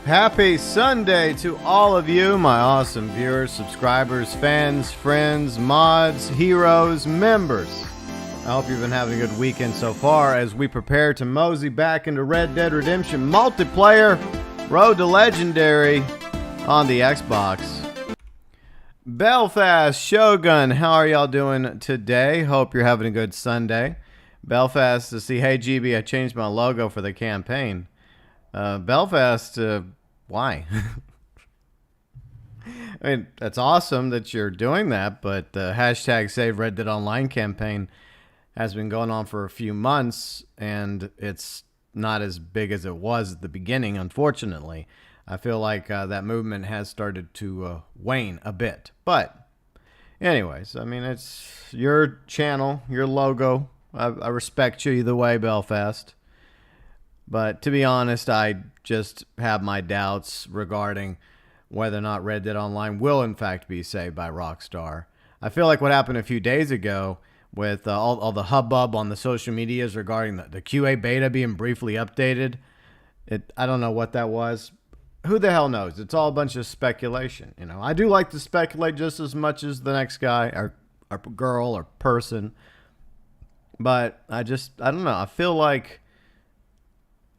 Happy Sunday to all of you, my awesome viewers, subscribers, fans, friends, mods, heroes, members. I hope you've been having a good weekend so far as we prepare to mosey back into Red Dead Redemption multiplayer Road to Legendary on the Xbox. Belfast, Shogun, how are y'all doing today? Hope you're having a good Sunday. Belfast to see, hey GB, I changed my logo for the campaign. Belfast, why? I mean, that's awesome that you're doing that, but the hashtag Save Red Dead Online campaign has been going on for a few months, and it's not as big as it was at the beginning, unfortunately. I feel like that movement has started to wane a bit. But anyways, I mean, it's your channel, your logo. I respect you either way, Belfast. But to be honest, I just have my doubts regarding whether or not Red Dead Online will in fact be saved by Rockstar. I feel like what happened a few days ago with all the hubbub on the social medias regarding the QA beta being briefly updated. I don't know what that was. Who the hell knows? It's all a bunch of speculation. You know, I do like to speculate just as much as the next guy or girl or person. But I don't know. I feel like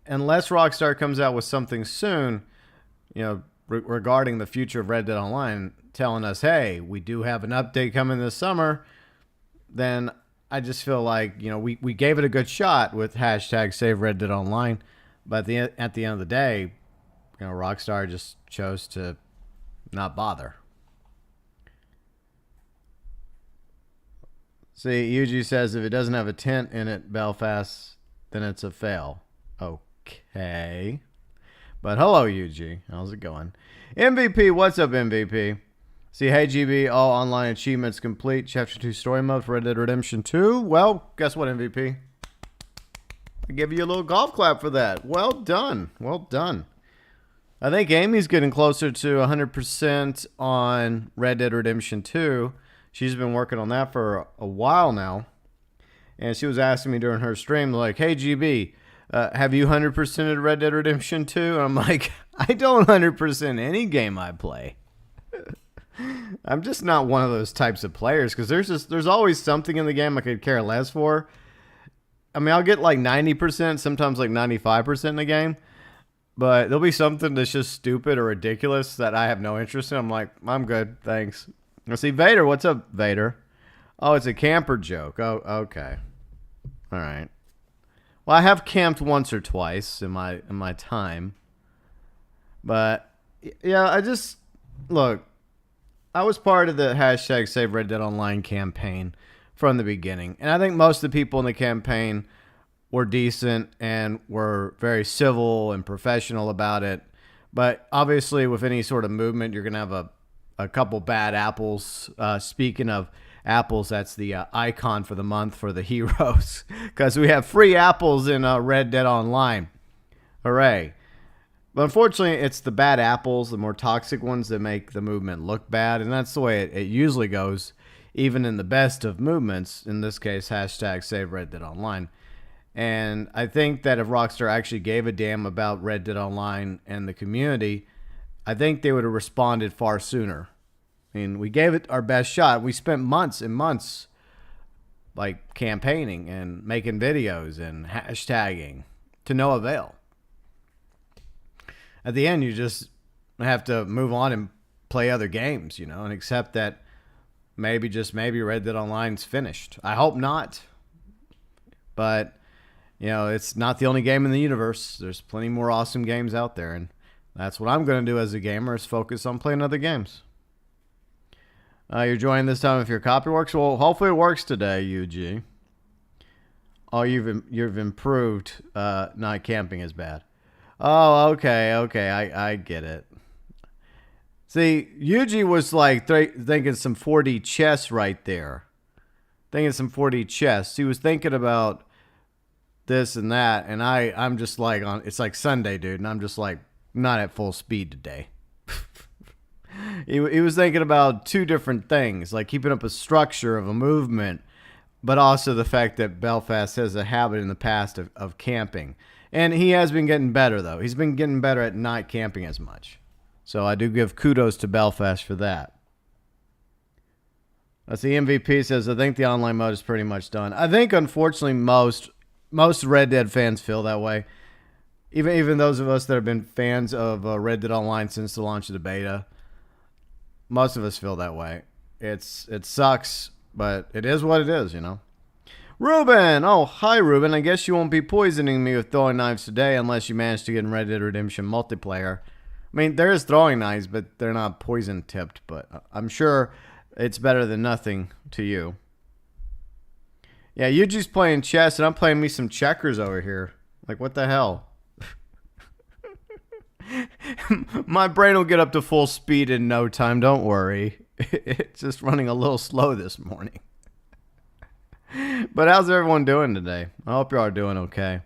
unless Rockstar comes out with something soon, you know, regarding the future of Red Dead Online, telling us, hey, we do have an update coming this summer, then I just feel like, you know, we gave it a good shot with hashtag Save Red Dead Online, but at the end of the day, you know, Rockstar just chose to not bother. See, Yuji says if it doesn't have a tent in it, Belfast, then it's a fail. Okay. But hello, Yuji. How's it going? MVP, what's up, MVP? See, hey, GB, all online achievements complete. Chapter 2 story mode for Red Dead Redemption 2. Well, guess what, MVP? I give you a little golf clap for that. Well done. Well done. I think Amy's getting closer to 100% on Red Dead Redemption 2. She's been working on that for a while now. And she was asking me during her stream, like, hey, GB, have you 100%ed Red Dead Redemption 2? And I'm like, I don't 100% any game I play. I'm just not one of those types of players because there's always something in the game I could care less for. I mean, I'll get like 90%, sometimes like 95% in the game. But there'll be something that's just stupid or ridiculous that I have no interest in. I'm like, I'm good, thanks. Let's see, Vader, what's up, Vader? Oh, it's a camper joke. Oh, okay. All right. Well, I have camped once or twice in my time. But, yeah, look, I was part of the hashtag Save Red Dead Online campaign from the beginning. And I think most of the people in the campaign were decent and were very civil and professional about it. But obviously with any sort of movement, you're going to have a couple bad apples. Speaking of apples, that's the icon for the month for the heroes. Because we have free apples in Red Dead Online. Hooray. But unfortunately, it's the bad apples, the more toxic ones that make the movement look bad. And that's the way it usually goes, even in the best of movements. In this case, hashtag Save Red Dead Online. And I think that if Rockstar actually gave a damn about Red Dead Online and the community, I think they would have responded far sooner. I mean, we gave it our best shot. We spent months and months like campaigning and making videos and hashtagging to no avail. At the end, you just have to move on and play other games, you know, and accept that maybe, just maybe, Red Dead Online's finished. I hope not. But you know, it's not the only game in the universe. There's plenty more awesome games out there, and that's what I'm going to do as a gamer is focus on playing other games. You're joining this time if your copy works. Well, hopefully it works today, UG. Oh, you've improved. Not camping is bad. Oh, okay, I get it. See, Yuji was like thinking some 4D chess right there. Thinking some 4D chess. He was thinking about this and that, and I'm just like it's like Sunday, dude, and I'm just like not at full speed today. He was thinking about two different things, like keeping up a structure of a movement, but also the fact that Belfast has a habit in the past of camping. And he has been getting better, though. He's been getting better at not camping as much. So I do give kudos to Belfast for that. Let's see, MVP says, I think the online mode is pretty much done. I think, unfortunately, most Red Dead fans feel that way. Even those of us that have been fans of Red Dead Online since the launch of the beta, most of us feel that way. It sucks, but it is what it is, you know. Ruben! Oh, hi, Ruben. I guess you won't be poisoning me with throwing knives today unless you manage to get in Red Dead Redemption multiplayer. I mean, there is throwing knives, but they're not poison-tipped, but I'm sure it's better than nothing to you. Yeah, Yuji's playing chess, and I'm playing me some checkers over here. Like, what the hell? My brain will get up to full speed in no time, don't worry. It's just running a little slow this morning. But how's everyone doing today? I hope you are doing okay.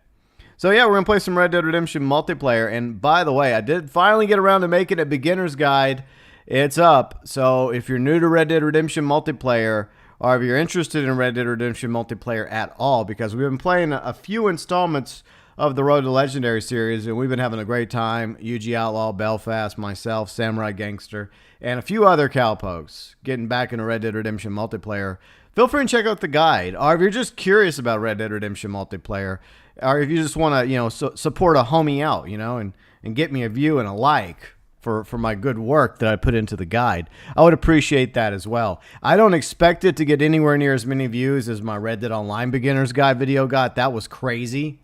So yeah, we're going to play some Red Dead Redemption multiplayer. And by the way, I did finally get around to making a beginner's guide. It's up. So if you're new to Red Dead Redemption multiplayer, or if you're interested in Red Dead Redemption multiplayer at all, because we've been playing a few installments of the Road to Legendary series, and we've been having a great time. UG Outlaw, Belfast, myself, Samurai Gangster, and a few other cowpokes getting back into Red Dead Redemption multiplayer. Feel free and check out the guide. Or if you're just curious about Red Dead Redemption multiplayer, or if you just want to, support a homie out, and get me a view and a like for my good work that I put into the guide, I would appreciate that as well. I don't expect it to get anywhere near as many views as my Red Dead Online Beginner's Guide video got. That was crazy.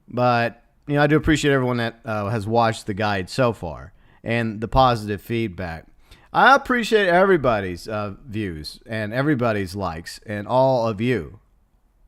But, I do appreciate everyone that has watched the guide so far and the positive feedback. I appreciate everybody's views and everybody's likes and all of you,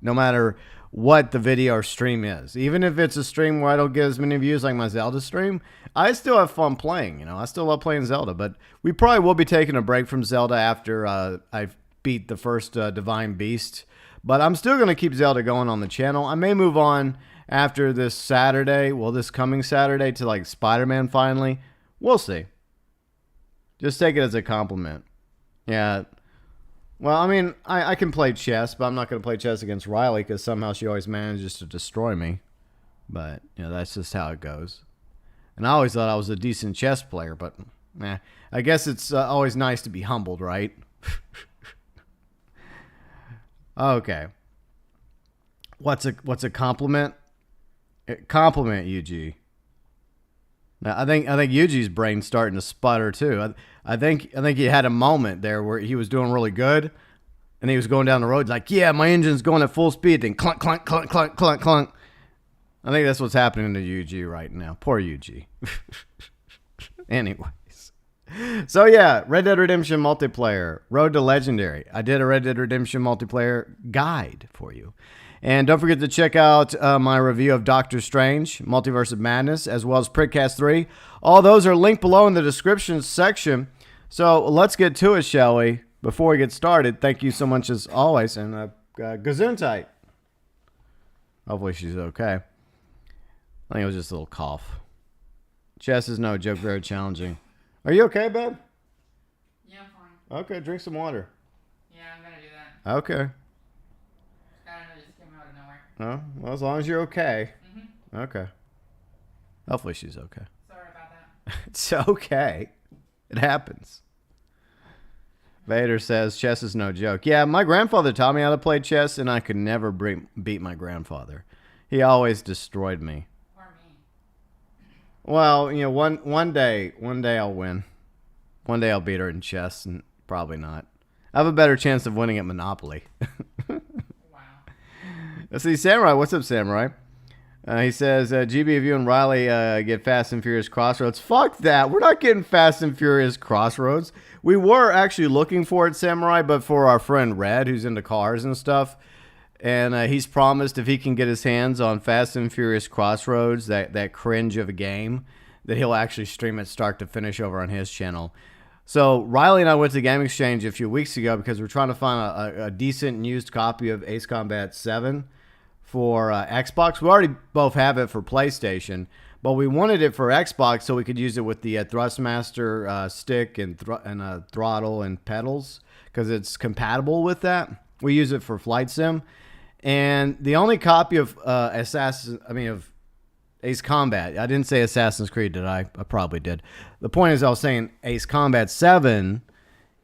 no matter what the video or stream is. Even if it's a stream where I don't get as many views like my Zelda stream, I still have fun playing. I still love playing Zelda. But we probably will be taking a break from Zelda after I beat the first Divine Beast. But I'm still going to keep Zelda going on the channel. I may move on after this Saturday, this coming Saturday, to like Spider-Man finally. We'll see. Just take it as a compliment. Yeah. Well, I mean, I can play chess, but I'm not going to play chess against Riley because somehow she always manages to destroy me. But, that's just how it goes. And I always thought I was a decent chess player, but I guess it's always nice to be humbled, right? Okay. What's a compliment? Compliment UG. Now, I think Yuji's brain's starting to sputter too. I think he had a moment there where he was doing really good, and he was going down the road like, yeah, my engine's going at full speed, then clunk, clunk, clunk, clunk, clunk, clunk. I think that's what's happening to UG right now. Poor UG. Anyways. So yeah, Red Dead Redemption multiplayer, Road to Legendary. I did a Red Dead Redemption multiplayer guide for you. And don't forget to check out my review of Doctor Strange, Multiverse of Madness, as well as Prickcast 3. All those are linked below in the description section. So let's get to it, shall we? Before we get started, thank you so much as always. And Gesundheit. Hopefully she's okay. I think it was just a little cough. Chess is no joke, very challenging. Are you okay, babe? Yeah, I'm fine. Okay, drink some water. Yeah, I'm going to do that. Okay. Oh, well, as long as you're okay. Mm-hmm. Okay. Hopefully she's okay. Sorry about that. It's okay. It happens. Vader says, chess is no joke. Yeah, my grandfather taught me how to play chess, and I could never beat my grandfather. He always destroyed me. Or me. Well, one day I'll win. One day I'll beat her in chess, and probably not. I have a better chance of winning at Monopoly. Let's see, Samurai. What's up, Samurai? He says, GB, if you and Riley get Fast and Furious Crossroads. Fuck that. We're not getting Fast and Furious Crossroads. We were actually looking for it, Samurai, but for our friend Red, who's into cars and stuff. And he's promised if he can get his hands on Fast and Furious Crossroads, that cringe of a game, that he'll actually stream it start to finish over on his channel. So Riley and I went to Game Exchange a few weeks ago because we're trying to find a decent and used copy of Ace Combat 7 for Xbox. We already both have it for PlayStation, but we wanted it for Xbox so we could use it with the Thrustmaster stick and throttle and pedals because it's compatible with that. We use it for Flight Sim, and the only copy of Ace Combat. I didn't say Assassin's Creed, did I? I probably did. The point is I was saying Ace Combat 7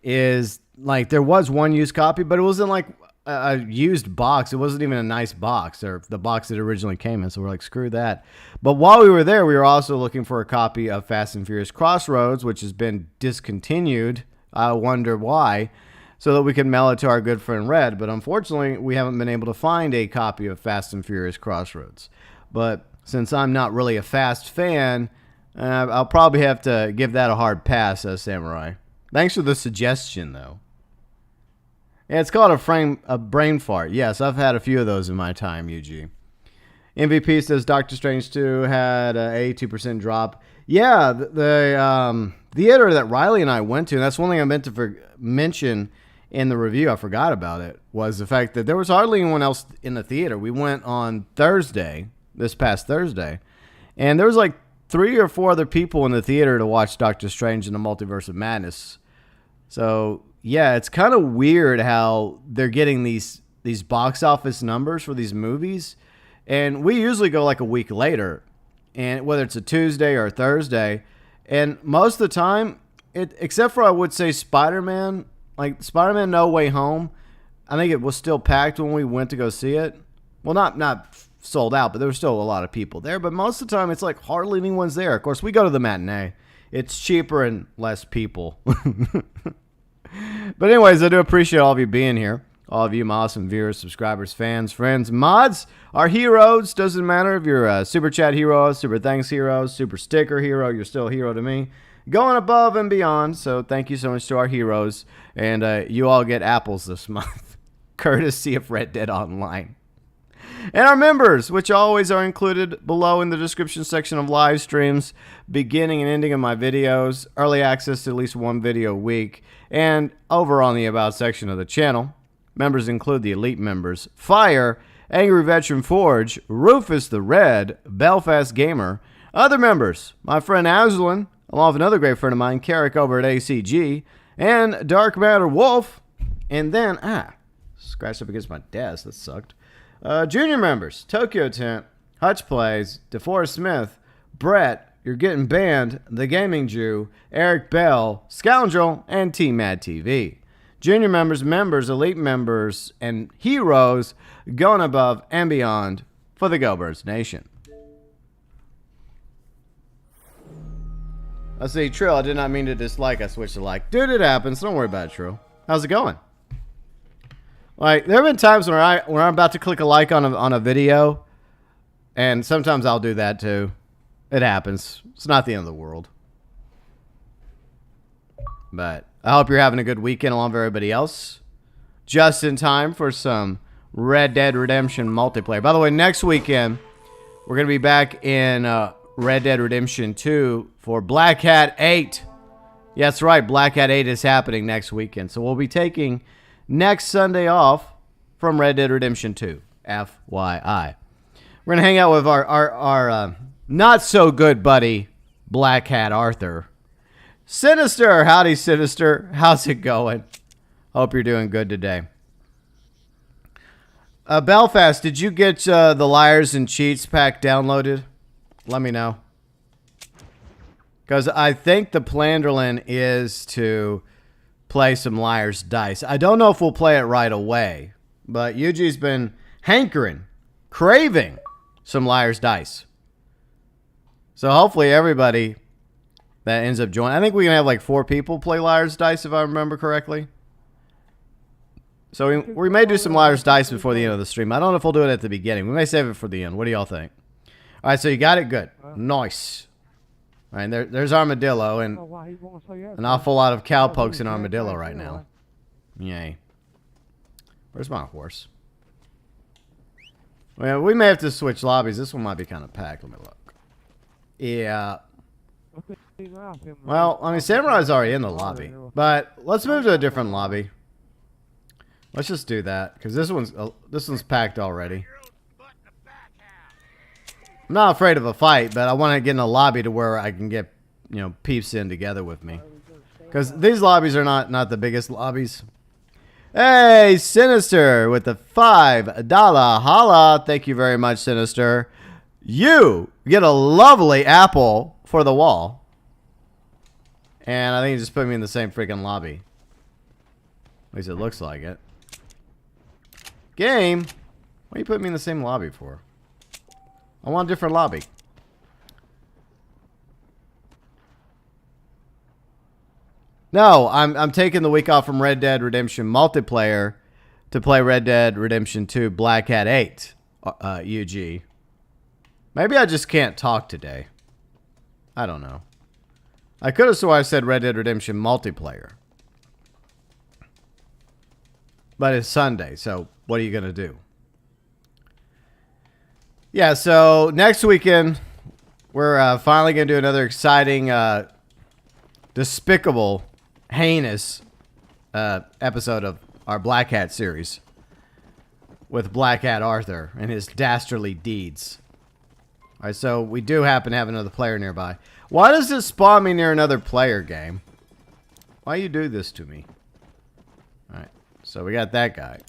is like there was one used copy, but it wasn't like a used box. It wasn't even a nice box or the box that originally came in. So we're like, screw that. But while we were there, we were also looking for a copy of Fast and Furious Crossroads, which has been discontinued. I wonder why. So that we can mail it to our good friend Red. But unfortunately, we haven't been able to find a copy of Fast and Furious Crossroads. But since I'm not really a Fast fan, I'll probably have to give that a hard pass as Samurai. Thanks for the suggestion, though. Yeah, it's called a brain fart. Yes, I've had a few of those in my time, UG. MVP says Doctor Strange 2 had an 82% drop. Yeah, the theater that Riley and I went to, and that's one thing I meant to mention in the review, I forgot about it, was the fact that there was hardly anyone else in the theater. We went on Thursday, this past Thursday, and there was like 3 or 4 other people in the theater to watch Doctor Strange in the Multiverse of Madness. So, yeah, it's kind of weird how they're getting these box office numbers for these movies. And we usually go like a week later, and whether it's a Tuesday or a Thursday. And most of the time, except for I would say Spider-Man, like Spider-Man No Way Home, I think it was still packed when we went to go see it. Well, not sold out, but there was still a lot of people there. But most of the time, it's like hardly anyone's there. Of course, we go to the matinee. It's cheaper and less people. But anyways, I do appreciate all of you being here. All of you, my awesome viewers, subscribers, fans, friends, mods, our heroes. Doesn't matter if you're a Super Chat hero, Super Thanks hero, Super Sticker hero, you're still a hero to me. Going above and beyond. So thank you so much to our heroes. And you all get apples this month, courtesy of Red Dead Online. And our members, which always are included below in the description section of live streams, beginning and ending of my videos, early access to at least one video a week, and over on the About section of the channel. Members include the elite members: Fire, Angry Veteran Forge, Rufus the Red, Belfast Gamer. Other members: my friend Azralynn, along with another great friend of mine, Carrick over at ACG, and Dark MatterWolf. And then, scratched up against my desk. That sucked. Junior members: ToykoTent, Huttch Plays, DeForest Smith, Brett, You're Getting Banned, The Gaming Jew, Eric Bell, Scoundrel, and TMAD TV. Junior members, elite members, and heroes going above and beyond for the GeauxBurns Nation. Let's see, Trill, I did not mean to dislike. I switched to like. Dude, it happens. Don't worry about it, Trill. How's it going? Like, there have been times when I'm about to click a like on a video, and sometimes I'll do that too. It happens. It's not the end of the world. But I hope you're having a good weekend along with everybody else. Just in time for some Red Dead Redemption multiplayer. By the way, next weekend, we're going to be back in Red Dead Redemption 2 for Black Hat 8. Yeah, that's right. Black Hat 8 is happening next weekend. So we'll be taking next Sunday off from Red Dead Redemption 2. FYI. We're going to hang out with our not so good buddy, Black Hat Arthur. Sinister, howdy Sinister. How's it going? Hope you're doing good today. Belfast, did you get the Liars and Cheats pack downloaded? Let me know. Because I think the Planderlin is to play some Liar's Dice. I don't know if we'll play it right away, but Yuji's been hankering, craving some Liar's Dice. So hopefully everybody that ends up joining. I think we can have like 4 people play Liar's Dice if I remember correctly. So we may do some Liar's Dice before the end of the stream. I don't know if we'll do it at the beginning. We may save it for the end. What do y'all think? All right, so you got it? Good. Nice. All right, there's Armadillo and an awful lot of cowpokes in Armadillo right now. Yay. Where's my horse? Well, we may have to switch lobbies. This one might be kind of packed. Let me look. Yeah. Well, I mean, Samurai's already in the lobby, but let's move to a different lobby. Let's just do that because this one's packed already. I'm not afraid of a fight, but I want to get in a lobby to where I can get, peeps in together with me, because these lobbies are not the biggest lobbies. Hey, Sinister with the $5 holla. Thank you very much, Sinister. You get a lovely apple for the wall. And I think you just put me in the same freaking lobby. At least it looks like it. Game? What are you putting me in the same lobby for? I want a different lobby. No, I'm taking the week off from Red Dead Redemption multiplayer to play Red Dead Redemption 2 Black Hat 8, UG. Maybe I just can't talk today. I don't know. I could have sworn I said Red Dead Redemption multiplayer. But it's Sunday, so what are you going to do? Yeah, so next weekend, we're finally going to do another exciting, despicable, heinous episode of our Black Hat series with Black Hat Arthur and his dastardly deeds. All right, so we do happen to have another player nearby. Why does this spawn me near another player, game? Why you do this to me? All right, so we got that guy.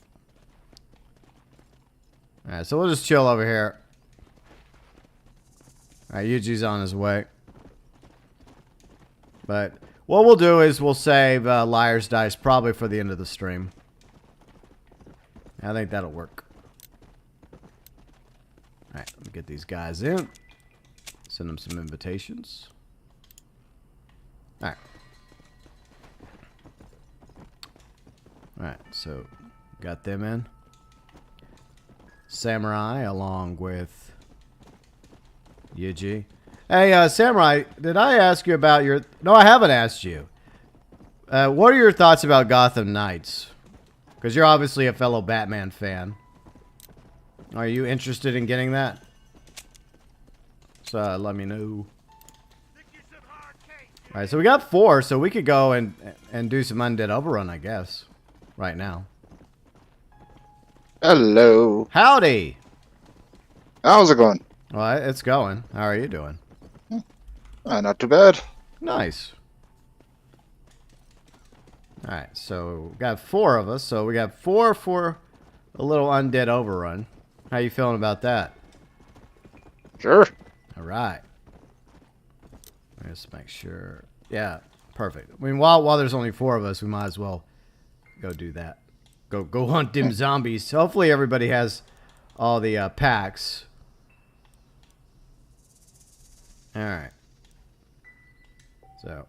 All right, so we'll just chill over here. All right, Yuji's on his way. But what we'll do is we'll save Liar's Dice probably for the end of the stream. I think that'll work. Alright, let me get these guys in. Send them some invitations. Alright. Alright, so got them in. Samurai along with Yuji. Hey, Samurai, did I ask you about your... No, I haven't asked you. What are your thoughts about Gotham Knights? Because you're obviously a fellow Batman fan. Are you interested in getting that? So, let me know. Alright, so we got 4, so we could go and do some Undead Overrun, I guess. Right now. Hello. Howdy! How's it going? Well, it's going. How are you doing? Not too bad. Nice. Alright, so we got 4 of us. So we got 4 for a little Undead Overrun. How you feeling about that? Sure. Alright. Let's make sure. Yeah, perfect. I mean, while there's only 4 of us, we might as well go do that. Go hunt them zombies. Hopefully everybody has all the packs. Alright. So,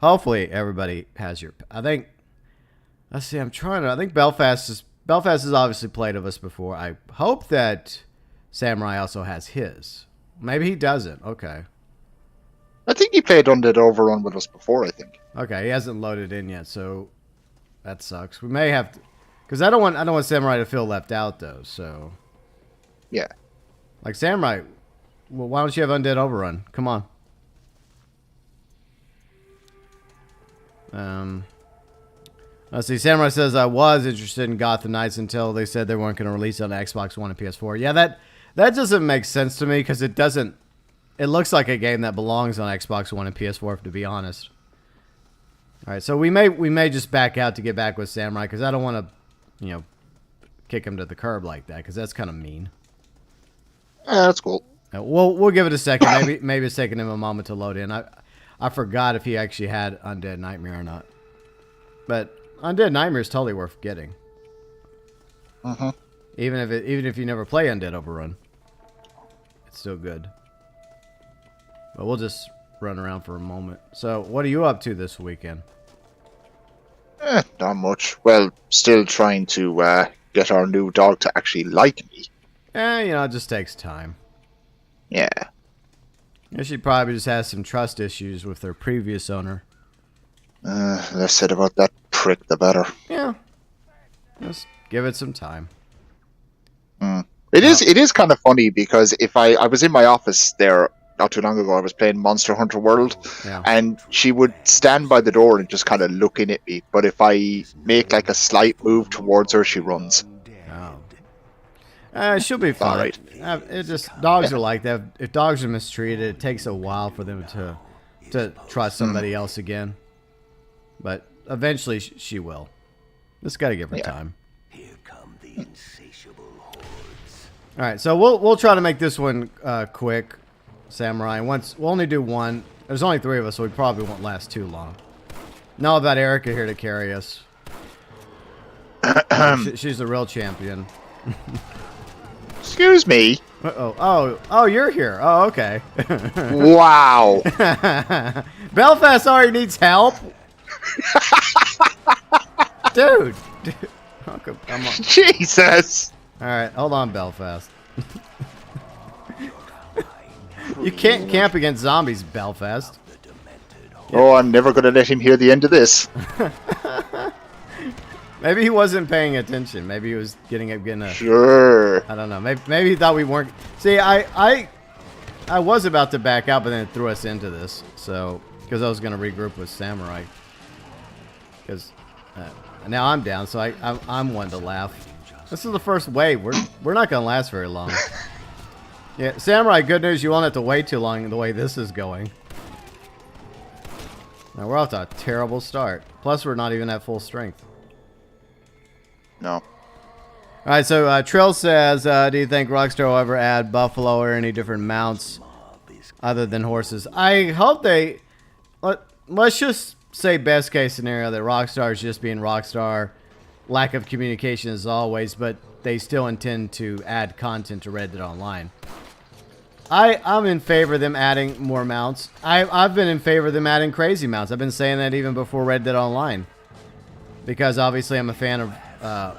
hopefully everybody has your... I think... Let's see, I think Belfast has obviously played of us before. I hope that Samurai also has his. Maybe he doesn't. Okay. I think he played Undead Overrun with us before, I think. Okay, he hasn't loaded in yet, so that sucks. We may have to... Because I don't want Samurai to feel left out, though, so... Yeah. Like, Samurai... Well, why don't you have Undead Overrun? Come on. Let's see. Samurai says, I was interested in Gotham Knights until they said they weren't going to release it on Xbox One and PS4. Yeah, that doesn't make sense to me because it doesn't... It looks like a game that belongs on Xbox One and PS4, to be honest. All right, so we may just back out to get back with Samurai because I don't want to, kick him to the curb like that because that's kind of mean. That's cool. We'll give it a second. Maybe it's taking him a moment to load in. I forgot if he actually had Undead Nightmare or not. But Undead Nightmare is totally worth getting. Uh-huh. Even if you never play Undead Overrun, it's still good. But we'll just run around for a moment. So, what are you up to this weekend? Not much. Well, still trying to get our new dog to actually like me. It just takes time. Yeah. She probably just has some trust issues with her previous owner. Less said about that prick, the better. Yeah. Just give it some time. It is kind of funny because if I was in my office there not too long ago, I was playing Monster Hunter World, and she would stand by the door and just kind of looking at me. But if I make like a slight move towards her, she runs. She'll be fine. All right. Dogs are like that. If dogs are mistreated, it takes a while for them to trust somebody else again. But eventually she will. Just got to give her time. Here come the insatiable hordes. All right, so we'll try to make this one quick, Samurai. We'll only do one. There's only 3 of us, so we probably won't last too long. Not about Erica here to carry us. She's the real champion. Excuse me. Oh, you're here. Oh, okay. Wow. Belfast already needs help. Dude. Oh, come on. Jesus. All right, hold on, Belfast. You can't camp against zombies, Belfast. Oh, I'm never going to let him hear the end of this. Maybe he wasn't paying attention. Maybe he was getting a. Sure. I don't know. Maybe he thought we weren't. See, I was about to back out, but then it threw us into this. So, because I was going to regroup with Samurai. Because now I'm down, so I'm one to laugh. This is the first wave. We're not going to last very long. Yeah, Samurai. Good news. You won't have to wait too long. The way this is going. Now we're off to a terrible start. Plus, we're not even at full strength. No. All right, so Trill says, do you think Rockstar will ever add buffalo or any different mounts other than horses? I hope they... Let's just say best case scenario that Rockstar is just being Rockstar. Lack of communication as always, but they still intend to add content to Red Dead Online. I'm in favor of them adding more mounts. I've been in favor of them adding crazy mounts. I've been saying that even before Red Dead Online. Because obviously I'm a fan of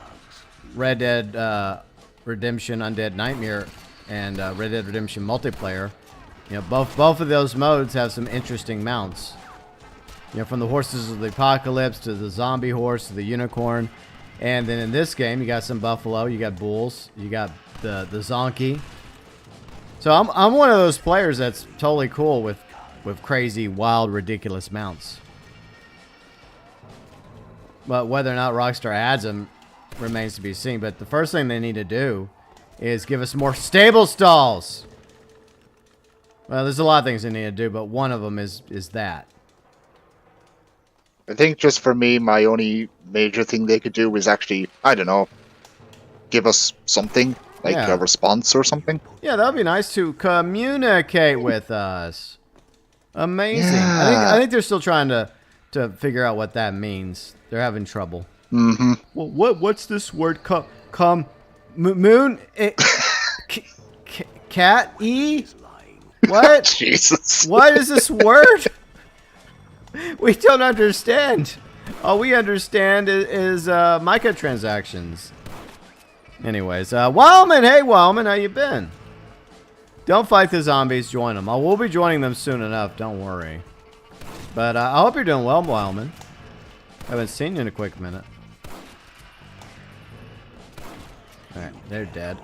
Red Dead Redemption, Undead Nightmare, and Red Dead Redemption multiplayer. You know, both of those modes have some interesting mounts. You know, from the Horses of the Apocalypse to the Zombie Horse to the Unicorn. And then in this game, you got some buffalo, you got bulls, you got the zonkey. So I'm one of those players that's totally cool with crazy, wild, ridiculous mounts. But whether or not Rockstar adds them remains to be seen. But the first thing they need to do is give us more stable stalls. Well, there's a lot of things they need to do, but one of them is that. I think just for me, my only major thing they could do is actually, I don't know, give us something, like a response or something. Yeah, that would be nice to communicate with us. Amazing. Yeah. I think they're still trying to figure out what that means. They're having trouble. Mm-hmm. Well, what's this word? Moon? Cat? E? What? Jesus. What is this word? We don't understand. All we understand is microtransactions. Anyways, Wildman, hey Wildman, how you been? Don't fight the zombies, join them. We'll be joining them soon enough, don't worry. But I hope you're doing well, Wildman. I haven't seen you in a quick minute. Alright, they're dead.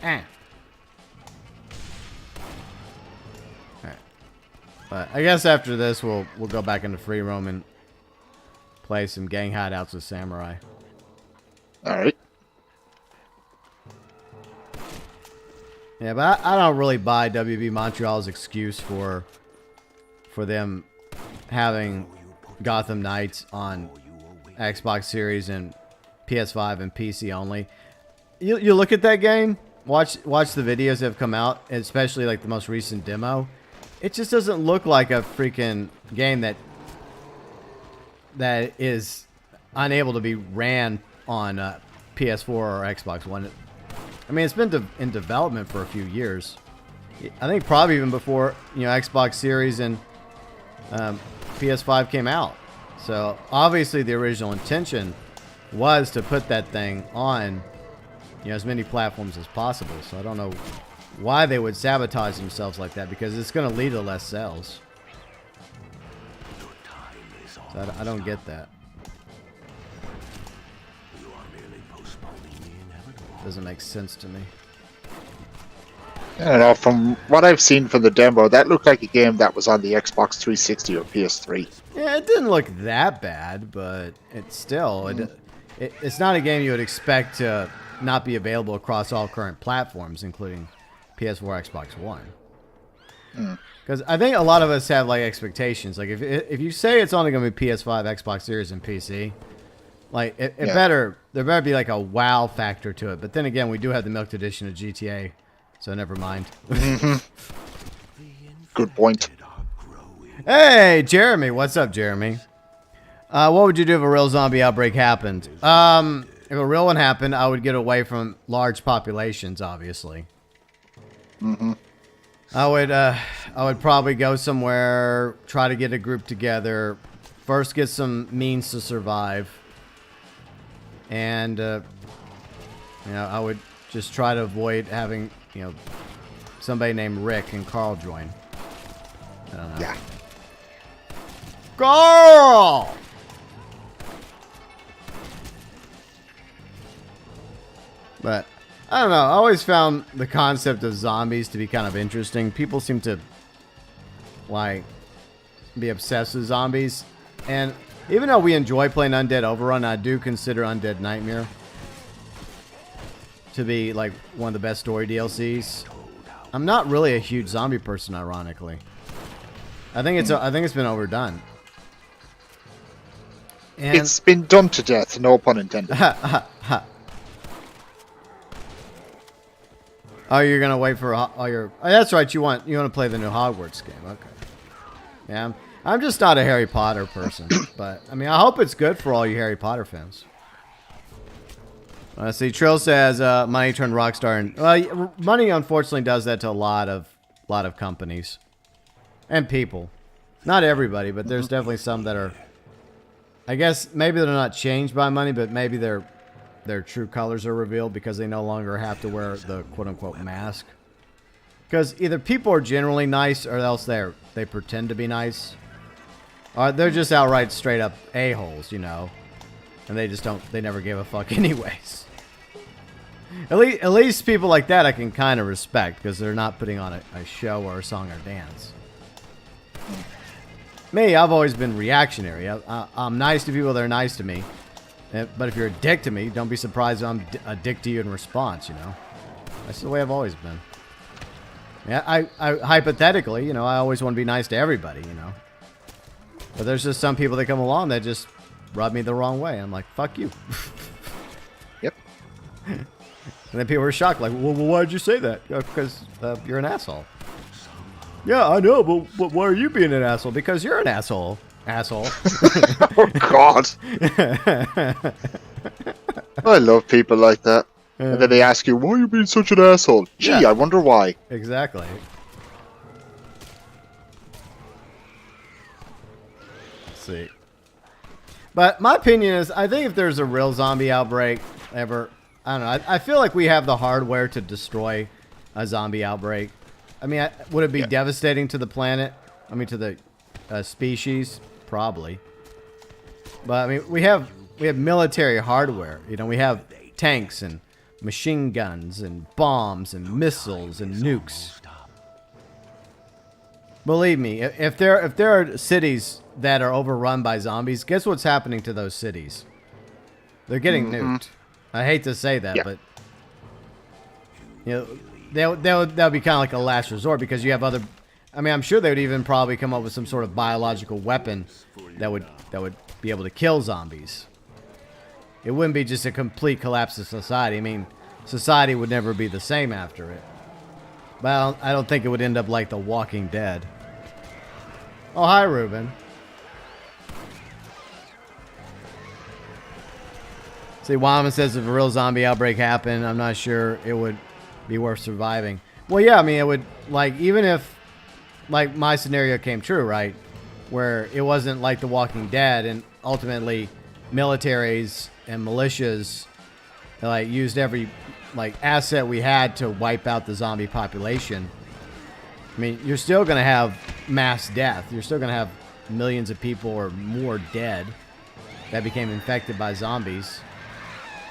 Alright. But I guess after this we'll go back into free roam and play some gang hideouts with Samurai. Alright. Yeah, but I don't really buy WB Montreal's excuse for them having Gotham Knights on Xbox Series and PS5 and PC only. You look at that game, watch the videos that have come out, especially like the most recent demo. It just doesn't look like a freaking game that is unable to be ran on PS4 or Xbox One. I mean, it's been in development for a few years. I think probably even before Xbox Series and PS5 came out. So obviously the original intention was to put that thing on as many platforms as possible. So I don't know why they would sabotage themselves like that, because it's going to lead to less sales. So I don't get that. Doesn't make sense to me. I don't know, from what I've seen from the demo, that looked like a game that was on the Xbox 360 or PS3. Yeah, it didn't look that bad, but it's still... It's not a game you would expect to not be available across all current platforms, including PS4, Xbox One. Because I think a lot of us have like expectations. Like if you say it's only going to be PS5, Xbox Series, and PC, Like it better there better be like a wow factor to it. But then again, we do have the milked edition of GTA, so never mind. Good point. Hey, Jeremy, what's up, Jeremy? What would you do if a real zombie outbreak happened? If a real one happened, I would get away from large populations, obviously. I would probably go somewhere, try to get a group together, first get some means to survive, and I would just try to avoid having somebody named Rick and Carl join. I don't know. Yeah. Carl! But I don't know. I always found the concept of zombies to be kind of interesting. People seem to be obsessed with zombies. And even though we enjoy playing Undead Overrun, I do consider Undead Nightmare to be like one of the best story DLCs. I'm not really a huge zombie person, ironically. I think it's been overdone. And it's been done to death, no pun intended. Oh, you're gonna wait for oh, that's right. You want to play the new Hogwarts game? Okay. Yeah, I'm just not a Harry Potter person, but I mean, I hope it's good for all you Harry Potter fans. See, Trill says money turned Rockstar, and money unfortunately does that to a lot of companies and people. Not everybody, but there's definitely some that are. I guess maybe they're not changed by money, but maybe their true colors are revealed because they no longer have to wear the quote-unquote mask. Because either people are generally nice or else they pretend to be nice. Or they're just outright straight up a-holes, And they never give a fuck anyways. At least people like that I can kind of respect because they're not putting on a show or a song or dance. Me, I've always been reactionary. I'm nice to people that are nice to me. But if you're a dick to me, don't be surprised if I'm a dick to you in response, That's the way I've always been. Yeah, I hypothetically, I always want to be nice to everybody, But there's just some people that come along that just rub me the wrong way. I'm like, fuck you. Yep. And then people are shocked, like, well, why'd you say that? Because you're an asshole. Yeah, I know, but why are you being an asshole? Because you're an asshole. Asshole. Oh, God. I love people like that. And then they ask you, why are you being such an asshole? Gee, yeah. I wonder why. Exactly. Let's see. But my opinion is, I think if there's a real zombie outbreak ever, I don't know. I feel like we have the hardware to destroy a zombie outbreak. I mean, would it be devastating to the planet? I mean, to the species? Probably. But I mean, we have military hardware. We have tanks and machine guns and bombs and missiles and nukes. Believe me, if there are cities that are overrun by zombies, guess what's happening to those cities? They're getting nuked. I hate to say that, but that would be kind of like a last resort because you have other. I mean, I'm sure they would even probably come up with some sort of biological weapon that would be able to kill zombies. It wouldn't be just a complete collapse of society. I mean, society would never be the same after it. But I don't think it would end up like The Walking Dead. Oh, hi, Ruben. See, Wyman says if a real zombie outbreak happened, I'm not sure it would be worth surviving. Well, yeah, I mean, it would, like, even if, like, my scenario came true, right? Where it wasn't like The Walking Dead, and ultimately militaries and militias, like, used every, like, asset we had to wipe out the zombie population. I mean, you're still going to have mass death. You're still going to have millions of people or more dead that became infected by zombies.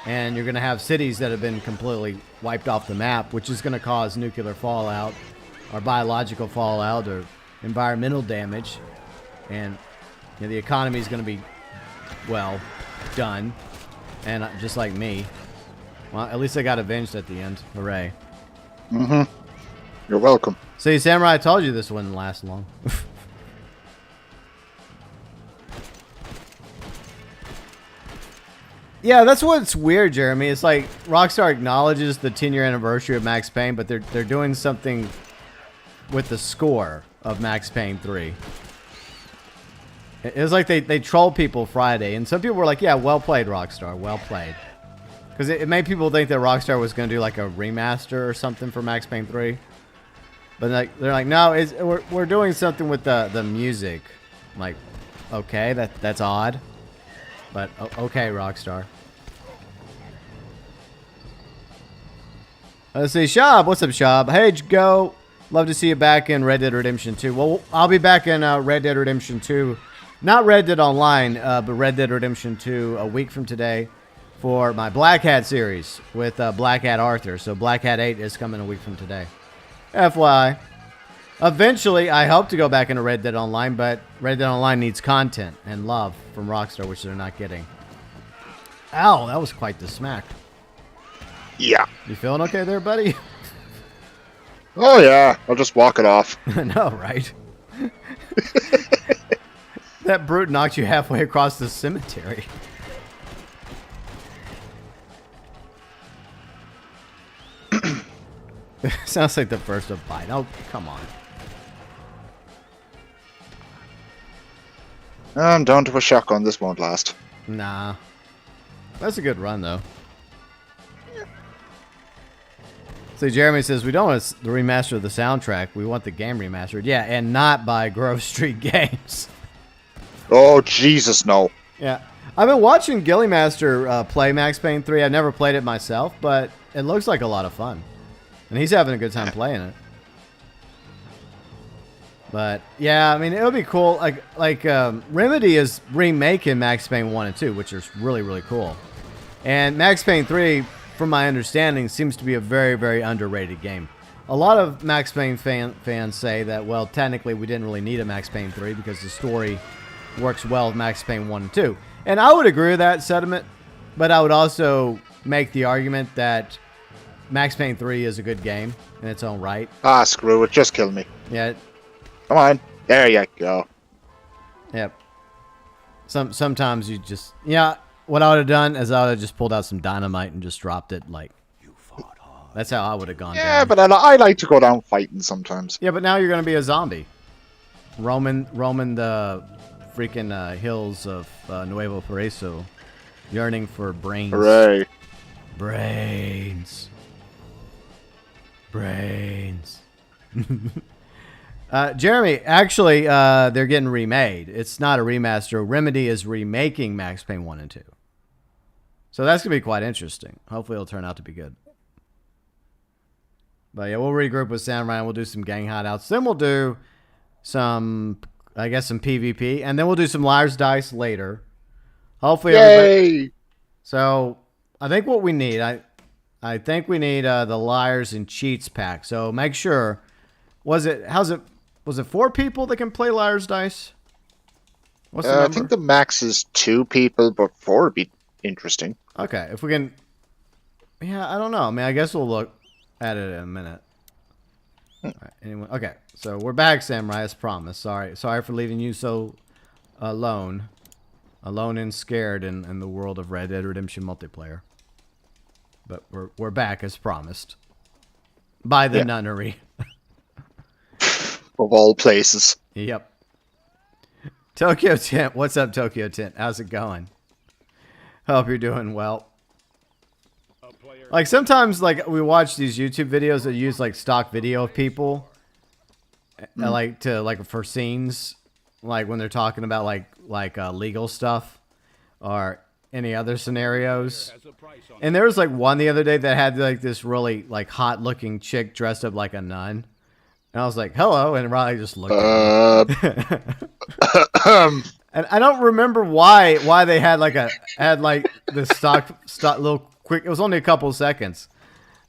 And you're going to have cities that have been completely wiped off the map, which is going to cause nuclear fallout or biological fallout or environmental damage. And the economy is going to be, well, done. And just like me. Well, at least I got avenged at the end. Hooray. Mm-hmm. You're welcome. See, Samurai, I told you this wouldn't last long. Yeah, that's what's weird, Jeremy. It's like Rockstar acknowledges the 10-year anniversary of Max Payne, but they're doing something with the score of Max Payne 3. It was like they trolled people Friday, and some people were like, yeah, well played, Rockstar, well played. Because it made people think that Rockstar was going to do like a remaster or something for Max Payne 3. But like they're like, no, we're doing something with the music. I'm like, okay, that's odd. But okay, Rockstar. Let's see, Shab. What's up, Shab? Hey, Go. Love to see you back in Red Dead Redemption 2. Well, I'll be back in Red Dead Redemption 2. Not Red Dead Online, but Red Dead Redemption 2 a week from today for my Black Hat series with Black Hat Arthur. So Black Hat 8 is coming a week from today. FYI. Eventually, I hope to go back into Red Dead Online, but Red Dead Online needs content and love from Rockstar, which they're not getting. Ow, that was quite the smack. Yeah. You feeling okay there, buddy? Oh, yeah. I'll just walk it off. No, right? That brute knocked you halfway across the cemetery. Sounds like the first of bite. Oh, come on. I'm down to a shotgun. This won't last. Nah. That's a good run, though. See, Jeremy says, we don't want to remaster the soundtrack. We want the game remastered. Yeah, and not by Grove Street Games. Oh, Jesus, no. Yeah. I've been watching Gilly Master play Max Payne 3. I've never played it myself, but it looks like a lot of fun. And he's having a good time playing it. But, yeah, I mean, it would be cool. Like Remedy is remaking Max Payne 1 and 2, which is really, really cool. And Max Payne 3, from my understanding, seems to be a very, very underrated game. A lot of Max Payne fans say that, well, technically we didn't really need a Max Payne 3 because the story works well with Max Payne 1 and 2. And I would agree with that sentiment, but I would also make the argument that Max Payne 3 is a good game in its own right. Ah, screw it. Just kill me. Yeah. Come on. There you go. Yep. Sometimes you just... Yeah, what I would have done is I would have just pulled out some dynamite and just dropped it like... That's how I would have gone down. Yeah, but I like to go down fighting sometimes. Yeah, but now you're going to be a zombie. Roaming the freaking hills of Nuevo Paraíso. Yearning for brains. Hooray. Brains. Jeremy, actually, they're getting remade. It's not a remaster. Remedy is remaking Max Payne 1 and 2. So that's going to be quite interesting. Hopefully it'll turn out to be good. But yeah, we'll regroup with Samurai. We'll do some gang hideouts. Then we'll do some, I guess, some PvP. And then we'll do some Liar's Dice later. Hopefully everybody... So I think what we need... I think we need the Liars and Cheats pack. So make sure. Was it 4 people that can play Liar's Dice? What's the number? I think the max is 2 people, but 4 would be interesting. Okay, if we can. Yeah, I don't know. I mean, I guess we'll look at it in a minute. All right, anyway, okay, so we're back, Samurai, as promised. Sorry for leaving you so alone and scared in the world of Red Dead Redemption multiplayer. But we're back as promised. By the nunnery. Of all places. Yep. ToykoTent. What's up, ToykoTent? How's it going? Hope you're doing well. Like sometimes like we watch these YouTube videos that use like stock video of people like for scenes, like when they're talking about like legal stuff or any other scenarios. And there was like one the other day that had like this really like hot looking chick dressed up like a nun. And I was like, hello. And Riley just looked at me. And I don't remember why they had the stock little quick. It was only a couple of seconds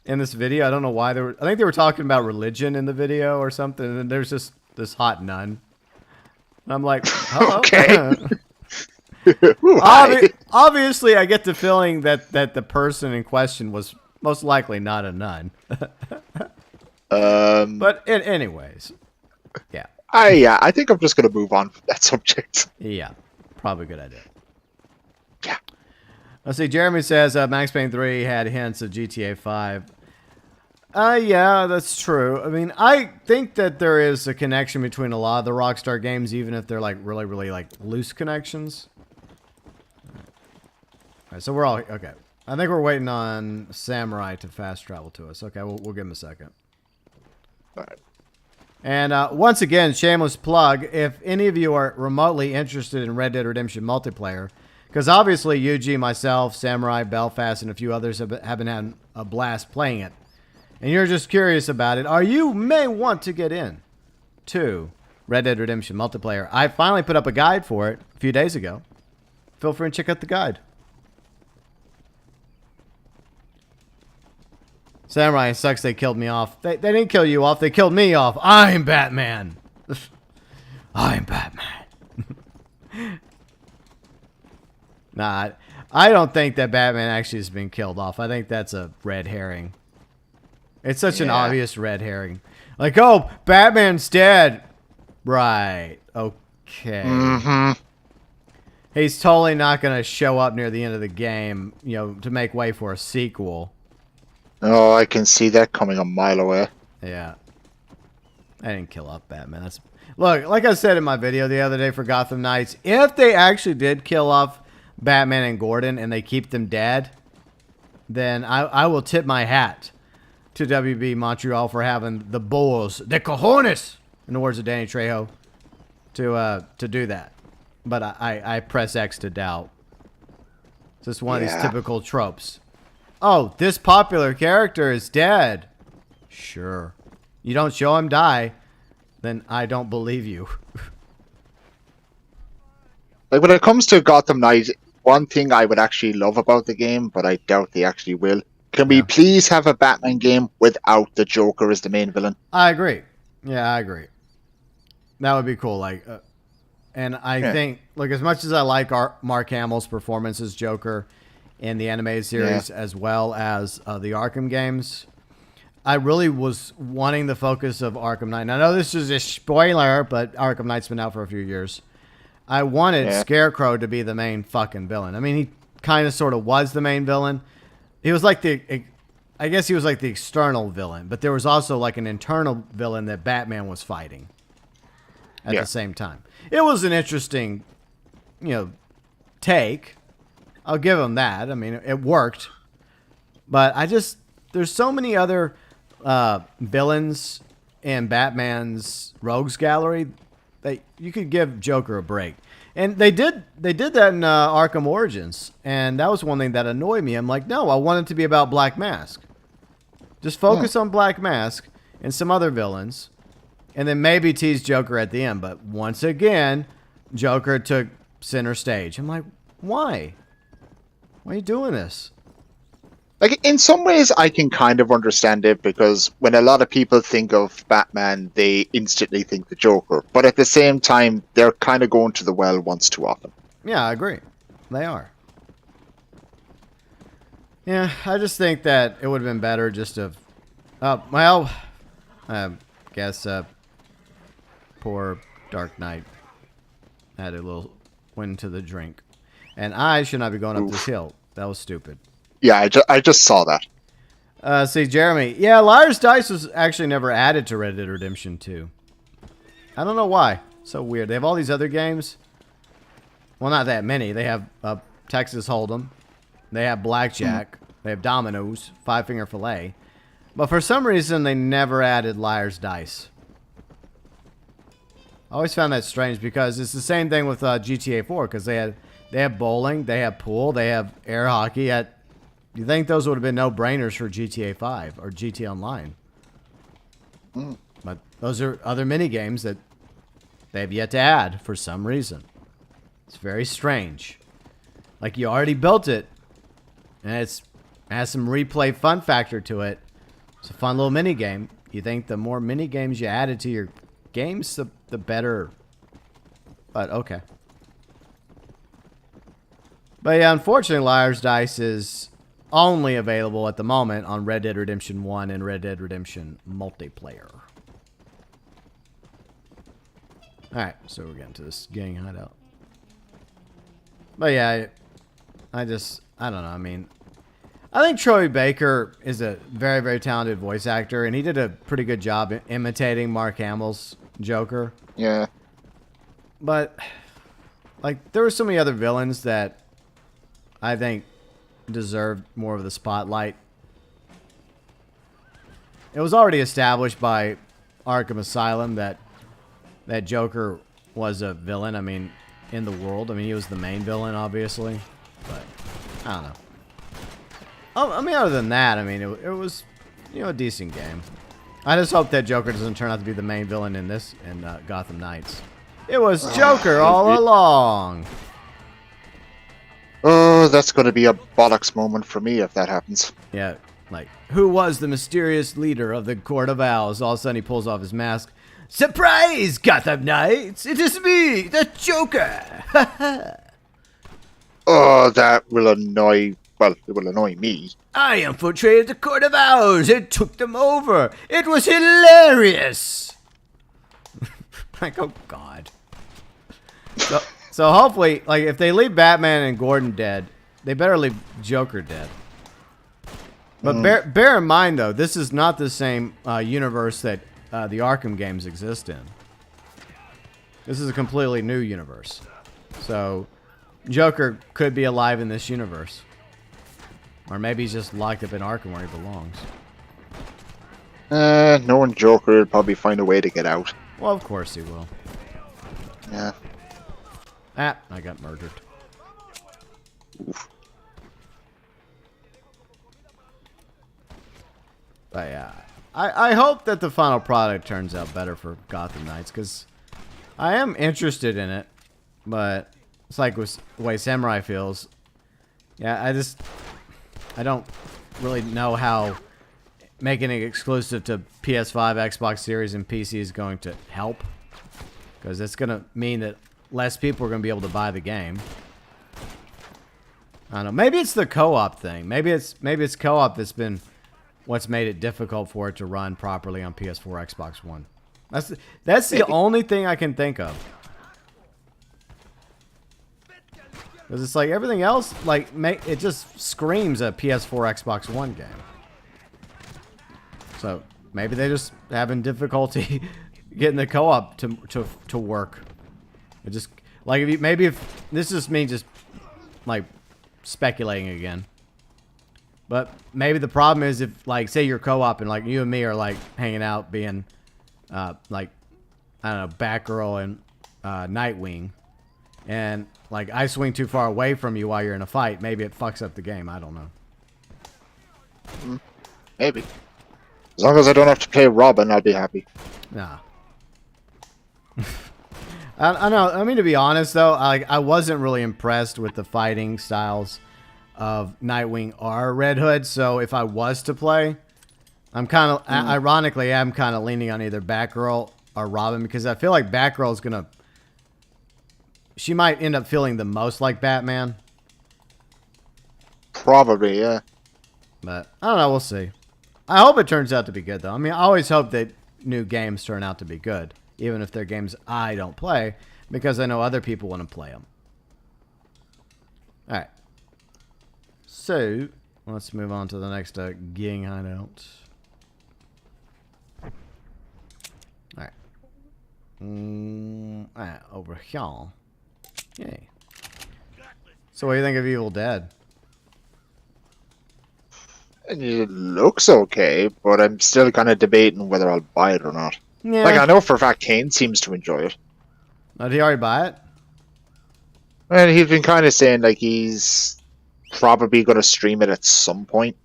in this video. I don't know why I think they were talking about religion in the video or something. And there's just this hot nun. And I'm like, hello. Okay. Obviously, I get the feeling that the person in question was most likely not a nun. But anyways, yeah. I think I'm just going to move on from that subject. Yeah, probably a good idea. Yeah. Let's see. Jeremy says Max Payne 3 had hints of GTA 5. Yeah, that's true. I mean, I think that there is a connection between a lot of the Rockstar games, even if they're like really, really like loose connections. All right, so we're all okay. I think we're waiting on Samurai to fast travel to us. Okay, we'll give him a second. All right. And once again, shameless plug, if any of you are remotely interested in Red Dead Redemption multiplayer, because obviously UG, myself, Samurai, Belfast, and a few others have been having a blast playing it, and you're just curious about it, or you may want to get in to Red Dead Redemption multiplayer. I finally put up a guide for it a few days ago. Feel free and check out the guide. Samurai, it sucks they killed me off. They didn't kill you off. They killed me off. I'm Batman. I'm Batman. Nah, I don't think that Batman actually has been killed off. I think that's a red herring. It's such an obvious red herring. Like, oh, Batman's dead. Right. Okay. Mm-hmm. He's totally not going to show up near the end of the game, you know, to make way for a sequel. Oh, I can see that coming a mile away. Yeah. I didn't kill off Batman. Look, like I said in my video the other day for Gotham Knights, if they actually did kill off Batman and Gordon and they keep them dead, then I will tip my hat to WB Montreal for having the balls, the cojones, in the words of Danny Trejo, to do that. But I press X to doubt. It's just one of these typical tropes. Oh, this popular character is dead. Sure. You don't show him die, then I don't believe you. Like, when it comes to Gotham Knights, one thing I would actually love about the game, but I doubt they actually will. Can we please have a Batman game without the Joker as the main villain? I agree. Yeah, I agree. That would be cool. Like, and I think, look, as much as I like Mark Hamill's performance as Joker in the animated series, as well as the Arkham games, I really was wanting the focus of Arkham Knight. And I know this is a spoiler, but Arkham Knight's been out for a few years. I wanted Scarecrow to be the main fucking villain. I mean, he kind of sort of was the main villain. He was like I guess he was like the external villain, but there was also like an internal villain that Batman was fighting at the same time. It was an interesting, you know, take. I'll give him that. I mean, it worked. But there's so many other villains in Batman's rogues gallery that you could give Joker a break. And they did that in Arkham Origins. And that was one thing that annoyed me. I'm like, no, I want it to be about Black Mask. Just focus on Black Mask and some other villains. And then maybe tease Joker at the end. But once again, Joker took center stage. I'm like, why? Why are you doing this? Like, in some ways, I can kind of understand it, because when a lot of people think of Batman, they instantly think the Joker. But at the same time, they're kind of going to the well once too often. Yeah, I agree. They are. Yeah, I just think that it would have been better just to... well, I guess poor Dark Knight had a little went to the drink. And I should not be going up this hill. That was stupid. Yeah, I just saw that. See, Jeremy. Yeah, Liar's Dice was actually never added to Red Dead Redemption 2. I don't know why. So weird. They have all these other games. Well, not that many. They have Texas Hold'em. They have Blackjack. They have Dominoes. Five Finger Filet. But for some reason, they never added Liar's Dice. I always found that strange, because it's the same thing with GTA 4, because they have bowling, they have pool, they have air hockey. You think those would have been no-brainers for GTA 5 or GTA Online. But those are other mini-games that they have yet to add for some reason. It's very strange. Like, you already built it, and it has some replay fun factor to it. It's a fun little mini-game. You think the more mini-games you added to your games, the better. But, okay. But yeah, unfortunately, Liar's Dice is only available at the moment on Red Dead Redemption 1 and Red Dead Redemption Multiplayer. Alright, so we're getting to this gang hideout. But yeah, I don't know. I mean, I think Troy Baker is a very, very talented voice actor, and he did a pretty good job imitating Mark Hamill's Joker. Yeah. But, like, there were so many other villains that I think deserved more of the spotlight. It was already established by Arkham Asylum that Joker was a villain. I mean, in the world. I mean, he was the main villain, obviously. But, I don't know. I mean, other than that, I mean, it was, a decent game. I just hope that Joker doesn't turn out to be the main villain in Gotham Knights. It was Joker all along. Oh, that's going to be a bollocks moment for me if that happens. Yeah, like, who was the mysterious leader of the Court of Owls? All of a sudden he pulls off his mask. Surprise, Gotham Knights! It is me, the Joker! Oh, that will annoy... Well, it will annoy me. I infiltrated the Court of Owls and took them over. It was hilarious! Like, oh, God. So hopefully, like, if they leave Batman and Gordon dead, they better leave Joker dead. But bear in mind, though, this is not the same universe that the Arkham games exist in. This is a completely new universe. So, Joker could be alive in this universe. Or maybe he's just locked up in Arkham where he belongs. Knowing Joker will probably find a way to get out. Well, of course he will. Yeah. Ah, I got murdered. Oof. But yeah, I hope that the final product turns out better for Gotham Knights, because I am interested in it, but it's like with the way Samurai feels. Yeah, I don't really know how making it exclusive to PS5, Xbox Series, and PC is going to help, because it's going to mean that less people are going to be able to buy the game. I don't know. Maybe it's the co-op thing. Maybe it's co-op that's been what's made it difficult for it to run properly on PS4, Xbox One. That's the only thing I can think of. Because it's like everything else, like, it just screams a PS4, Xbox One game. So maybe they're just having difficulty getting the co-op to work. It just, like, if this is me just like speculating again. But maybe the problem is if, like, say you're co-op and, like, you and me are, like, hanging out being, like, I don't know, Batgirl and Nightwing. And, like, I swing too far away from you while you're in a fight. Maybe it fucks up the game. I don't know. Maybe. As long as I don't have to play Robin, I'll be happy. Nah. I know. I mean, to be honest, though, I wasn't really impressed with the fighting styles of Nightwing or Red Hood. So if I was to play, I'm kind of, ironically, I'm kind of leaning on either Batgirl or Robin, because I feel like Batgirl is going to, she might end up feeling the most like Batman. Probably, yeah. But I don't know. We'll see. I hope it turns out to be good, though. I mean, I always hope that new games turn out to be good, even if they're games I don't play, because I know other people want to play them. All right. So, let's move on to the next gang hideout. Alright. Over here. Yay. So, what do you think of Evil Dead? It looks okay, but I'm still kind of debating whether I'll buy it or not. Yeah. Like, I know for a fact Kane seems to enjoy it. Oh, did he already buy it? And he's been kind of saying, like, he's probably going to stream it at some point.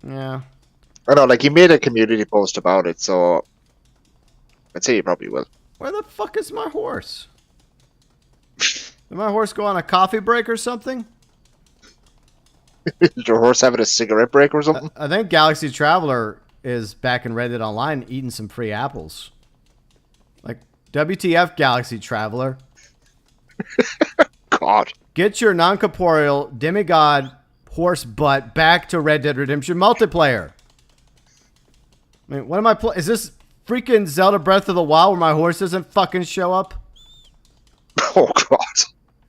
Yeah. I know, like, he made a community post about it, so I'd say he probably will. Where the fuck is my horse? Did my horse go on a coffee break or something? Is your horse having a cigarette break or something? I think Galaxy Traveler is back in Reddit Online eating some free apples. Like, WTF, Galaxy Traveler? God. Get your non-corporeal demigod horse butt back to Red Dead Redemption multiplayer. I mean, what am I playing? Is this freaking Zelda Breath of the Wild where my horse doesn't fucking show up? Oh, God.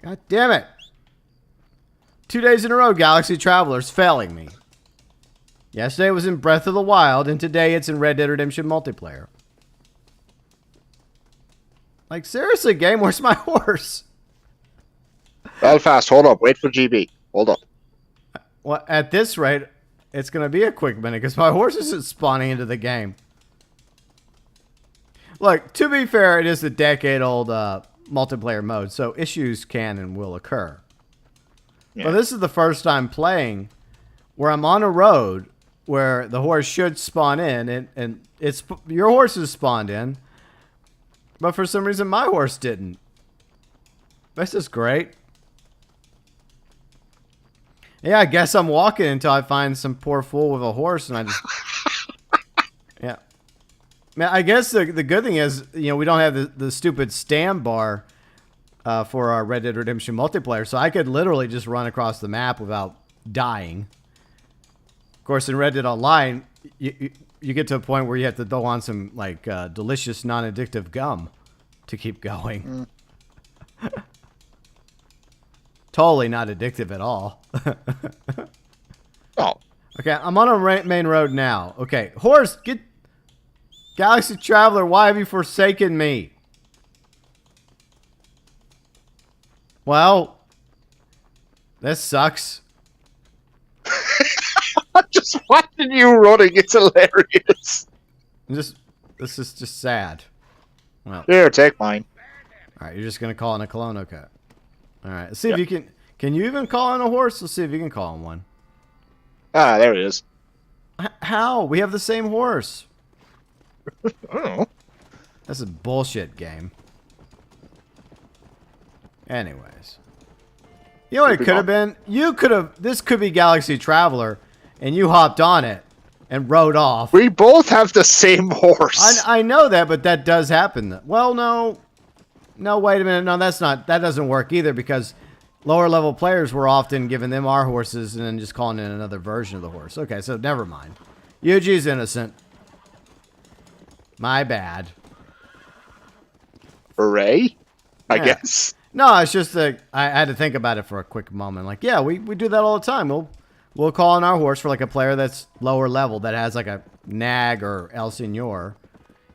God damn it. 2 days in a row, Galaxy Traveler's failing me. Yesterday was in Breath of the Wild, and today it's in Red Dead Redemption multiplayer. Like, seriously, game, where's my horse? Belfast, hold up. Wait for GB. Hold up. Well, at this rate, it's going to be a quick minute because my horse isn't spawning into the game. Look, to be fair, it is a decade-old multiplayer mode, so issues can and will occur. Yeah. But this is the first time playing where I'm on a road where the horse should spawn in, and it's your horse is spawned in, but for some reason my horse didn't. This is great. Yeah, I guess I'm walking until I find some poor fool with a horse, and I just... yeah. Man, I guess the good thing is, you know, we don't have the stupid stand bar for our Red Dead Redemption multiplayer, so I could literally just run across the map without dying. Of course, in Red Dead Online, you get to a point where you have to throw on some, like, delicious, non-addictive gum to keep going. Totally not addictive at all. Oh. Okay, I'm on a main road now. Okay, horse, get... Galaxy Traveler, why have you forsaken me? Well, this sucks. I'm just watching you running. It's hilarious. This is just sad. Well, here, take mine. All right, you're just gonna call in a clone, okay? All right, let's see if you can. Can you even call in a horse? Let's see if you can call in one. Ah, there it is. How? We have the same horse. I don't know. That's a bullshit game. Anyways. You know what it could have been? You could have... This could be Galaxy Traveler, and you hopped on it and rode off. We both have the same horse. I know that, but that does happen. Well, no. No, wait a minute. No, that's not... That doesn't work either, because lower level players were often giving them our horses and then just calling in another version of the horse. Okay, so never mind. Yuji's innocent. My bad. Hooray, I guess. No, it's just that I had to think about it for a quick moment. Like, yeah, we do that all the time. We'll call on our horse for like a player that's lower level that has like a nag or El Senor.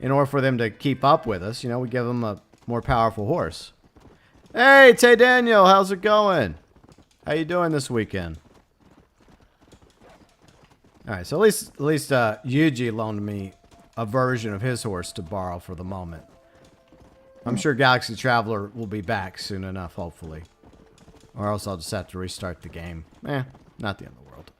In order for them to keep up with us, you know, we give them a more powerful horse. Hey, Tay Daniel, how's it going? How you doing this weekend? All right, so at least Yuji loaned me a version of his horse to borrow for the moment. I'm sure Galaxy Traveler will be back soon enough, hopefully. Or else I'll just have to restart the game. Not the end of the world.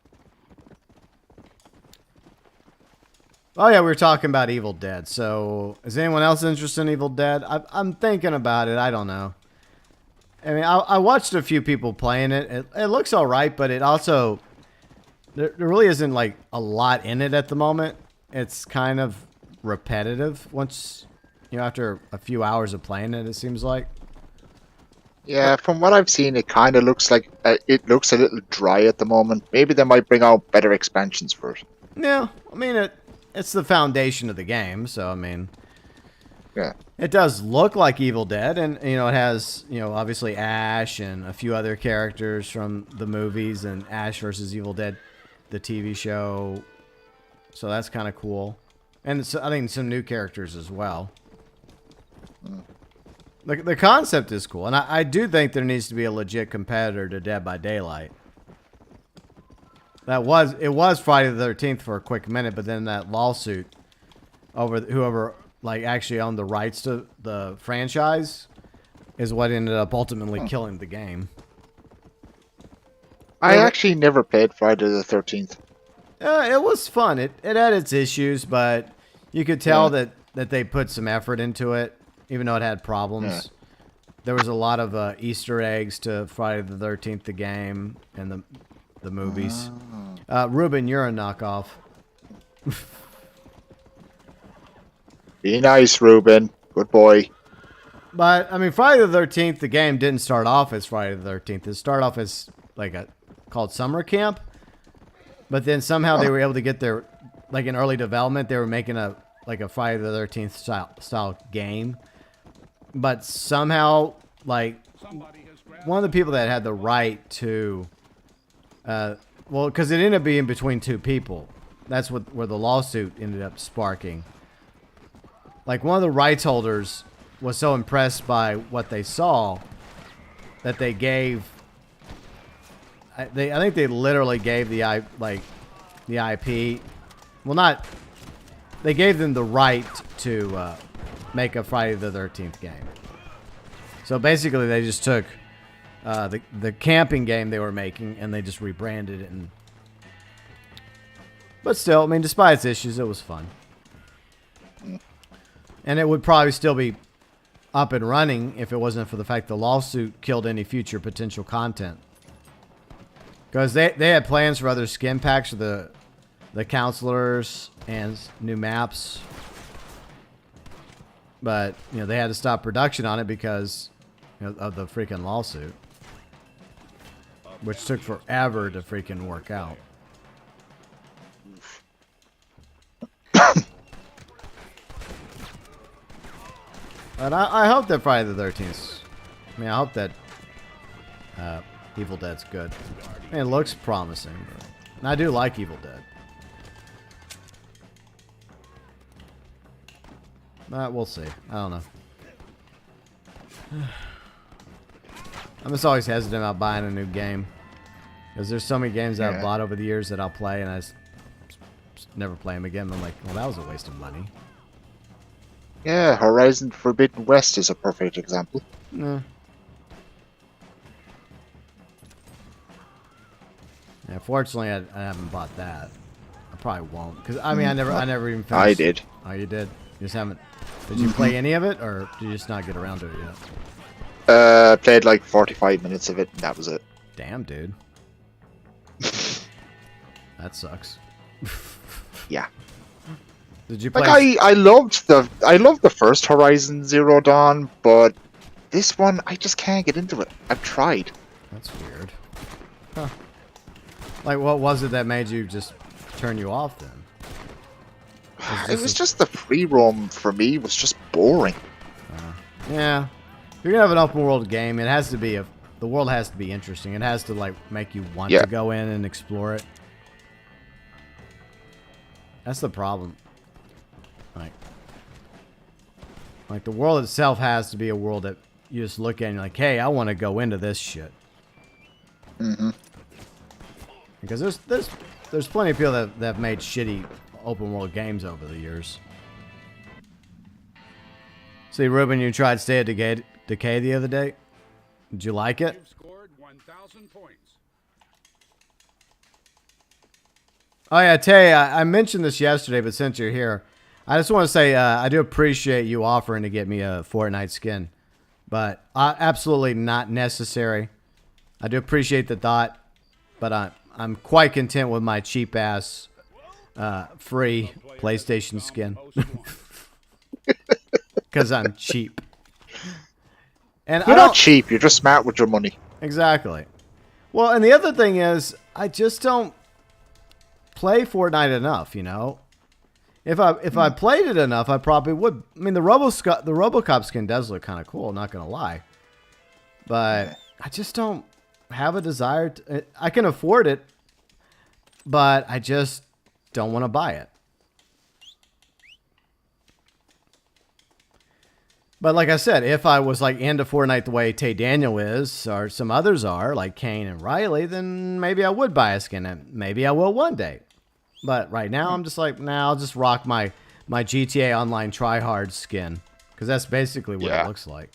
Oh yeah, we were talking about Evil Dead. So, is anyone else interested in Evil Dead? I'm thinking about it. I don't know. I mean, I watched a few people playing it. It looks alright, but it also... There really isn't, like, a lot in it at the moment. It's kind of repetitive once, you know, after a few hours of playing it, it seems like. Yeah, from what I've seen, it kind of looks like it looks a little dry at the moment. Maybe they might bring out better expansions for it. Yeah, I mean, it's the foundation of the game, so, I mean... Yeah. It does look like Evil Dead, and, you know, it has, you know, obviously Ash and a few other characters from the movies, and Ash versus Evil Dead, the TV show... So that's kind of cool. And I think some new characters as well. The concept is cool. And I do think there needs to be a legit competitor to Dead by Daylight. It was Friday the 13th for a quick minute, but then that lawsuit over whoever like actually owned the rights to the franchise is what ended up ultimately killing the game. I actually never played Friday the 13th. It was fun. It had its issues, but you could tell that they put some effort into it, even though it had problems. Yeah. There was a lot of Easter eggs to Friday the 13th, the game, and the movies. Ruben, you're a knockoff. Be nice, Ruben. Good boy. But, I mean, Friday the 13th, the game didn't start off as Friday the 13th. It started off as, like, called Summer Camp. But then somehow they were able to get their, like in early development, they were making a Friday the 13th style game. But somehow, like, one of the people that had the right to Well, because it ended up being between two people. That's where the lawsuit ended up sparking. Like, one of the rights holders was so impressed by what they saw that they gave... I think they literally gave the IP... Well, not... They gave them the right to make a Friday the 13th game. So basically, they just took the camping game they were making and they just rebranded it. But still, I mean, despite its issues, it was fun. And it would probably still be up and running if it wasn't for the fact the lawsuit killed any future potential content. Because they had plans for other skin packs for the counselors and new maps. But, you know, they had to stop production on it because of the freaking lawsuit. Which took forever to freaking work out. But I hope that Friday the 13th... I mean, I hope that Evil Dead's good. I mean, it looks promising. And I do like Evil Dead. But we'll see. I don't know. I'm just always hesitant about buying a new game. Because there's so many games that I've bought over the years that I'll play and I just never play them again. I'm like, well, that was a waste of money. Yeah, Horizon Forbidden West is a perfect example. Yeah. Yeah, fortunately, I haven't bought that. I probably won't. Because, I mean, I never even finished. I did. Oh, you did? You just haven't... Did you play any of it, or did you just not get around to it yet? Played like 45 minutes of it, and that was it. Damn, dude. That sucks. Yeah. Did you play? Like I loved the first Horizon Zero Dawn, but this one I just can't get into it. I've tried. That's weird. Huh. Like, what was it that made you just turn you off then? It was just the free roam for me was just boring. Yeah. If you're gonna have an open world game, it has to be the world has to be interesting. It has to like make you want to go in and explore it. That's the problem. Like the world itself has to be a world that you just look at and you're like, hey, I want to go into this shit. Mm-hmm. Because there's plenty of people that have made shitty open world games over the years. See, Ruben, you tried Stay at Decay the other day. Did you like it? You've scored 1,000 points. Oh yeah, Tay, I mentioned this yesterday, but since you're here, I just want to say I do appreciate you offering to get me a Fortnite skin, but absolutely not necessary. I do appreciate the thought, but I'm quite content with my cheap ass free PlayStation skin because I'm cheap. And you're not cheap. You're just smart with your money. Exactly. Well, and the other thing is, I just don't play Fortnite enough, you know. If I played it enough, I probably would. I mean, the RoboCop skin does look kind of cool, not gonna lie. But I just don't have a desire to, I can afford it, but I just don't want to buy it. But like I said, if I was like into Fortnite the way Tay Daniel is, or some others are, like Kane and Riley, then maybe I would buy a skin, and maybe I will one day. But right now, I'm just like, nah, I'll just rock my GTA Online tryhard skin. Because that's basically what it looks like.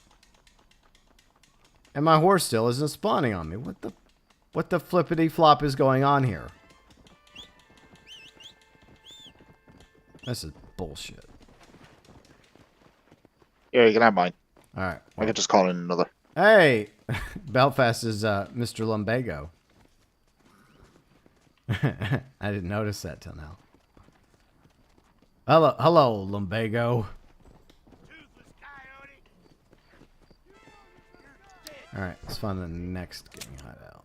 And my horse still isn't spawning on me. What the flippity flop is going on here? This is bullshit. Yeah, you can have mine. Alright. I can just call in another. Hey! Belfast is Mr. Lumbago. I didn't notice that till now. Hello, Lumbago. Alright, let's find the next getting hideout.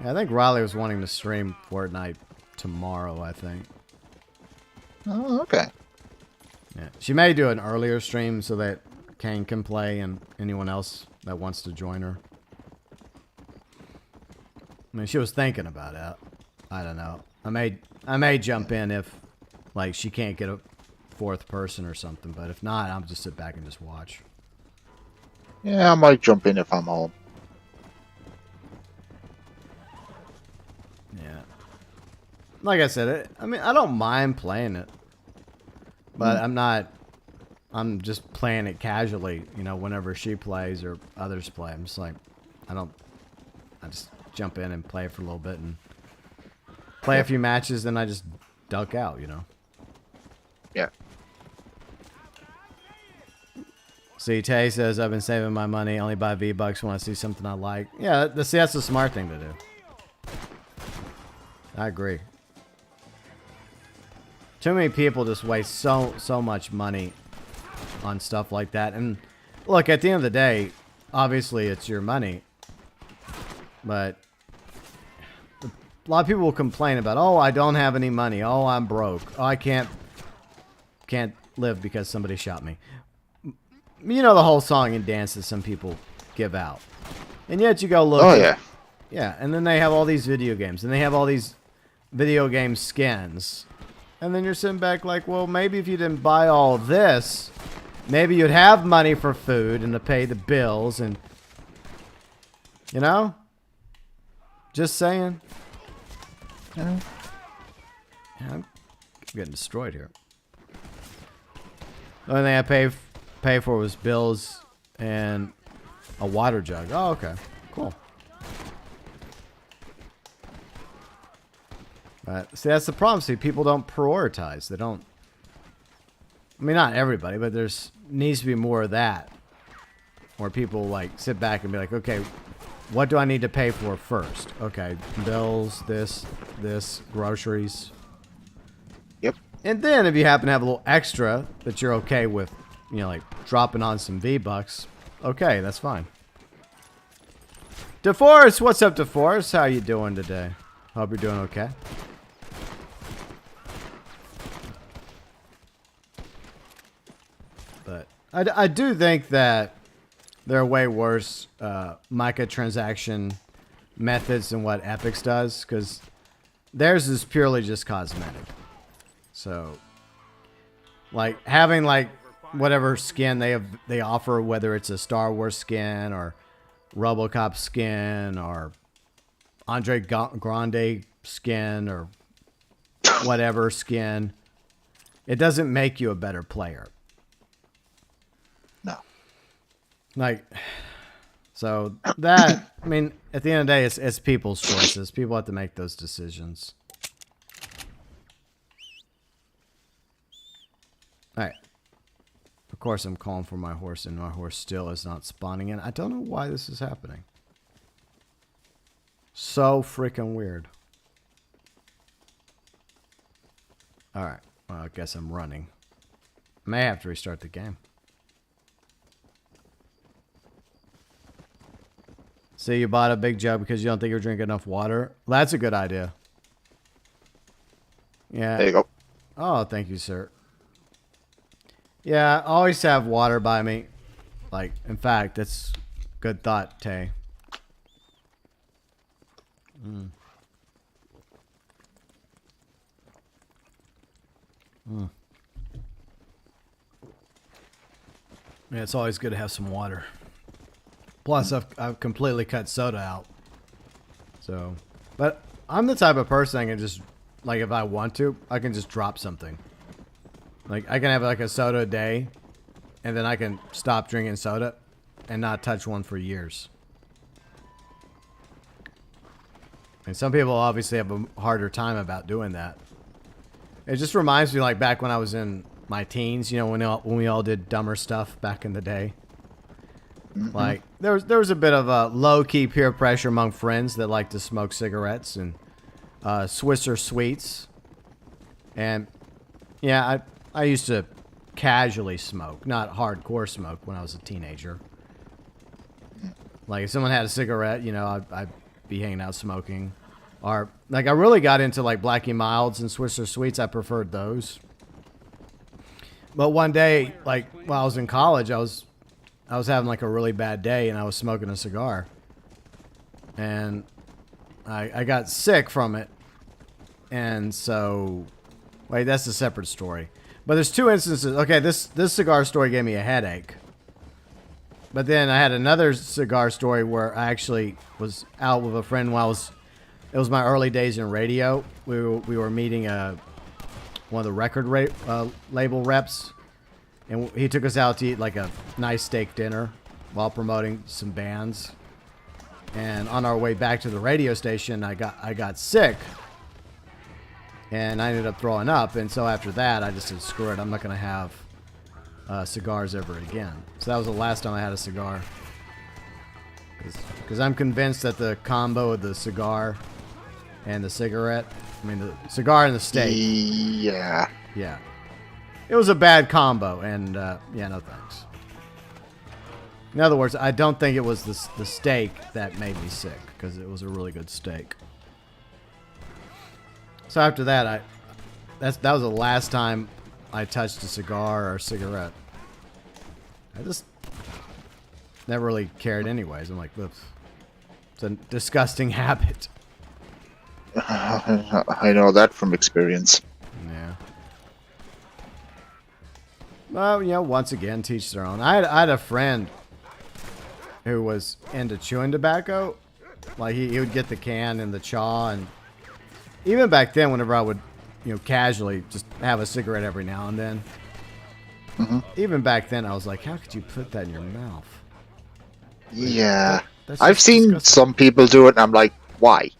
Yeah, I think Riley was wanting to stream Fortnite tomorrow, I think. Oh, okay. Yeah, she may do an earlier stream so that Kane can play and anyone else that wants to join her. I mean, she was thinking about it. I don't know. I may jump in if, like, she can't get a fourth person or something. But if not, I'll just sit back and just watch. Yeah, I might jump in if I'm home. Yeah. Like I said, I mean, I don't mind playing it. But I'm just playing it casually, you know, whenever she plays or others play. I'm just like, I just jump in and play for a little bit and play a few matches, then I just duck out, you know. Yeah. See, Tay says, I've been saving my money, only buy V-Bucks when I see something I like. Yeah, that's the smart thing to do. I agree. Too many people just waste so much money on stuff like that. And look, at the end of the day, obviously it's your money. But a lot of people will complain about, oh, I don't have any money. Oh, I'm broke. Oh, I can't live because somebody shot me. You know the whole song and dance that some people give out. And yet you go look. Oh, yeah. Yeah, and then they have all these video games. And they have all these video game skins. And then you're sitting back like, well, maybe if you didn't buy all of this, maybe you'd have money for food and to pay the bills and, you know? Just saying. Yeah, I'm getting destroyed here. The only thing I pay for was bills and a water jug. Oh, okay. Cool. But see, that's the problem. See, people don't prioritize. They don't. I mean, not everybody, but there's needs to be more of that, where people like sit back and be like, okay, what do I need to pay for first? Okay, bills, this, groceries. Yep. And then if you happen to have a little extra that you're okay with, you know, like dropping on some V-Bucks, okay, that's fine. DeForest, what's up, DeForest? How you doing today? Hope you're doing okay. But I do think that there are way worse microtransaction methods than what Epic's does, because theirs is purely just cosmetic. So, like having like whatever skin they offer, whether it's a Star Wars skin or RoboCop skin or Andre Grande skin or whatever skin, it doesn't make you a better player. No. Like, so that, I mean, at the end of the day, it's people's choices. People have to make those decisions. All right. Of course, I'm calling for my horse, and my horse still is not spawning in. I don't know why this is happening. So freaking weird. All right. Well, I guess I'm running. May have to restart the game. See, you bought a big jug because you don't think you're drinking enough water. Well, that's a good idea. Yeah. There you go. Oh, thank you, sir. Yeah, I always have water by me. Like, in fact, that's good thought, Tay. Mm. Mm. Yeah, it's always good to have some water. Plus, I've completely cut soda out. So, but I'm the type of person I can just, like, if I want to, I can just drop something. Like, I can have like a soda a day, and then I can stop drinking soda and not touch one for years. And some people obviously have a harder time about doing that. It just reminds me, like, back when I was in my teens, you know, when we all did dumber stuff back in the day. Mm-hmm. Like, there was a bit of a low-key peer pressure among friends that like to smoke cigarettes and Swisser Sweets. And, yeah, I used to casually smoke, not hardcore smoke when I was a teenager. Like, if someone had a cigarette, you know, I'd be hanging out smoking. Or, like, I really got into, like, Blackie Milds and Swisser Sweets. I preferred those. But one day, like, while I was in college, I was having, like, a really bad day, and I was smoking a cigar. And I got sick from it. And so, wait, that's a separate story. But there's two instances. Okay, this cigar story gave me a headache. But then I had another cigar story where I actually was out with a friend while it was my early days in radio. We were meeting one of the record label reps. And he took us out to eat like a nice steak dinner while promoting some bands. And on our way back to the radio station, I got sick. And I ended up throwing up. And so after that, I just said, screw it. I'm not going to have cigars ever again. So that was the last time I had a cigar. Because I'm convinced that the combo of the cigar and the cigarette, I mean, the cigar and the steak. Yeah. Yeah. It was a bad combo. And, yeah, no thanks. In other words, I don't think it was the steak that made me sick. Because it was a really good steak. So after that, that was the last time I touched a cigar or a cigarette. I just never really cared anyways. I'm like, it's a disgusting habit. I know that from experience. Yeah. Well, you know, once again, teach their own. I had a friend who was into chewing tobacco. Like, he would get the can and the chaw, and even back then, whenever I would, you know, casually just have a cigarette every now and then. Mm-hmm. Even back then, I was like, how could you put that in your mouth? Yeah. That's I've seen disgusting. some people do it, and I'm like, why?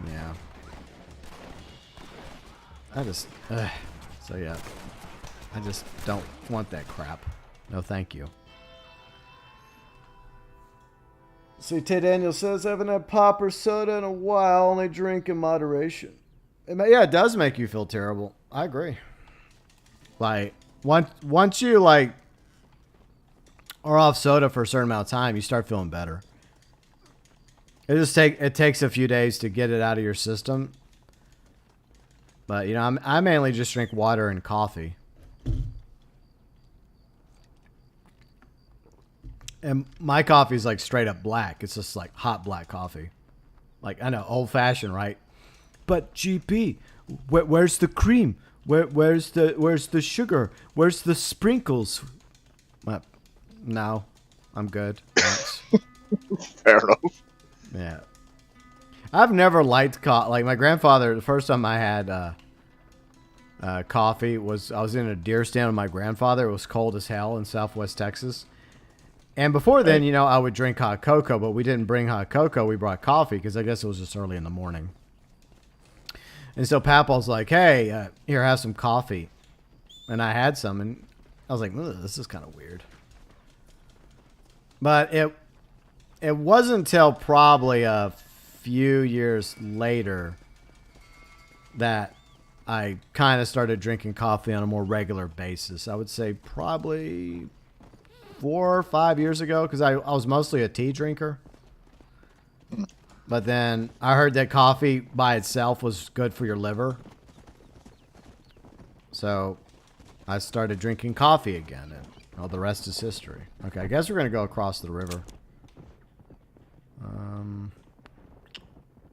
Yeah. So yeah. I just don't want that crap. No, thank you. See, Ted Daniel says, I haven't had pop or soda in a while, only drink in moderation. Yeah, it does make you feel terrible. I agree. Like, once you, like, are off soda for a certain amount of time, you start feeling better. It takes a few days to get it out of your system. But, you know, I mainly just drink water and coffee. And my coffee is like straight up black. It's just like hot black coffee. Like, I know, old fashioned, right? But GP, where's the cream? Where's the sugar? Where's the sprinkles? Well, no, I'm good. Thanks. Fair enough. Yeah. I've never liked coffee. Like, my grandfather, the first time I had coffee was, I was in a deer stand with my grandfather. It was cold as hell in Southwest Texas. And before then, you know, I would drink hot cocoa, but we didn't bring hot cocoa. We brought coffee because I guess it was just early in the morning. And so Papal's like, hey, here, have some coffee. And I had some, and I was like, this is kind of weird. But it wasn't until probably a few years later that I kind of started drinking coffee on a more regular basis. I would say probably 4 or 5 years ago, because I was mostly a tea drinker. But then I heard that coffee by itself was good for your liver. So I started drinking coffee again, and well, the rest is history. Okay, I guess we're going to go across the river.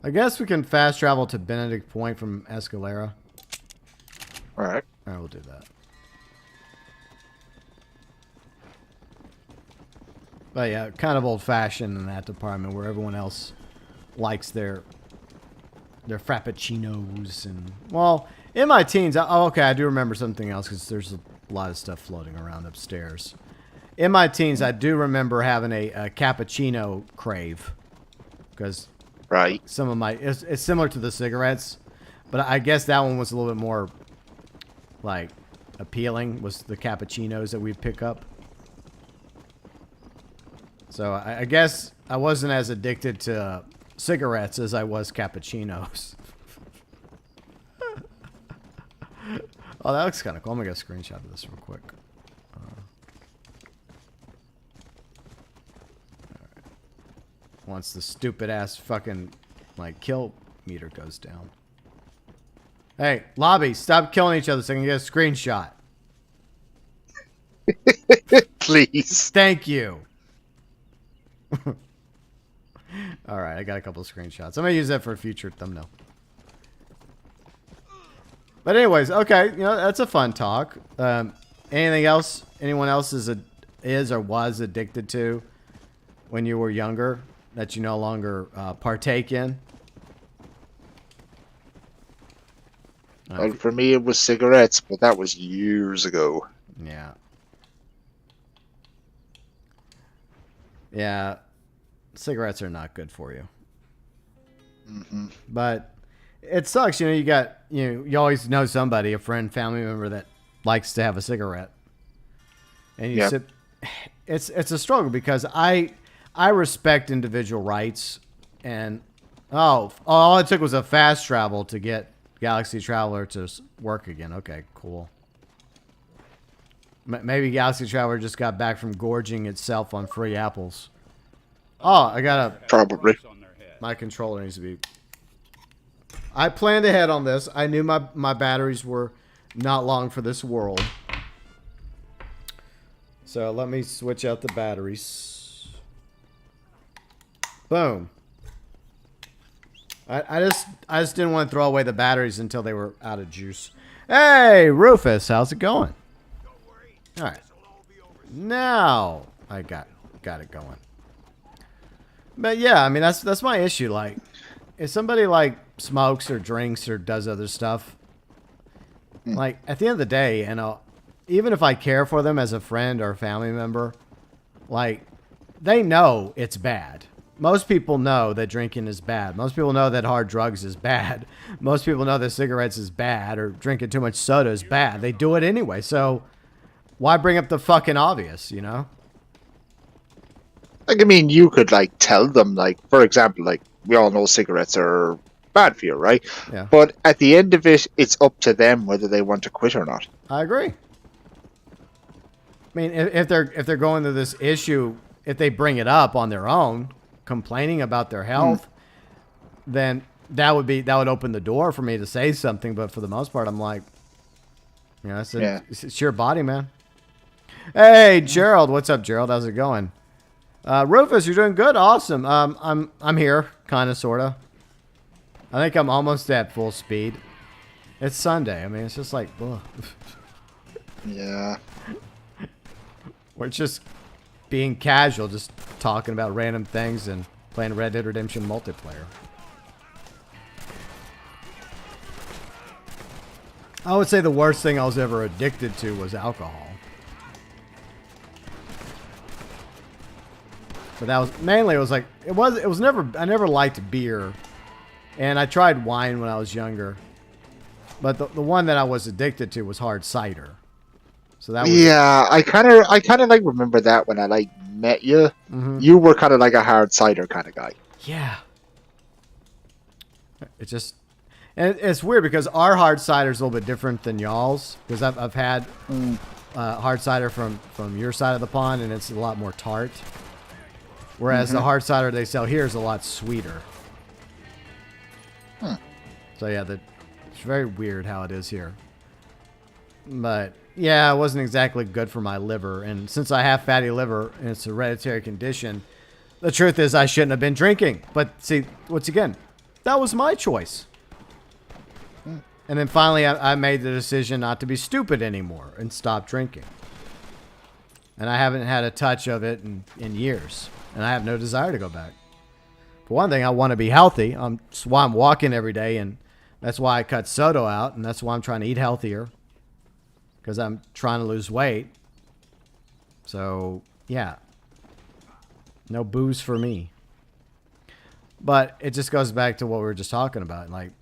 I guess we can fast travel to Benedict Point from Escalera. All right. All right, we'll do that. But yeah, kind of old-fashioned in that department where everyone else likes their frappuccinos and, well, in my teens, okay, I do remember something else because there's a lot of stuff floating around upstairs. In my teens, I do remember having a cappuccino crave because Right. some of my, it's similar to the cigarettes, but I guess that one was a little bit more like appealing, was the cappuccinos that we'd pick up. So I guess I wasn't as addicted to cigarettes as I was cappuccinos. Oh, that looks kind of cool. I'm going to get a screenshot of this real quick. Once the stupid ass fucking like kill meter goes down. Hey, lobby, stop killing each other so I can get a screenshot. Please. Thank you. All right, I got a couple of screenshots. I'm gonna use that for a future thumbnail. But anyways, okay, you know, that's a fun talk. Anything else? Anyone else is or was addicted to when you were younger that you no longer partake in? Well, for me, it was cigarettes, but that was years ago. Yeah. Yeah. Cigarettes are not good for you. Mm-hmm. But it sucks, you know, you always know somebody, a friend, family member that likes to have a cigarette. And you sit, it's a struggle because I respect individual rights, and all it took was a fast travel to get Galaxy Traveler to work again. Okay, cool. Maybe Galaxy Traveler just got back from gorging itself on free apples. Oh, I got probably. My controller needs to be. I planned ahead on this. I knew my batteries were not long for this world. So let me switch out the batteries. Boom. I just didn't want to throw away the batteries until they were out of juice. Hey, Rufus, how's it going? All right. Now I got it going. But yeah, I mean that's my issue. Like, if somebody like smokes or drinks or does other stuff, like at the end of the day, you know, even if I care for them as a friend or a family member, like they know it's bad. Most people know that drinking is bad. Most people know that hard drugs is bad. Most people know that cigarettes is bad or drinking too much soda is bad. They do it anyway. So why bring up the fucking obvious, you know? Like, I mean, you could, like, tell them, like, for example, like, we all know cigarettes are bad for you, right? Yeah. But at the end of it, it's up to them whether they want to quit or not. I agree. I mean, if they're going through this issue, if they bring it up on their own, complaining about their health, then that would open the door for me to say something. But for the most part, I'm like, you know, it's your body, man. Hey, Gerald, what's up, Gerald? How's it going? Rufus, you're doing good. Awesome. I'm here, kind of, sort of. I think I'm almost at full speed. It's Sunday. I mean, it's just like, ugh. Yeah. We're just being casual, just talking about random things and playing Red Dead Redemption multiplayer. I would say the worst thing I was ever addicted to was alcohol. But that was mainly, it was never, I never liked beer. And I tried wine when I was younger. But the one that I was addicted to was hard cider. So that was, yeah, I kind of like remember that when I like met you. Mm-hmm. You were kind of like a hard cider kind of guy. Yeah. It just, and it's weird because our hard cider is a little bit different than y'all's, because I've had hard cider from your side of the pond, and it's a lot more tart. Whereas the hard cider they sell here is a lot sweeter. So yeah, it's very weird how it is here. But yeah, it wasn't exactly good for my liver. And since I have fatty liver and it's a hereditary condition, the truth is I shouldn't have been drinking. But see, once again, that was my choice. And then finally I made the decision not to be stupid anymore and stop drinking. And I haven't had a touch of it in years. And I have no desire to go back. For one thing, I want to be healthy. That's why I'm walking every day, and that's why I cut soda out, and that's why I'm trying to eat healthier. Because I'm trying to lose weight. So, yeah. No booze for me. But it just goes back to what we were just talking about. Like,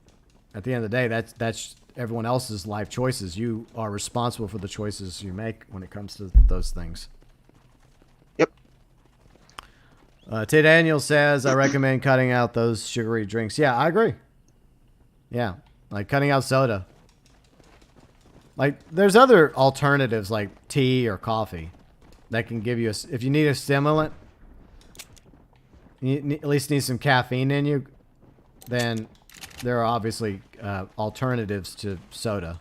at the end of the day, that's everyone else's life choices. You are responsible for the choices you make when it comes to those things. Yep. Tay Daniel says, I recommend cutting out those sugary drinks. Yeah, I agree. Yeah, like cutting out soda. Like, there's other alternatives like tea or coffee that can give you if you need a stimulant, you at least need some caffeine in you, then there are obviously alternatives to soda.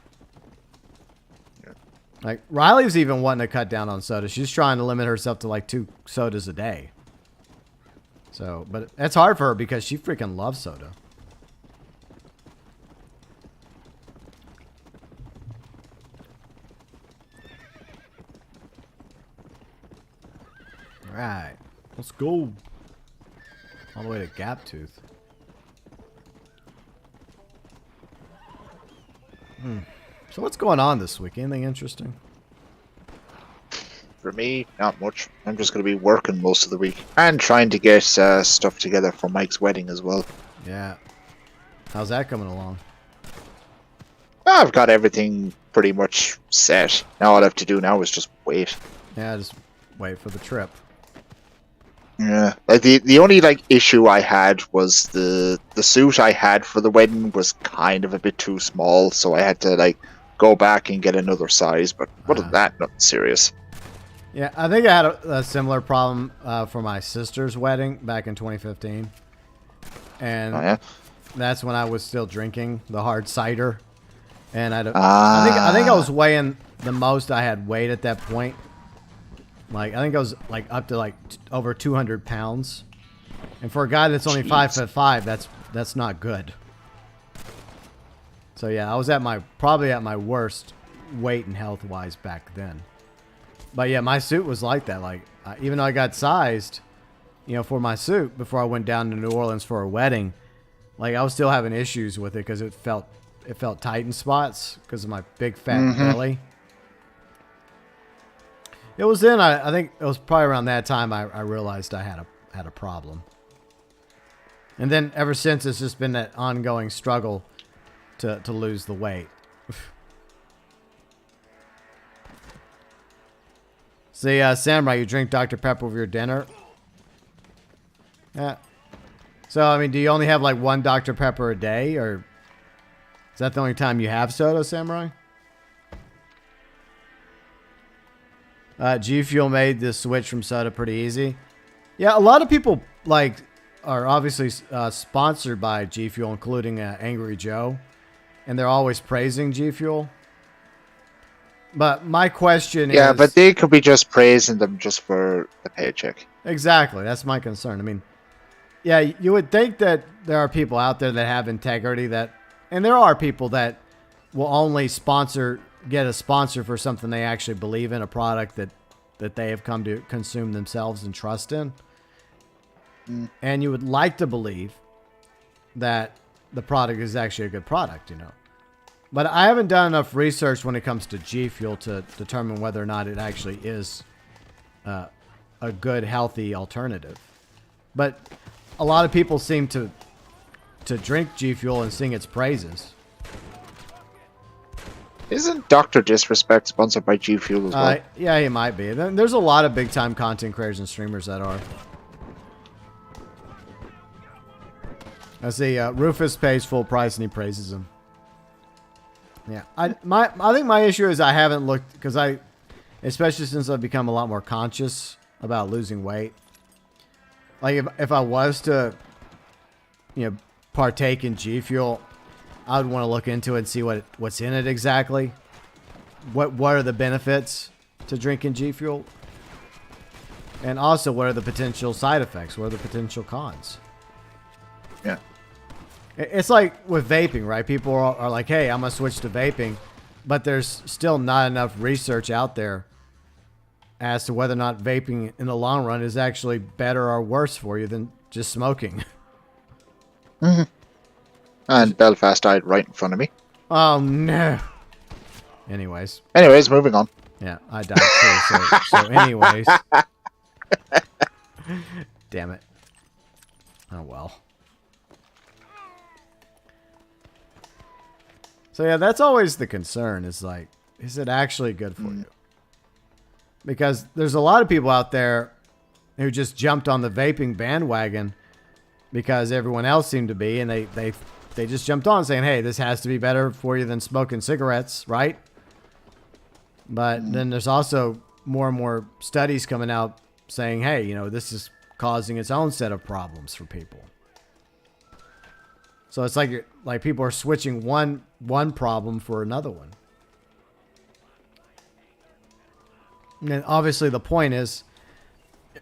Like, Riley's even wanting to cut down on soda. She's trying to limit herself to like 2 sodas a day. So, but it's hard for her because she freaking loves soda. All right, let's go. All the way to Gaptooth. So what's going on this week? Anything interesting? For me, not much. I'm just going to be working most of the week and trying to get stuff together for Mike's wedding as well. Yeah. How's that coming along? I've got everything pretty much set. Now all I have to do now is just wait. Yeah, just wait for the trip. Yeah. The only issue I had was the suit I had for the wedding was kind of a bit too small, so I had to go back and get another size. But other than that, nothing serious. Yeah, I think I had a similar problem for my sister's wedding back in 2015, and that's when I was still drinking the hard cider, and I think I was weighing the most I had weighed at that point. I think I was up to over 200 pounds, and for a guy that's only 5'5", that's not good. So yeah, I was probably at my worst weight and health wise back then. But yeah, my suit was like that. Even though I got sized, for my suit before I went down to New Orleans for a wedding, I was still having issues with it because it felt tight in spots because of my big fat belly. It was then I think it was probably around that time I realized I had a problem. And then ever since it's just been that ongoing struggle to lose the weight. See, Samurai, you drink Dr. Pepper with your dinner? Yeah. So, I mean, do you only have one Dr. Pepper a day, or is that the only time you have soda, Samurai? G Fuel made this switch from soda pretty easy. Yeah, a lot of people are obviously sponsored by G Fuel, including Angry Joe, and they're always praising G Fuel. But my question is... Yeah, but they could be just praising them just for the paycheck. Exactly. That's my concern. I mean, yeah, you would think that there are people out there that have integrity and there are people that will only get a sponsor for something they actually believe in, a product that they have come to consume themselves and trust in. And you would like to believe that the product is actually a good product, But I haven't done enough research when it comes to G Fuel to determine whether or not it actually is a good, healthy alternative. But a lot of people seem to drink G Fuel and sing its praises. Isn't Dr. Disrespect sponsored by G Fuel as well? Yeah, he might be. There's a lot of big-time content creators and streamers that are. I see Rufus pays full price and he praises him. Yeah, I think my issue is I haven't looked because especially since I've become a lot more conscious about losing weight. If I was to, partake in G Fuel, I would want to look into it and see what's in it exactly. What are the benefits to drinking G Fuel, and also what are the potential side effects? What are the potential cons? Yeah. It's like with vaping, right? People are like, hey, I'm going to switch to vaping. But there's still not enough research out there as to whether or not vaping in the long run is actually better or worse for you than just smoking. Mm-hmm. And Belfast died right in front of me. Oh, no. Anyways, moving on. Yeah, I died too. So anyways. Damn it. Oh, well. So yeah, that's always the concern is is it actually good for you? Because there's a lot of people out there who just jumped on the vaping bandwagon because everyone else seemed to be, and they just jumped on saying, hey, this has to be better for you than smoking cigarettes, right? But then there's also more and more studies coming out saying, hey, this is causing its own set of problems for people. So it's like people are switching one problem for another one. And obviously the point is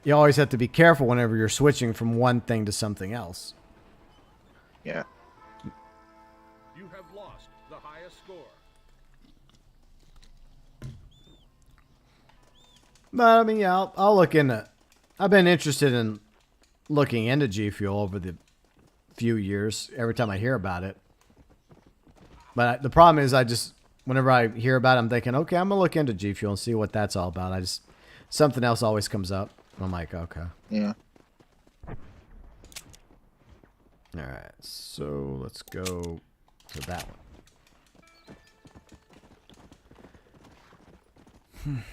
you always have to be careful whenever you're switching from one thing to something else. Yeah. You have lost the highest score. But I mean, yeah, I'll look into. I've been interested in looking into G Fuel over the few years. Every time I hear about it, but the problem is, whenever I hear about it, I'm thinking, okay, I'm gonna look into G Fuel and see what that's all about. Something else always comes up. I'm like, okay. Yeah. All right, so let's go to that one.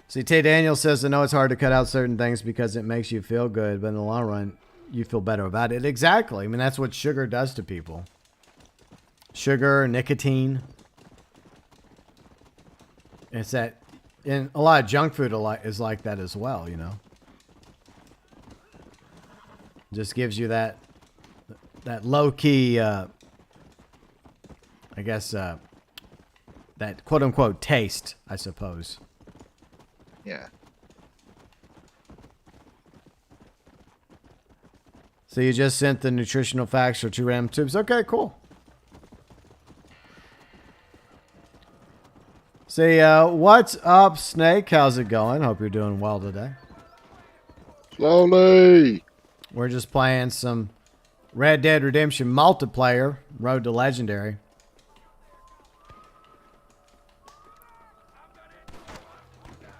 See, Tay Daniel says, I know it's hard to cut out certain things because it makes you feel good, but in the long run, you feel better about it. Exactly. I mean, that's what sugar does to people. Sugar, nicotine. It's that, and a lot of junk food is like that as well, you know. Just gives you that low-key, I guess, that quote-unquote taste, I suppose. Yeah. So you just sent the nutritional facts for 2 random tubes. Okay, cool. See, what's up, Snake? How's it going? Hope you're doing well today. Slowly. We're just playing some Red Dead Redemption multiplayer, Road to Legendary.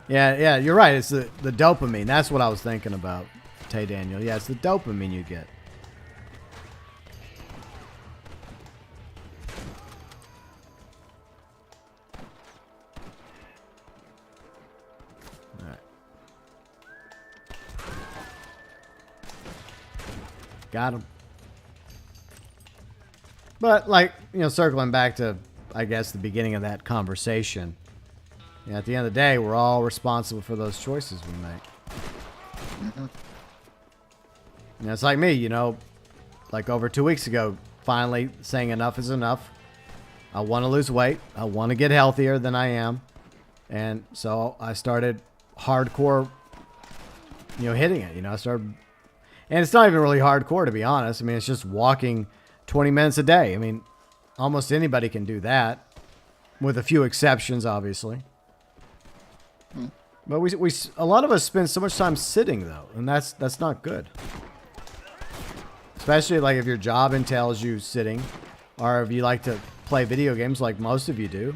Yeah, you're right. It's the dopamine. That's what I was thinking about, Tay Daniel. Yeah, it's the dopamine you get. All right. Got him. But, like, you know, circling back to, I guess, the beginning of that conversation. Yeah, at the end of the day, we're all responsible for those choices we make. Mm-hmm. And it's like me, you know, like over 2 weeks ago, finally saying enough is enough. I want to lose weight. I want to get healthier than I am. And so I started hardcore, you know, hitting it. You know, I started, and it's not even really hardcore, to be honest. I mean, it's just walking 20 minutes a day. I mean, almost anybody can do that, with a few exceptions, obviously. But a lot of us spend so much time sitting, though, and that's not good. Especially like if your job entails you sitting, or if you like to play video games like most of you do,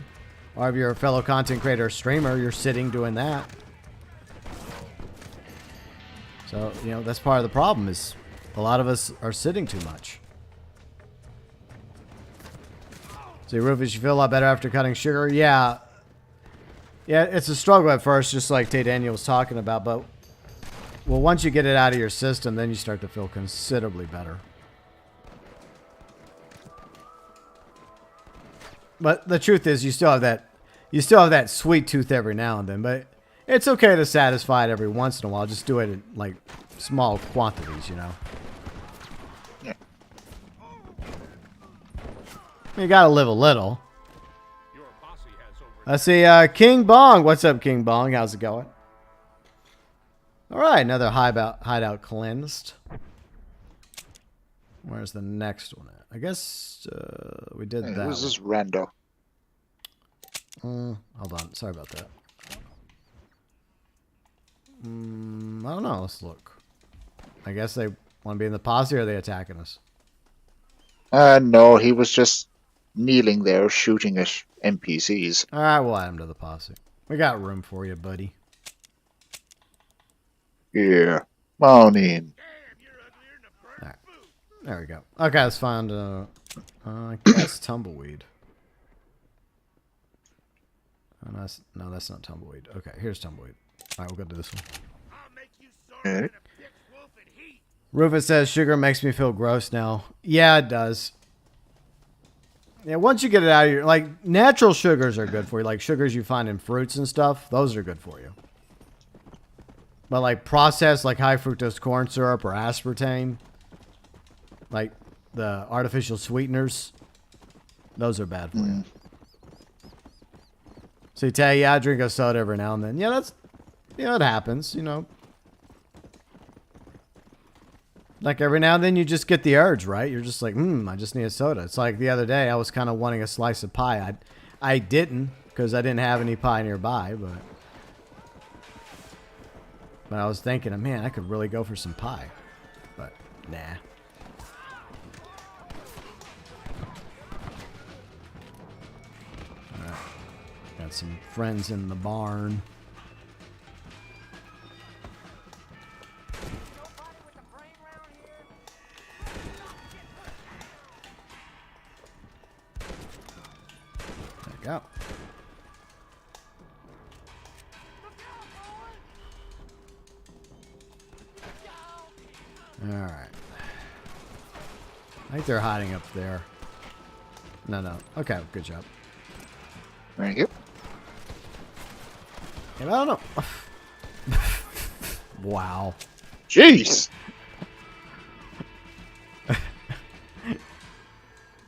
or if you're a fellow content creator or streamer, you're sitting doing that. So, you know, that's part of the problem is a lot of us are sitting too much. See, Rufus, you feel a lot better after cutting sugar? Yeah. Yeah, it's a struggle at first, just like Tay Daniel was talking about, but well, once you get it out of your system, then you start to feel considerably better. But the truth is, you still have that sweet tooth every now and then, but it's okay to satisfy it every once in a while. Just do it in like small quantities, you know. Yeah. You gotta live a little. Your posse has over. Let's see, King Bong. What's up, King Bong? How's it going? All right, another hideout cleansed. Where's the next one at? I guess we did that. Who's this rando? Hold on. Sorry about that. I don't know. Let's look. I guess they want to be in the posse, or are they attacking us? No, he was just kneeling there shooting at NPCs. All right, we'll add him to the posse. We got room for you, buddy. Yeah. Morning. All right. There we go. Okay, let's find, I guess Tumbleweed. Oh, no, that's not Tumbleweed. Okay, here's Tumbleweed. All right, we'll go to this one. Alright. Rufus says, sugar makes me feel gross now. Yeah, it does. Yeah, once you get it out of your... Like, natural sugars are good for you. Like, sugars you find in fruits and stuff. Those are good for you. But, like, processed, like, high fructose corn syrup or aspartame... Like, the artificial sweeteners... Those are bad for you. So you tell you, yeah, I drink a soda every now and then. Yeah, that's, you know, it happens, you know. Like every now and then you just get the urge, right? You're just like, I just need a soda. It's like the other day I was kind of wanting a slice of pie. I didn't because I didn't have any pie nearby, but I was thinking, man, I could really go for some pie. But nah. Alright. Got some friends in the barn. There we go. Alright. I think they're hiding up there. No. Okay, good job. Thank you. I don't know. Wow. Jeez.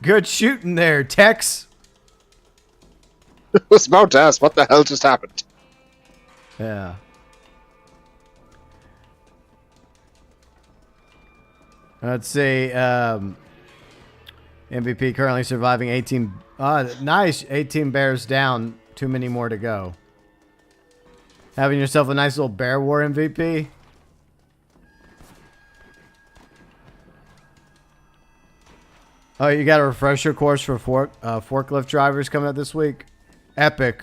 Good shooting there, Tex. I was about to ask, what the hell just happened? Yeah. Let's see. MVP currently surviving 18. Nice. 18 bears down. Too many more to go. Having yourself a nice little bear war, MVP. Oh, you got a refresher course for forklift drivers coming up this week. Epic.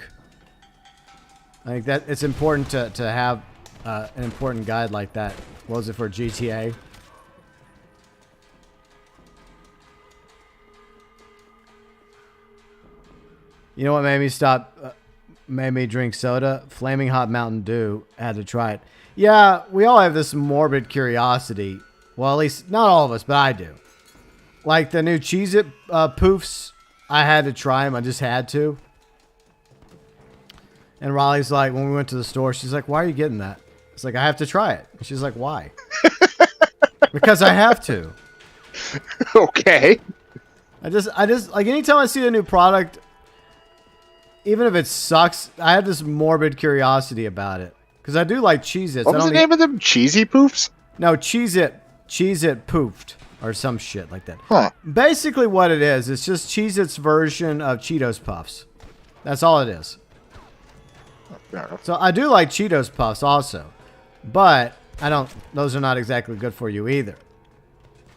I think that it's important to have an important guide like that. What was it for GTA? You know what made me stop? Made me drink soda? Flaming hot Mountain Dew. Had to try it. Yeah, we all have this morbid curiosity. Well, at least not all of us, but I do. Like the new Cheez-It poofs, I had to try them. I just had to. And Raleigh's like, when we went to the store, she's like, why are you getting that? It's like, I have to try it. And she's like, why? Because I have to. Okay. I just, like, anytime I see a new product, even if it sucks, I have this morbid curiosity about it. Because I do like Cheez-Its. What was the name of them? Cheesy Poofs? No, Cheez-It Poofed. Or some shit like that. Huh. Basically what it is, it's just Cheez-Its version of Cheetos Puffs. That's all it is. So I do like Cheetos Puffs also. But those are not exactly good for you either.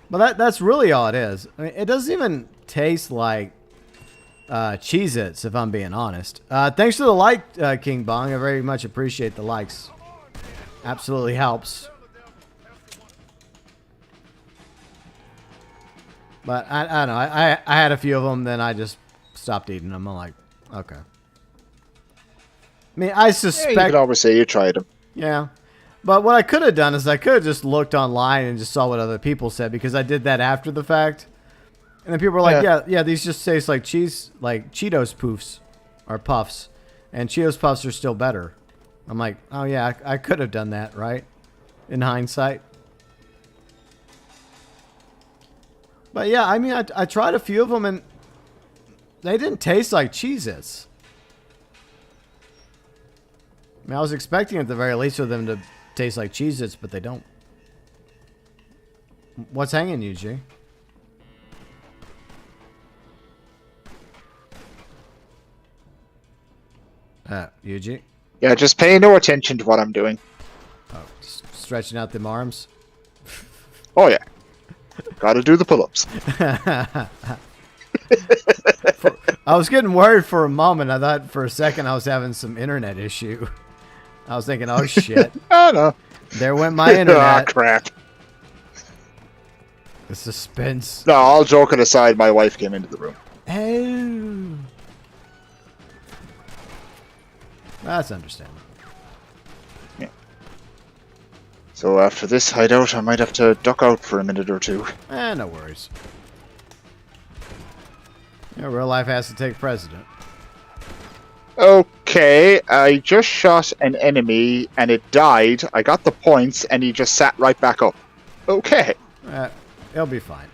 But that's really all it is. I mean, it doesn't even taste like Cheez-Its, if I'm being honest. Thanks for the like, King Bong. I very much appreciate the likes. Absolutely helps. But I don't know. I had a few of them, then I just stopped eating them. I'm like, okay. I mean, I suspect... Yeah, you could always say you tried them. Yeah. But what I could have done is I could have just looked online and just saw what other people said, because I did that after the fact. And then people were like, yeah, these just taste like Cheetos Poofs or Puffs. And Cheetos Puffs are still better. I'm like, oh yeah, I could have done that, right? In hindsight. But yeah, I mean, I tried a few of them and they didn't taste like Cheez-Its. I mean, I was expecting at the very least for them to taste like Cheez-Its, but they don't. What's hanging, UG? UG? Yeah, just pay no attention to what I'm doing. Oh, just stretching out them arms? Oh, yeah. Gotta do the pull-ups. I was getting worried for a moment. I thought for a second I was having some internet issue. I was thinking, oh shit. Oh, no. There went my internet. Oh, crap. The suspense. No, all joking aside, my wife came into the room. Oh. That's understandable. Yeah. So after this hideout, I might have to duck out for a minute or two. No worries. Yeah, real life has to take precedent. Okay, I just shot an enemy and it died. I got the points and he just sat right back up. Okay. It'll be fine.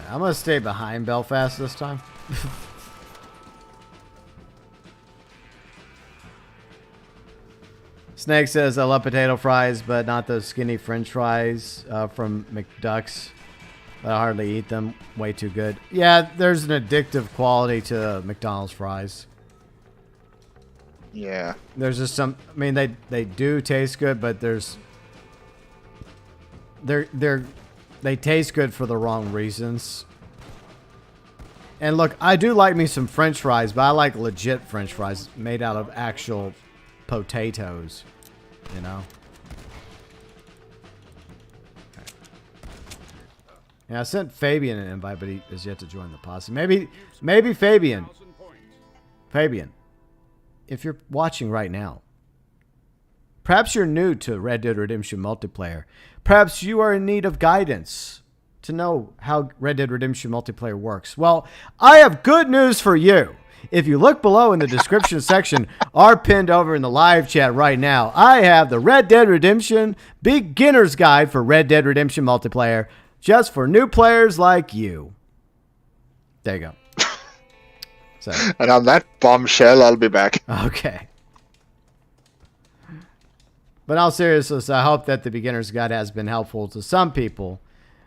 I'm gonna stay behind Belfast this time. Snake says, I love potato fries, but not those skinny french fries from McDuck's. But I hardly eat them. Way too good. Yeah, there's an addictive quality to McDonald's fries. Yeah. There's just some... I mean, they do taste good, but there's... They taste good for the wrong reasons. And look, I do like me some french fries, but I like legit french fries made out of actual potatoes, you know? Okay. Yeah, I sent Fabian an invite, but he is yet to join the posse. Maybe Fabian. Fabian, if you're watching right now, perhaps you're new to Red Dead Redemption multiplayer. Perhaps you are in need of guidance to know how Red Dead Redemption multiplayer works. Well, I have good news for you. If you look below in the description section or pinned over in the live chat right now, I have the Red Dead Redemption Beginner's Guide for Red Dead Redemption multiplayer just for new players like you. There you go. So. And on that bombshell, I'll be back. Okay. But in all seriousness, I hope that the Beginner's Guide has been helpful to some people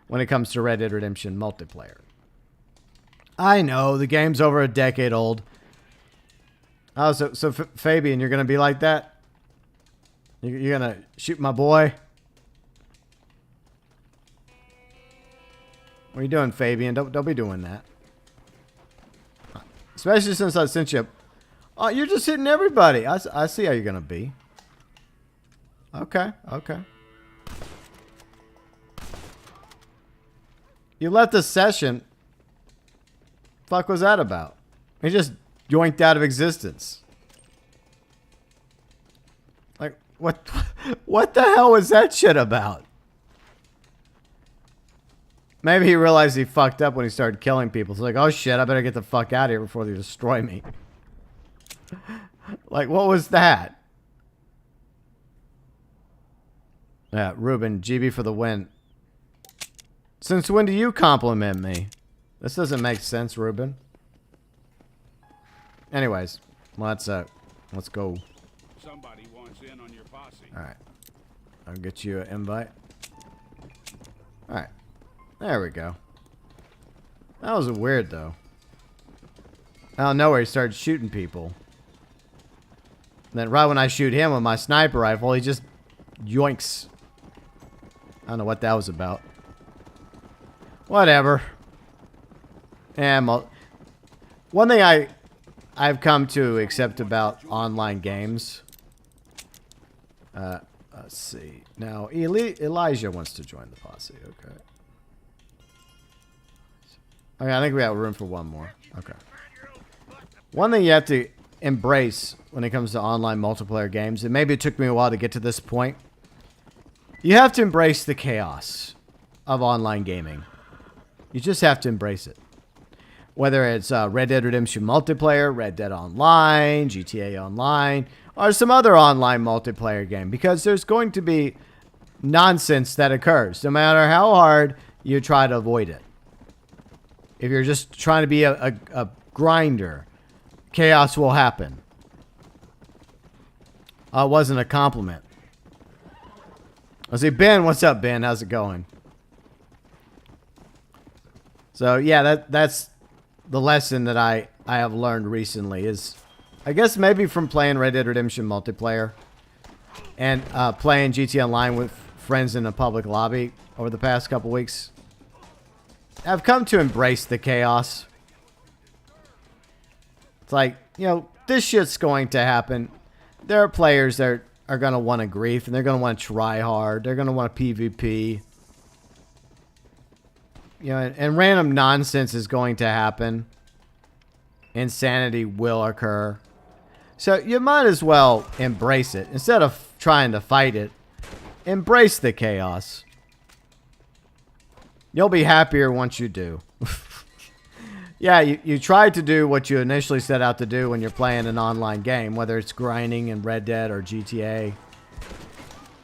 when it comes to Red Dead Redemption multiplayer. I know, the game's over a decade old. Oh, so Fabian, you're going to be like that? You're going to shoot my boy? What are you doing, Fabian? Don't be doing that. Especially since I sent you... Oh, you're just hitting everybody. I see how you're going to be. Okay, okay. You left the session. Fuck was that about? He just yoinked out of existence. Like, what the hell was that shit about? Maybe he realized he fucked up when he started killing people. So like, oh shit, I better get the fuck out of here before they destroy me. Like, what was that? Yeah, Ruben, GB for the win. Since when do you compliment me? This doesn't make sense, Ruben. Anyways, let's go. Somebody wants in on your posse. All right, I'll get you an invite. All right, there we go. That was weird though. Out of nowhere, he started shooting people. And then right when I shoot him with my sniper rifle, he just yoinks. I don't know what that was about. Whatever. And one thing I've come to accept about online games. Let's see. Now, Elijah wants to join the posse. Okay. Okay, I think we have room for one more. Okay. One thing you have to embrace when it comes to online multiplayer games, and maybe it took me a while to get to this point, you have to embrace the chaos of online gaming. You just have to embrace it. Whether it's Red Dead Redemption multiplayer, Red Dead Online, GTA Online, or some other online multiplayer game. Because there's going to be nonsense that occurs, no matter how hard you try to avoid it. If you're just trying to be a grinder, chaos will happen. It wasn't a compliment. I see Ben. What's up, Ben? How's it going? So yeah, that's the lesson that I have learned recently is, I guess maybe from playing Red Dead Redemption multiplayer and playing GTA Online with friends in a public lobby over the past couple weeks. I've come to embrace the chaos. It's like, you know, this shit's going to happen. There are players that are going to want to grief, and they're going to want to try hard. They're going to want to PvP. You know, and random nonsense is going to happen. Insanity will occur. So you might as well embrace it. Instead of trying to fight it, embrace the chaos. You'll be happier once you do. Yeah, you try to do what you initially set out to do when you're playing an online game, whether it's grinding in Red Dead or GTA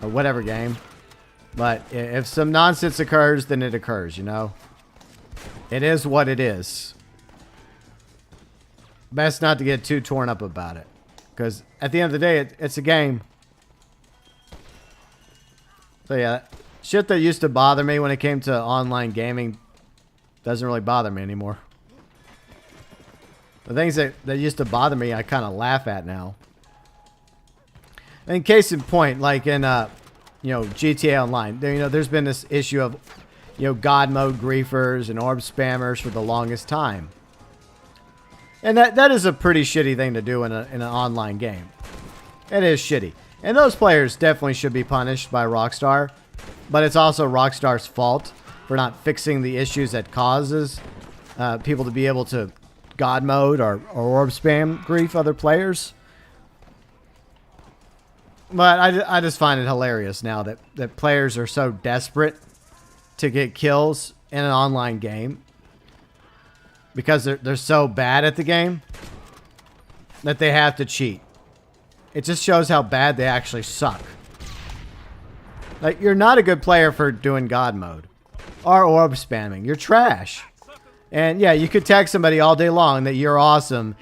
or whatever game. But if some nonsense occurs, then it occurs, you know? It is what it is. Best not to get too torn up about it. Because at the end of the day, it's a game. So yeah, shit that used to bother me when it came to online gaming doesn't really bother me anymore. The things that used to bother me, I kind of laugh at now. In case in point, like in, you know, GTA Online, there, you know, there's been this issue of, you know, God mode griefers and orb spammers for the longest time. And that is a pretty shitty thing to do in an online game. It is shitty. And those players definitely should be punished by Rockstar. But it's also Rockstar's fault for not fixing the issues that causes people to be able to God mode or orb spam grief other players. But I just find it hilarious now that players are so desperate to get kills in an online game because they're so bad at the game that they have to cheat. It just shows how bad they actually suck. Like, you're not a good player for doing God mode or orb spamming. You're trash. And yeah, you could text somebody all day long that you're awesome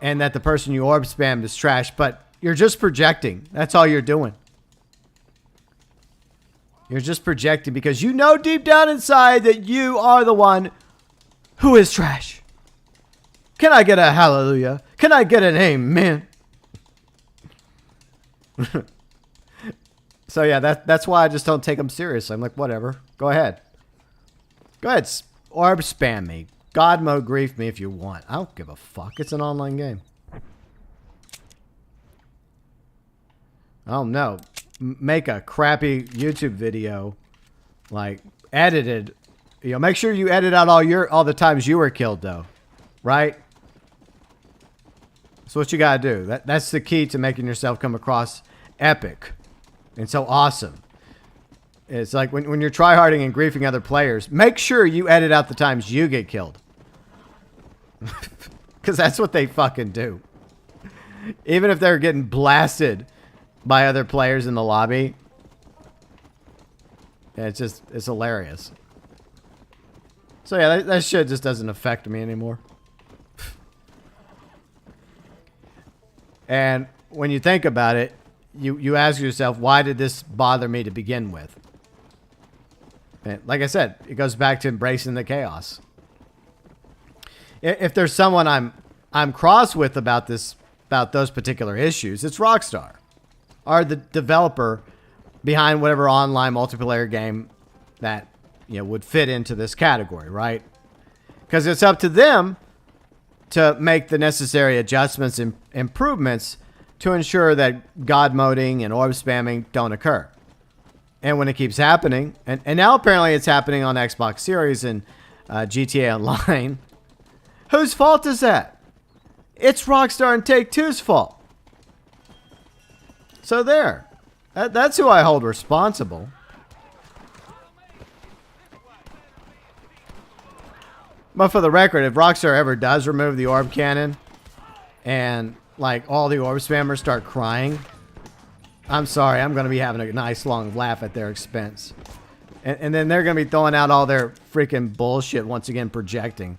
and that the person you orb spammed is trash, but you're just projecting. That's all you're doing. You're just projecting because you know deep down inside that you are the one who is trash. Can I get a hallelujah? Can I get an amen? So yeah, that's why I just don't take them seriously. I'm like, whatever. Go ahead. Go ahead. Orb spam me. God mode grief me if you want. I don't give a fuck. It's an online game. Oh no. Make a crappy YouTube video, like edited. You know, make sure you edit out all the times you were killed though, right? That's what you gotta do. That's the key to making yourself come across epic and so awesome. It's like when you're tryharding and griefing other players, make sure you edit out the times you get killed. Because that's what they fucking do. Even if they're getting blasted by other players in the lobby. It's hilarious. So yeah, that shit just doesn't affect me anymore. And when you think about it, you ask yourself, why did this bother me to begin with? And like I said, it goes back to embracing the chaos. If there's someone I'm cross with about those particular issues, it's Rockstar, or the developer behind whatever online multiplayer game that, you know, would fit into this category, right? Because it's up to them to make the necessary adjustments and improvements to ensure that God moding and orb spamming don't occur. And when it keeps happening, and now apparently it's happening on Xbox Series and GTA Online, whose fault is that? It's Rockstar and Take-Two's fault. So there. That's who I hold responsible. But for the record, if Rockstar ever does remove the orb cannon and like all the orb spammers start crying, I'm sorry, I'm going to be having a nice long laugh at their expense. And then they're going to be throwing out all their freaking bullshit once again, projecting.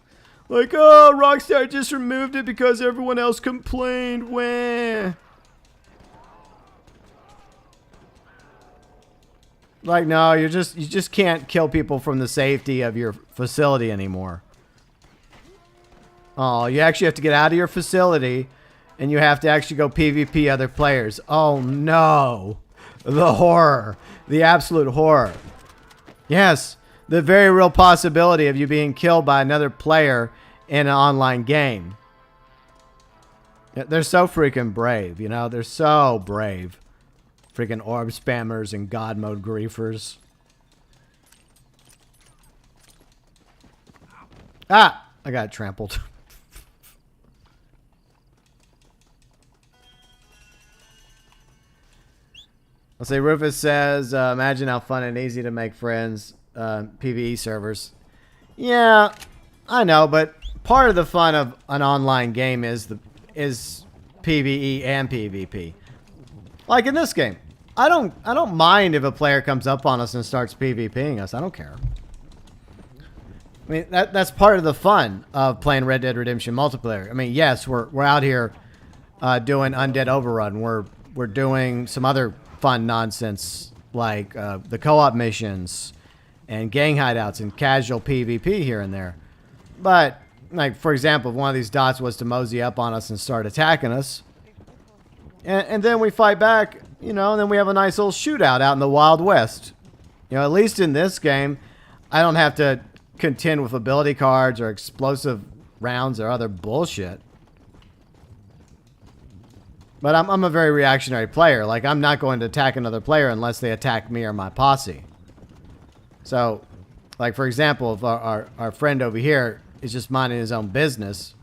Like, oh, Rockstar just removed it because everyone else complained. Wah. Like, no, you just can't kill people from the safety of your facility anymore. Oh, you actually have to get out of your facility and you have to actually go PvP other players. Oh no. The horror. The absolute horror. Yes, the very real possibility of you being killed by another player in an online game. They're so freaking brave, you know? They're so brave. Freaking orb spammers and God mode griefers. Ah! I got trampled. I'll say Rufus says, imagine how fun and easy to make friends, PvE servers. Yeah, I know, but part of the fun of an online game is PvE and PvP. Like in this game, I don't mind if a player comes up on us and starts PvPing us. I don't care. I mean, that's part of the fun of playing Red Dead Redemption multiplayer. I mean, yes, we're out here doing Undead Overrun. We're doing some other fun nonsense like the co-op missions and gang hideouts and casual PvP here and there. But, like, for example, if one of these dots was to mosey up on us and start attacking us, and then we fight back, you know, and then we have a nice little shootout out in the Wild West. You know, at least in this game, I don't have to contend with ability cards or explosive rounds or other bullshit. But I'm a very reactionary player. Like, I'm not going to attack another player unless they attack me or my posse. So, like, for example, if our friend over here is just minding his own business,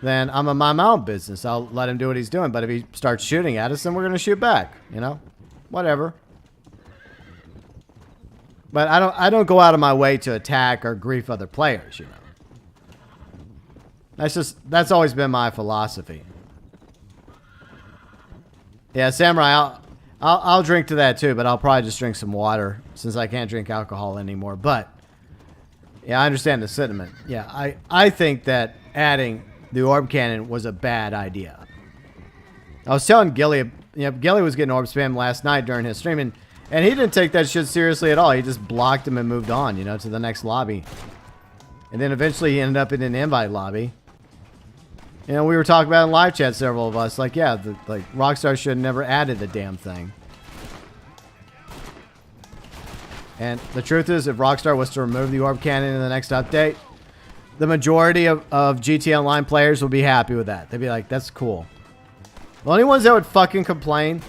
then I'm a mind my own business. I'll let him do what he's doing. But if he starts shooting at us, then we're going to shoot back. You know? Whatever. But I don't go out of my way to attack or grief other players, you know. That's always been my philosophy. Yeah, Samurai, I'll drink to that too, but I'll probably just drink some water since I can't drink alcohol anymore. But yeah, I understand the sentiment. Yeah, I think that adding the orb cannon was a bad idea. I was telling Gilly, you know, Gilly was getting orb spam last night during his stream, and he didn't take that shit seriously at all. He just blocked him and moved on, you know, to the next lobby. And then eventually he ended up in an invite lobby. You know, we were talking about in live chat, several of us, like, yeah, like Rockstar should have never added the damn thing. And the truth is, if Rockstar was to remove the orb cannon in the next update, the majority of GTA Online players will be happy with that. They'd be like, that's cool. The only ones that would fucking complain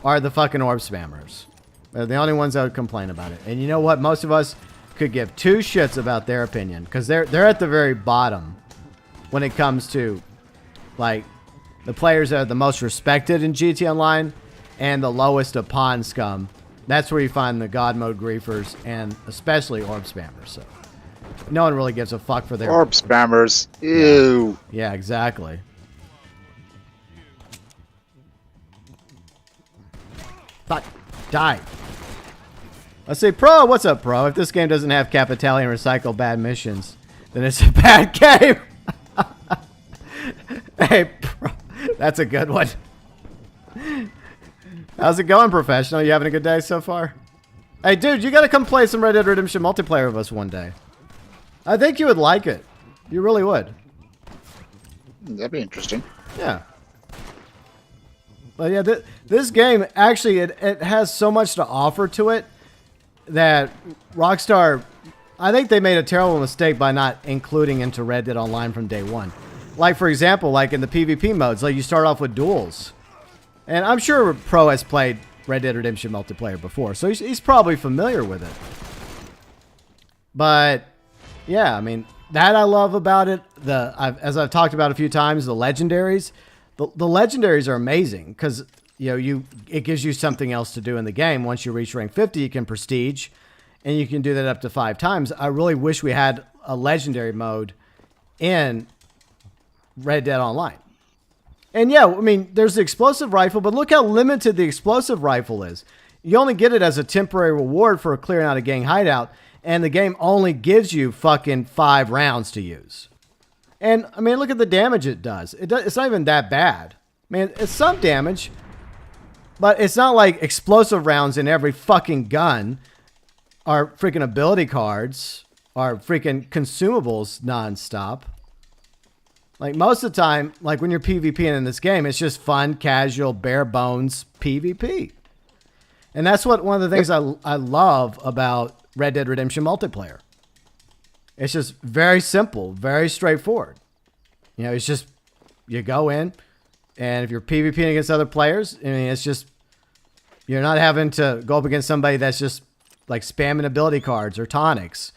are the fucking orb spammers. They're the only ones that would complain about it. And you know what? Most of us could give two shits about their opinion, because they're at the very bottom when it comes to, like, the players that are the most respected in GTA Online and the lowest of pawn scum. That's where you find the God mode griefers and especially orb spammers. So no one really gives a fuck for their orb spammers. Ew. Yeah, exactly. Fuck. Die. Let's say, Pro, what's up, Pro? If this game doesn't have Capitality and recycle bad missions, then it's a bad game. Hey, Pro, that's a good one. How's it going, Professional? You having a good day so far? Hey, dude, you gotta come play some Red Dead Redemption multiplayer with us one day. I think you would like it. You really would. That'd be interesting. Yeah. But yeah, this game, actually, it has so much to offer to it that Rockstar, I think they made a terrible mistake by not including into Red Dead Online from day one. Like, for example, like in the PvP modes, like you start off with duels. And I'm sure Pro has played Red Dead Redemption multiplayer before, so he's probably familiar with it. But, yeah, I mean, that I love about it. As I've talked about a few times, the legendaries. The legendaries are amazing because, you know, it gives you something else to do in the game. Once you reach rank 50, you can prestige, and you can do that up to 5 times. I really wish we had a legendary mode in Red Dead Online. And yeah, I mean, there's the explosive rifle, but look how limited the explosive rifle is. You only get it as a temporary reward for clearing out a gang hideout, and the game only gives you fucking 5 rounds to use. And, I mean, look at the damage it does. It's not even that bad. I mean, it's some damage, but it's not like explosive rounds in every fucking gun are freaking ability cards, are freaking consumables nonstop. Like, most of the time, like when you're PvPing in this game, it's just fun, casual, bare bones PvP. And that's one of the things I love about Red Dead Redemption multiplayer. It's just very simple, very straightforward. You know, it's just, you go in, and if you're PvPing against other players, I mean, it's just, you're not having to go up against somebody that's just, like, spamming ability cards or tonics,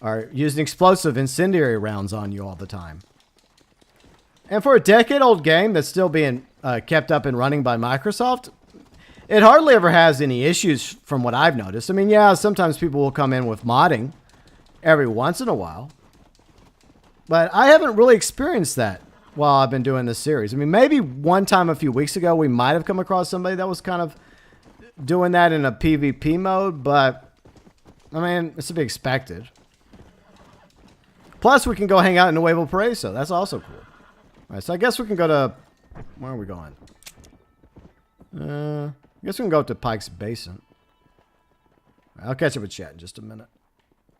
or using explosive incendiary rounds on you all the time. And for a decade-old game that's still being kept up and running by Microsoft, it hardly ever has any issues from what I've noticed. I mean, yeah, sometimes people will come in with modding every once in a while. But I haven't really experienced that while I've been doing this series. I mean, maybe one time a few weeks ago, we might have come across somebody that was kind of doing that in a PvP mode, but, I mean, it's to be expected. Plus, we can go hang out in Nuevo Paraíso. That's also cool. All right, so I guess we can go to... Where are we going? I guess we can go to Pike's Basin. I'll catch up with chat in just a minute.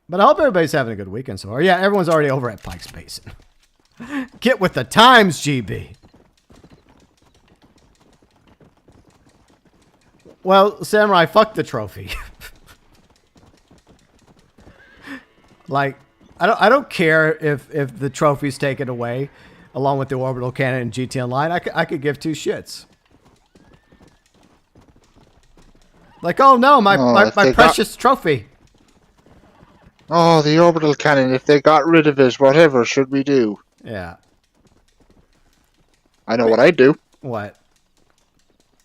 But I hope everybody's having a good weekend so far. Yeah, everyone's already over at Pike's Basin. Get with the times, GB. Well, Samurai, fuck the trophy. Like, I don't care if the trophy's taken away along with the orbital cannon and GT Online. I could give two shits. Like, oh no, my precious trophy. Oh, the orbital cannon. If they got rid of it, whatever should we do? Yeah. I know what I'd do. What?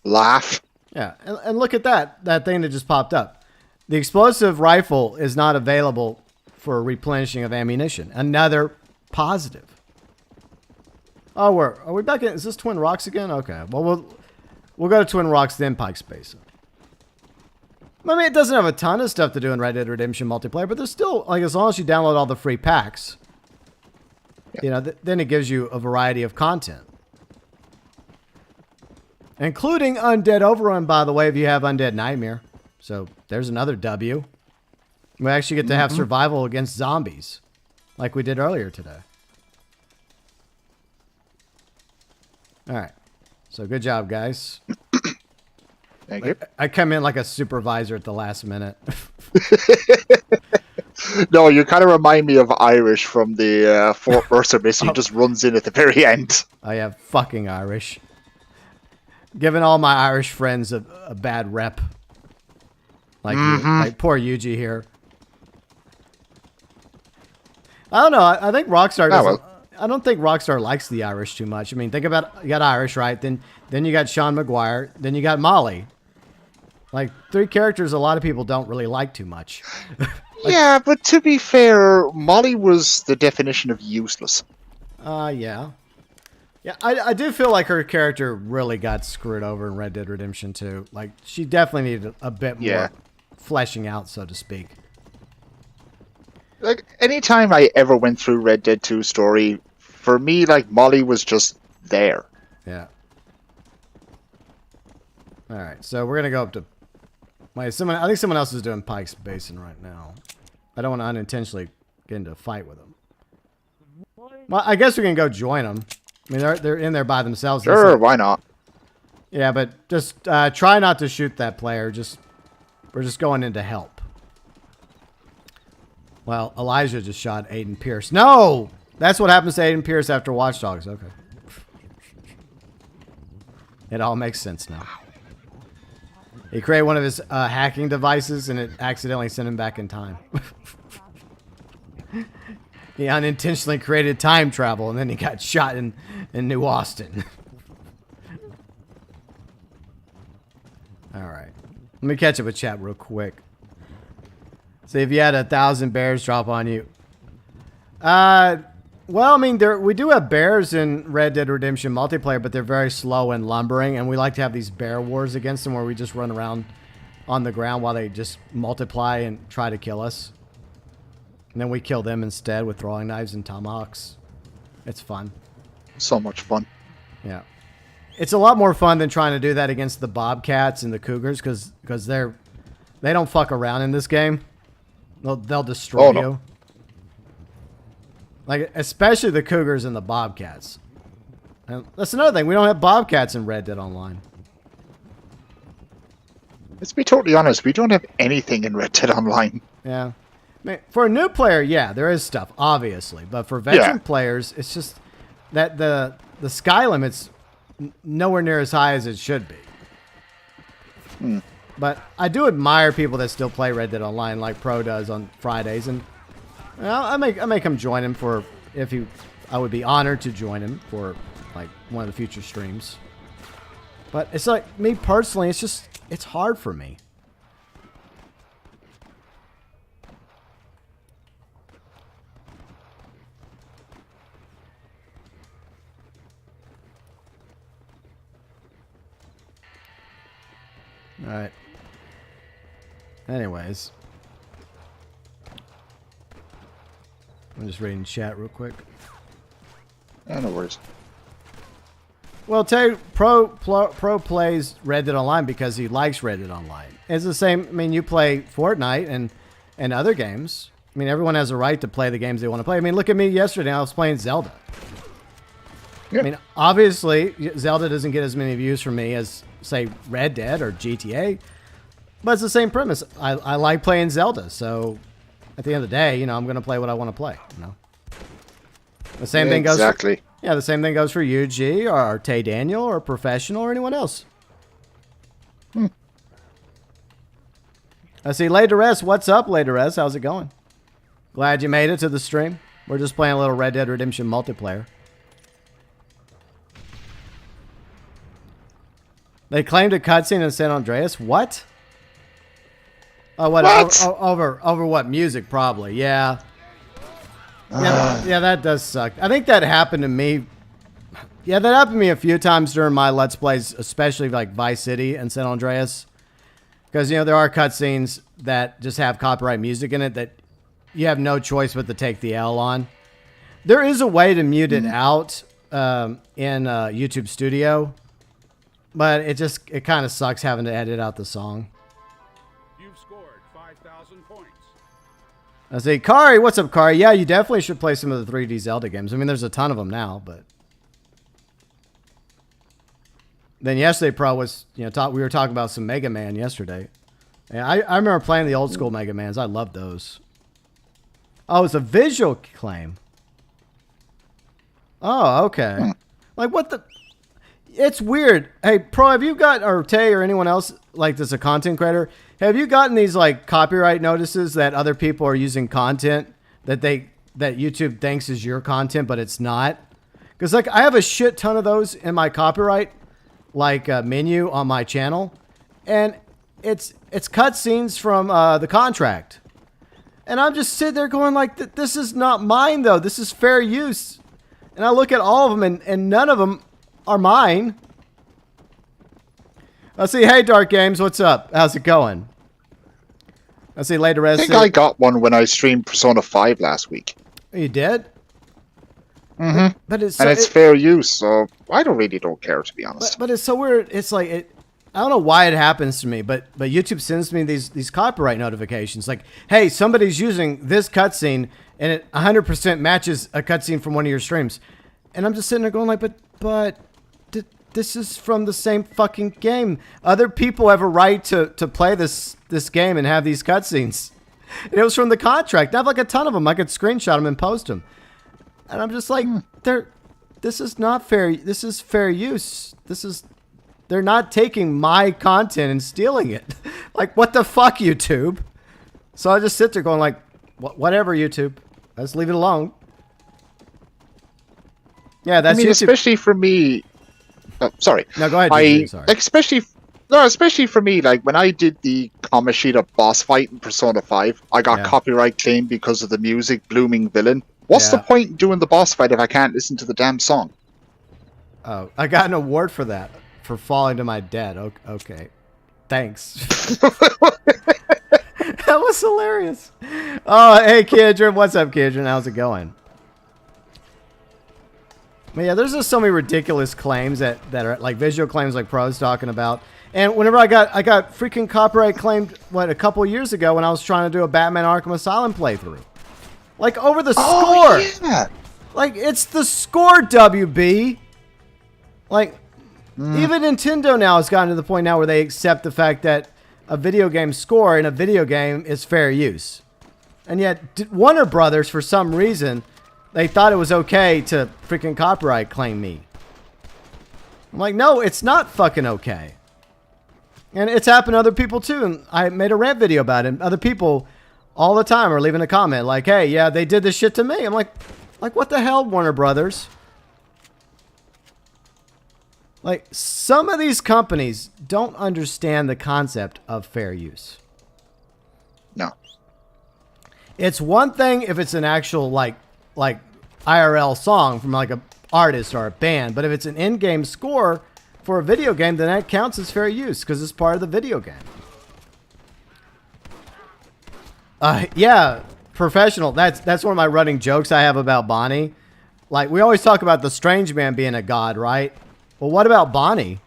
Laugh. Yeah, and look at that thing that just popped up. The explosive rifle is not available for replenishing of ammunition. Another positive. Oh, are we back in? Is this Twin Rocks again? Okay. Well, we'll go to Twin Rocks, then Pike's Basin. I mean, it doesn't have a ton of stuff to do in Red Dead Redemption multiplayer, but there's still, like, as long as you download all the free packs, you know, then it gives you a variety of content. Including Undead Overrun, by the way, if you have Undead Nightmare. So there's another W. We actually get to have survival against zombies, like we did earlier today. All right. So good job, guys. Thank you. I come in like a supervisor at the last minute. No, you kind of remind me of Irish from the Fort Mercer mission. He just runs in at the very end. I have fucking Irish. Giving all my Irish friends a bad rep. Like, like poor Yuji here. I don't know. I think Rockstar doesn't... I don't think Rockstar likes the Irish too much. I mean, think about it. You got Irish, right? Then you got Sean McGuire. Then you got Molly. Like, three characters a lot of people don't really like too much. Yeah, but to be fair, Molly was the definition of useless. Yeah. Yeah, I do feel like her character really got screwed over in Red Dead Redemption 2. Like, she definitely needed a bit more fleshing out, so to speak. Like, anytime I ever went through Red Dead 2 story, for me, like, Molly was just there. Yeah. All right, so we're going to go up to... I think someone else is doing Pike's Basin right now. I don't want to unintentionally get into a fight with them. Well, I guess we can go join them. I mean, they're in there by themselves. Sure, why not? Yeah, but just try not to shoot that player. We're just going in to help. Well, Elijah just shot Aiden Pierce. No! That's what happens to Aiden Pierce after Watch Dogs. Okay. It all makes sense now. He created one of his hacking devices, and it accidentally sent him back in time. He unintentionally created time travel, and then he got shot in New Austin. All right. Let me catch up with chat real quick. See if you had 1,000 bears drop on you. Well, I mean, we do have bears in Red Dead Redemption multiplayer, but they're very slow and lumbering, and we like to have these bear wars against them where we just run around on the ground while they just multiply and try to kill us. And then we kill them instead with throwing knives and tomahawks. It's fun. So much fun. Yeah. It's a lot more fun than trying to do that against the bobcats and the cougars because they don't fuck around in this game. They'll destroy you. Like, especially the cougars and the bobcats. And that's another thing. We don't have bobcats in Red Dead Online. Let's be totally honest. We don't have anything in Red Dead Online. Yeah. I mean, for a new player, yeah, there is stuff, obviously. But for veteran players, it's just that the sky limit's nowhere near as high as it should be. But I do admire people that still play Red Dead Online like Pro does on Fridays. And I may come join him I would be honored to join him for like one of the future streams. But it's like, me personally, it's hard for me. All right. Anyways. I'm just reading chat real quick. Yeah, no worries. Well, Tay Pro plays Red Dead Online because he likes Red Dead Online. It's the same. I mean, you play Fortnite and other games. I mean, everyone has a right to play the games they want to play. I mean, look at me yesterday. I was playing Zelda. Yep. I mean, obviously, Zelda doesn't get as many views from me as, say, Red Dead or GTA. But it's the same premise. I like playing Zelda. So, at the end of the day, you know, I'm going to play what I want to play. You know, the same thing goes. Exactly. Yeah, the same thing goes for UG or Tay Daniel or Professional or anyone else. I see Lateress. What's up, Lateress? How's it going? Glad you made it to the stream. We're just playing a little Red Dead Redemption multiplayer. They claimed a cutscene in San Andreas. What? Oh, what? Over what? Music, probably. Yeah. Yeah, that does suck. I think that happened to me. Yeah, that happened to me a few times during my Let's Plays, especially like Vice City and San Andreas. Because, you know, there are cutscenes that just have copyright music in it that you have no choice but to take the L on. There is a way to mute it out in YouTube Studio, but it kind of sucks having to edit out the song. You've scored 5,000 points. I say, Kari, what's up, Kari? Yeah, you definitely should play some of the 3D Zelda games. I mean, there's a ton of them now, but then yesterday, Pro was, you know, we were talking about some Mega Man yesterday. And I remember playing the old school Mega Mans. I loved those. Oh, it's a visual claim. Oh, okay. Like, what the? It's weird. Hey, Pro, have you got, or Tay or anyone else, like this, a content creator, have you gotten these, like, copyright notices that other people are using content that YouTube thinks is your content, but it's not? Because, like, I have a shit ton of those in my copyright, like, menu on my channel, and it's cutscenes from the contract. And I'm just sitting there going like, this is not mine, though. This is fair use. And I look at all of them, and none of them are mine. I see, hey, Dark Games, what's up? How's it going? I see later. I think I got one when I streamed Persona 5 last week. You did? Mm-hmm. But it's fair use, so I don't care, to be honest. But it's so weird. It's like I don't know why it happens to me, but YouTube sends me these copyright notifications like, hey, somebody's using this cutscene and it 100% matches a cutscene from one of your streams. And I'm just sitting there going like, but this is from the same fucking game. Other people have a right to play this game and have these cutscenes. And it was from the contract. I have like a ton of them. I could screenshot them and post them. And I'm just like, this is not fair. This is fair use. They're not taking my content and stealing it. Like, what the fuck, YouTube? So I just sit there going like, whatever, YouTube. Let's leave it alone. Yeah, that's YouTube. Especially for me. Sorry. No, go ahead. Sorry. Especially for me, like when I did the Kamoshida boss fight in Persona 5, I got copyright claim because of the music Blooming Villain. What's the point in doing the boss fight if I can't listen to the damn song? Oh, I got an award for that. For falling to my death. Okay. Thanks. That was hilarious. Oh, hey, Kidron. What's up, Kidron? How's it going? But yeah, there's just so many ridiculous claims that are like visual claims like Pro's talking about. And whenever I got freaking copyright claimed, a couple years ago when I was trying to do a Batman Arkham Asylum playthrough. Like, over the score. Yeah. Like, it's the score, WB. Like, even Nintendo now has gotten to the point now where they accept the fact that a video game score in a video game is fair use. And yet, Warner Brothers, for some reason, they thought it was okay to freaking copyright claim me. I'm like, no, it's not fucking okay. And it's happened to other people too. And I made a rant video about it. And other people all the time are leaving a comment like, hey, yeah, they did this shit to me. I'm like, what the hell, Warner Brothers? Like, some of these companies don't understand the concept of fair use. No. It's one thing if it's an actual, like IRL song from, like, an artist or a band. But if it's an in-game score for a video game, then that counts as fair use because it's part of the video game. Yeah, Professional. That's one of my running jokes I have about Bonnie. Like, we always talk about the strange man being a god, right? Well, what about Bonnie?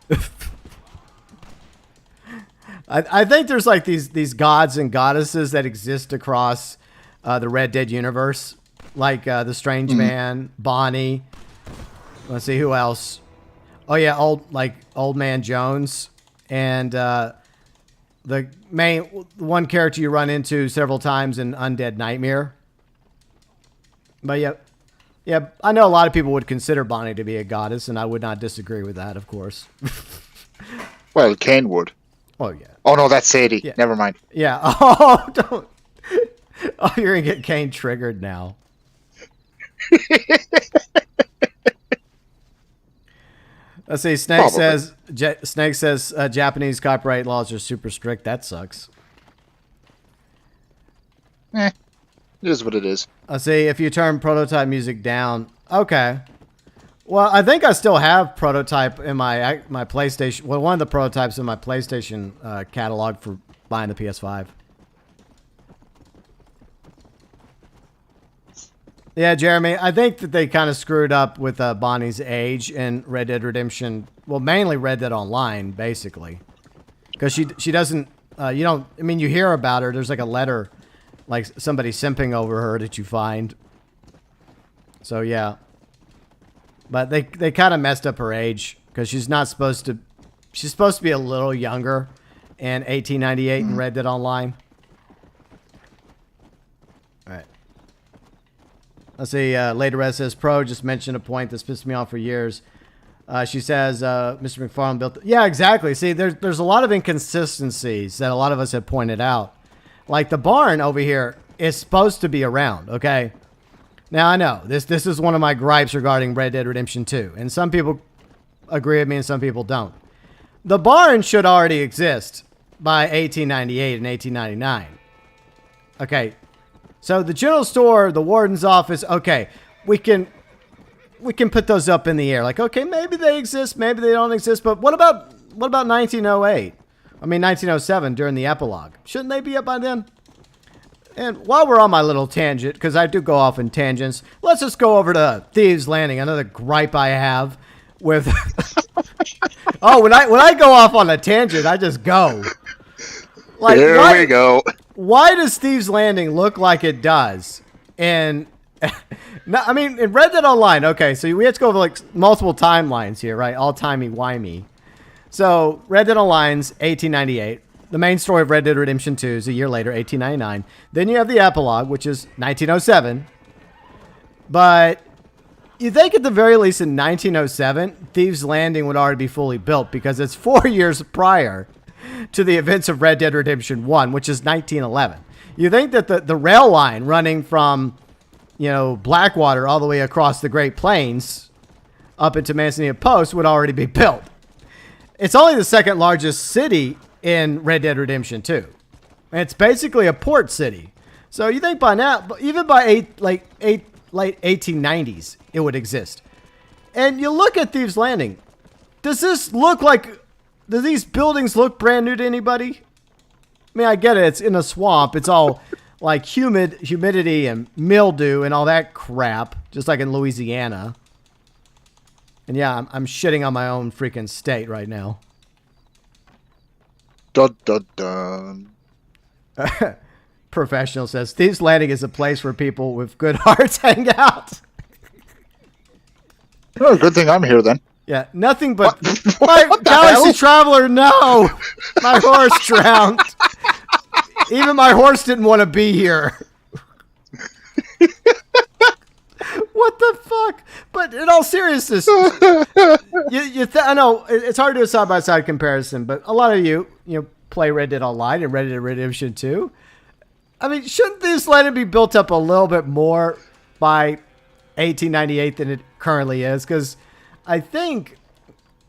I think there's like these gods and goddesses that exist across the Red Dead universe, like the Strange Man, Bonnie. Let's see who else. Oh yeah, Old Man Jones, and the one character you run into several times in Undead Nightmare. But yeah, I know a lot of people would consider Bonnie to be a goddess, and I would not disagree with that, of course. Well, Kane would. Oh yeah. Oh no, that's Sadie. Yeah. Never mind. Yeah. Oh, don't. Oh, you're gonna get Kane triggered now. Let's see. Snake says Japanese copyright laws are super strict. That sucks. It is what it is. Let's see. If you turn prototype music down, okay. Well, I think I still have prototype in my PlayStation. Well, one of the prototypes in my PlayStation catalog for buying the PS5. Yeah, Jeremy, I think that they kind of screwed up with Bonnie's age in Red Dead Redemption. Well, mainly Red Dead Online, basically, because she doesn't. You don't. I mean, you hear about her. There's like a letter, like somebody simping over her that you find. So yeah, but they kind of messed up her age because she's not supposed to. She's supposed to be a little younger in 1898 in Red Dead Online. All right. Let's see, Later Red says, Pro just mentioned a point that's pissed me off for years. She says, Mr. McFarlane built... Yeah, exactly. See, there's a lot of inconsistencies that a lot of us have pointed out. Like the barn over here is supposed to be around, okay? Now, I know, this is one of my gripes regarding Red Dead Redemption 2. And some people agree with me and some people don't. The barn should already exist by 1898 and 1899. Okay. So the general store, the warden's office, okay, we can put those up in the air. Like, okay, maybe they exist, maybe they don't exist, but what about 1908? I mean 1907 during the epilogue. Shouldn't they be up by then? And while we're on my little tangent, because I do go off in tangents, let's just go over to Thieves Landing, another gripe I have with Oh, when I go off on a tangent, I just go. Like, there we go. Why does Thieves Landing look like it does? And I mean, in Red Dead Online, okay, so we have to go over like multiple timelines here, right? All timey-wimey. So Red Dead Online's 1898. The main story of Red Dead Redemption 2 is a year later, 1899. Then you have the epilogue, which is 1907. But you think at the very least in 1907, Thieves Landing would already be fully built because it's 4 years prior to the events of Red Dead Redemption 1, which is 1911. You think that the rail line running from, Blackwater all the way across the Great Plains up into Manzanita Post would already be built. It's only the second largest city in Red Dead Redemption 2. And it's basically a port city. So you think by now, even by late 1890s, it would exist. And you look at Thieves Landing. Does these buildings look brand new to anybody? I mean, I get it. It's in a swamp. It's all like humidity and mildew and all that crap, just like in Louisiana. And yeah, I'm shitting on my own freaking state right now. Dun, dun, dun. Professional says, Thieves Landing is a place where people with good hearts hang out. Oh, good thing I'm here then. Yeah, nothing but... My Galaxy Traveler, no! My horse drowned. Even my horse didn't want to be here. What the fuck? But in all seriousness, I know it's hard to do a side-by-side comparison, but a lot of you play Red Dead Online and Red Dead Redemption 2. I mean, shouldn't this Landing be built up a little bit more by 1898 than it currently is? Because I think,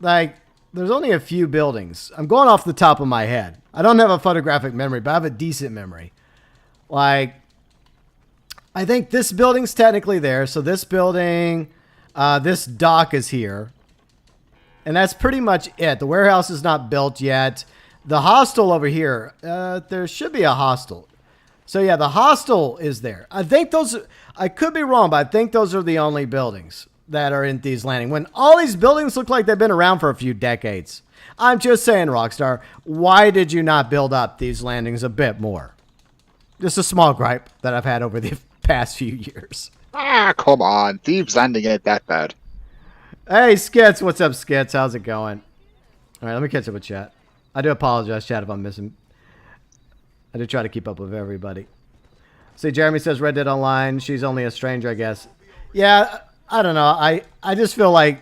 there's only a few buildings. I'm going off the top of my head. I don't have a photographic memory, but I have a decent memory. I think this building's technically there. So this building, this dock is here. And that's pretty much it. The warehouse is not built yet. The hostel over here, there should be a hostel. So yeah, the hostel is there. I think those, I could be wrong, but I think those are the only buildings that are in Thieves Landing. When all these buildings look like they've been around for a few decades. I'm just saying, Rockstar, why did you not build up these landings a bit more? Just a small gripe that I've had over the past few years. Ah, come on. Thieves Landing ain't that bad. Hey, Skits. What's up, Skits? How's it going? All right, let me catch up with chat. I do apologize, chat, if I'm missing. I do try to keep up with everybody. See, Jeremy says Red Dead Online. She's only a stranger, I guess. Yeah, I don't know. I just feel like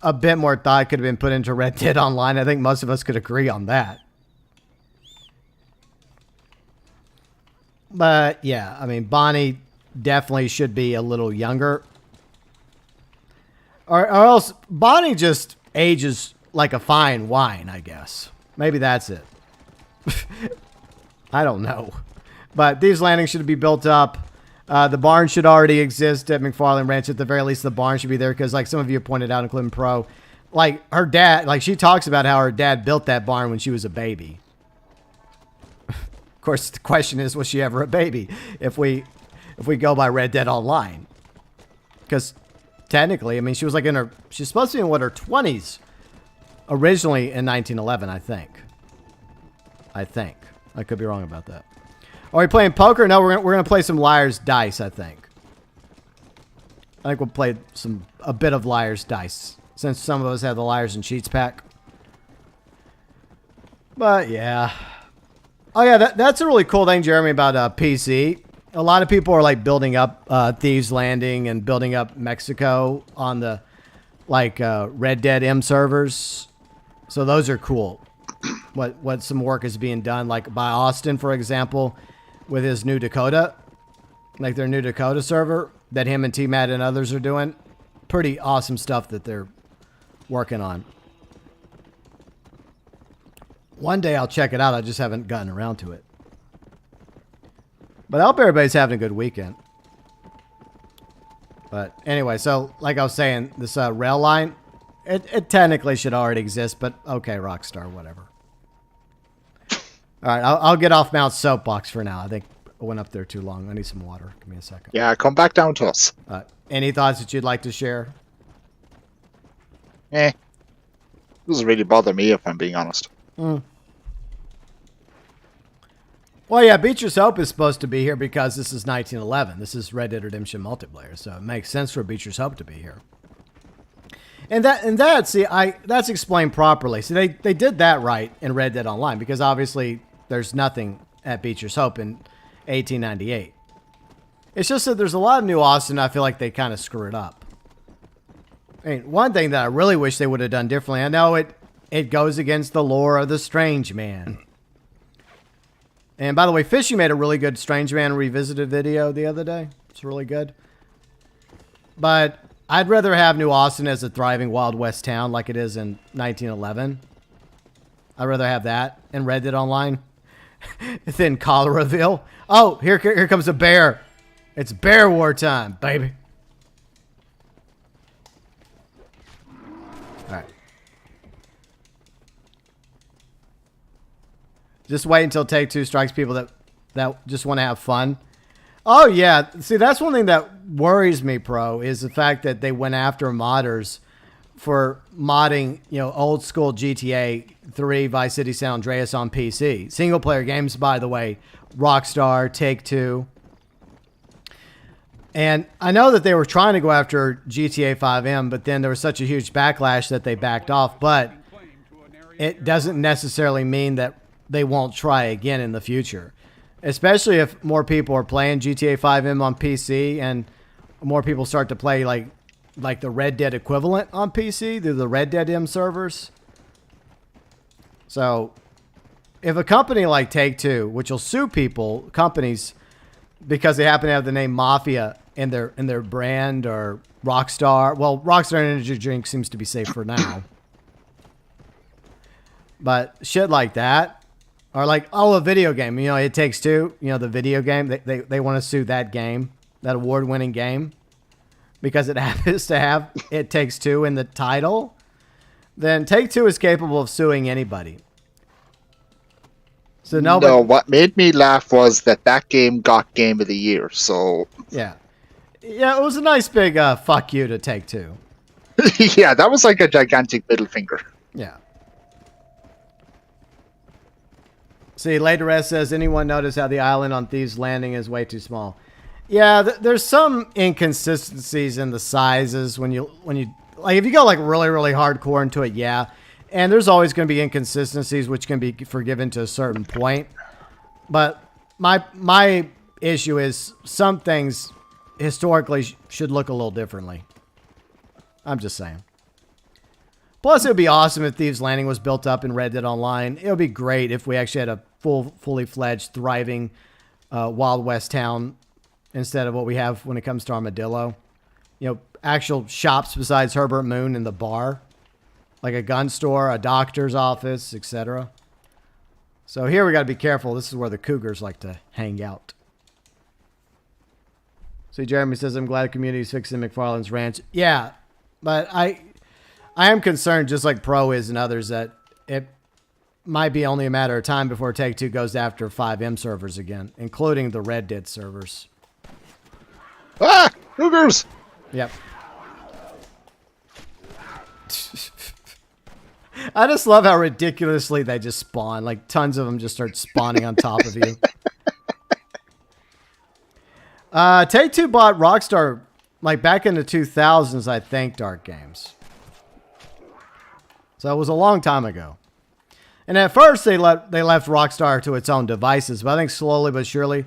a bit more thought could have been put into Red Dead Online. I think most of us could agree on that. But, yeah, I mean, Bonnie definitely should be a little younger. Or else Bonnie just ages like a fine wine, I guess. Maybe that's it. I don't know. But these landings should be built up. The barn should already exist at McFarland Ranch. At the very least, the barn should be there because, like some of you pointed out, including Pro, like her dad, like she talks about how her dad built that barn when she was a baby. Of course, the question is, was she ever a baby? If we go by Red Dead Online, because technically, I mean, she was like in her, she's supposed to be in what, her 20s originally in 1911, I think. I could be wrong about that. Are we playing poker? No, we're gonna play some Liar's Dice, I think. I think we'll play a bit of Liar's Dice, since some of us have the Liars and Cheats pack. But, yeah. Oh, yeah, that's a really cool thing, Jeremy, about PC. A lot of people are, like, building up Thieves Landing and building up Mexico on the, like, Red Dead M servers. So those are cool. What some work is being done, like by Austin, for example, with his New Dakota, like their New Dakota server that him and TMAD and others are doing. Pretty awesome stuff that they're working on. One day I'll check it out. I just haven't gotten around to it. But I hope everybody's having a good weekend. But anyway, so like I was saying, this rail line, it technically should already exist, but okay, Rockstar, whatever. All right, I'll get off Mount Soapbox for now. I think I went up there too long. I need some water. Give me a second. Yeah, come back down to us. Any thoughts that you'd like to share? Doesn't really bother me, if I'm being honest. Well, yeah, Beecher's Hope is supposed to be here because this is 1911. This is Red Dead Redemption multiplayer, so it makes sense for Beecher's Hope to be here. And that's explained properly. See, they did that right in Red Dead Online because obviously there's nothing at Beecher's Hope in 1898. It's just that there's a lot of New Austin. I feel like they kind of screwed up. I mean, one thing that I really wish they would have done differently. I know it goes against the lore of the Strange Man. And by the way, Fishy made a really good Strange Man revisited video the other day. It's really good. But I'd rather have New Austin as a thriving Wild West town like it is in 1911. I'd rather have that in Red Dead Online than Coloraville. Oh, here comes a bear. It's bear war time, baby. All right. Just wait until Take-Two strikes people that just want to have fun. Oh, yeah. See, that's one thing that worries me, Pro, is the fact that they went after modders for modding, old school GTA 3, Vice City, San Andreas on PC. Single player games, by the way, Rockstar, Take-Two. And I know that they were trying to go after GTA 5M, but then there was such a huge backlash that they backed off. But it doesn't necessarily mean that they won't try again in the future. Especially if more people are playing GTA 5M on PC and more people start to play like the Red Dead equivalent on PC through the Red Dead M servers. So if a company like Take-Two, which will sue companies because they happen to have the name Mafia in their brand, or Rockstar. Well, Rockstar Energy Drink seems to be safe for now. But shit like that. Or like, a video game. It Takes Two. The video game. They want to sue that game. That award-winning game. Because it happens to have It Takes Two in the title. Then Take-Two is capable of suing anybody. So nobody. No, what made me laugh was that game got Game of the Year. So Yeah, it was a nice big fuck you to Take-Two. yeah, that was like a gigantic middle finger. Yeah. See, Later S says, anyone notice how the island on Thieves Landing is way too small? Yeah, there's some inconsistencies in the sizes when you like, if you go like really, really hardcore into it, yeah. And there's always going to be inconsistencies which can be forgiven to a certain point. But my issue is some things historically should look a little differently. I'm just saying. Plus, it would be awesome if Thieves Landing was built up in Red Dead Online. It would be great if we actually had a fully fledged, thriving Wild West town instead of what we have when it comes to Armadillo. You know, actual shops besides Herbert Moon and the bar. Like a gun store, a doctor's office, etc. So here we got to be careful. This is where the cougars like to hang out. See, Jeremy says, I'm glad the community is fixing McFarlane's ranch. Yeah, but I am concerned, just like Pro is and others, that it might be only a matter of time before Take-Two goes after 5M servers again, including the Red Dead servers. Ah! Cougars! Yep. I just love how ridiculously they just spawn. Like, tons of them just start spawning on top of you. Take-Two bought Rockstar, like, back in the 2000s, I think, Dark Games. So it was a long time ago. And at first, they left Rockstar to its own devices. But I think slowly but surely,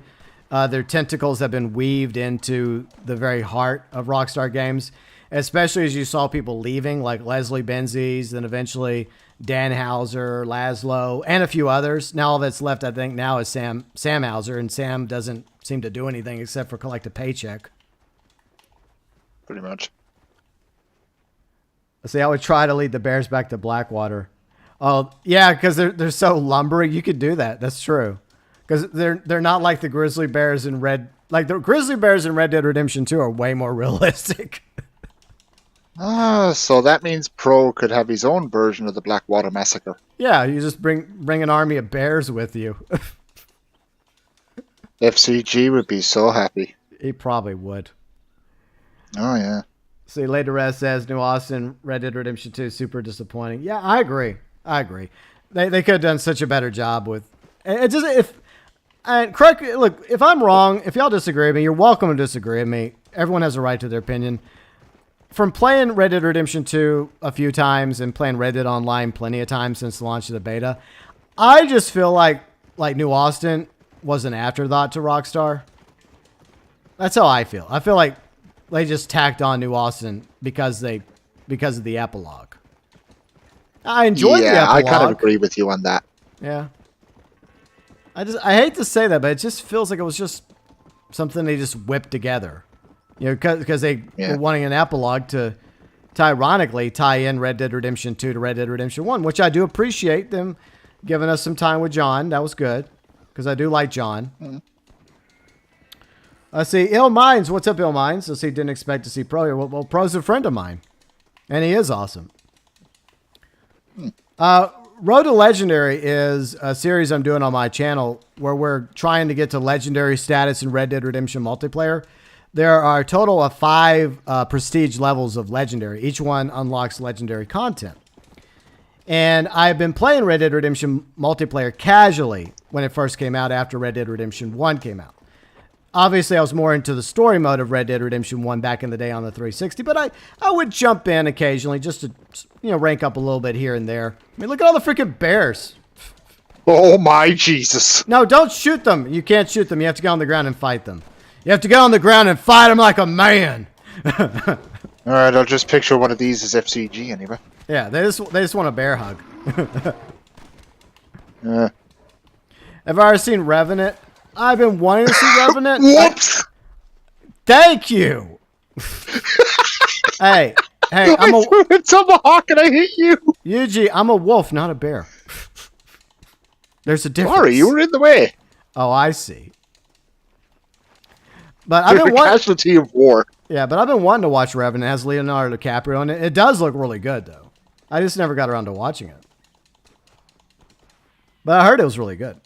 their tentacles have been weaved into the very heart of Rockstar Games. Especially as you saw people leaving, like Leslie Benzies, then eventually Dan Hauser, Laszlo, and a few others. Now all that's left, I think, now is Sam Hauser, and Sam doesn't seem to do anything except for collect a paycheck. Pretty much. Let's see, I would try to lead the Bears back to Blackwater. Oh, yeah, because they're so lumbering. You could do that. That's true. Because they're not like the Grizzly Bears in Red... Like, the Grizzly Bears in Red Dead Redemption 2 are way more realistic. So that means Pro could have his own version of the Blackwater Massacre. Yeah, you just bring an army of bears with you. FCG would be so happy. He probably would. Oh, yeah. See, Later Rest says, New Austin, Red Dead Redemption 2, super disappointing. Yeah, I agree. They could have done such a better job with... It just... correct, look, if I'm wrong, if y'all disagree with me, you're welcome to disagree with me. Everyone has a right to their opinion. From playing Red Dead Redemption 2 a few times and playing Red Dead Online plenty of times since the launch of the beta, I just feel like New Austin was an afterthought to Rockstar. That's how I feel. I feel like they just tacked on New Austin because of the epilogue. I enjoyed the epilogue. I kind of agree with you on that. Yeah. I hate to say that, but it just feels like it was just something they just whipped together. You know, because they were wanting an epilogue to ironically tie in Red Dead Redemption 2 to Red Dead Redemption 1, which I do appreciate them giving us some time with John. That was good, because I do like John. Mm-hmm. Let's see. Ill Minds. What's up, Ill Minds? Let's see. Didn't expect to see Pro here. Well, Pro's a friend of mine, and he is awesome. Road to Legendary is a series I'm doing on my channel where we're trying to get to Legendary status in Red Dead Redemption multiplayer. There are a total of 5 prestige levels of Legendary. Each one unlocks Legendary content. And I've been playing Red Dead Redemption multiplayer casually when it first came out after Red Dead Redemption 1 came out. Obviously, I was more into the story mode of Red Dead Redemption 1 back in the day on the 360, but I would jump in occasionally just to, you know, rank up a little bit here and there. I mean, look at all the freaking bears. Oh, my Jesus. No, don't shoot them. You can't shoot them. You have to get on the ground and fight them. You have to get on the ground and fight them like a man. All right, I'll just picture one of these as FCG anyway. Yeah, they just want a bear hug. Have I ever seen Revenant? I've been wanting to see Revenant. Whoops! Thank you. hey, I'm a tomahawk and I hit you. Yuji, I'm a wolf, not a bear. There's a difference. Sorry, you were in the way. Oh, I see. But I've been casualty of war. Yeah, but I've been wanting to watch Revenant. It has Leonardo DiCaprio, and it does look really good, though. I just never got around to watching it. But I heard it was really good.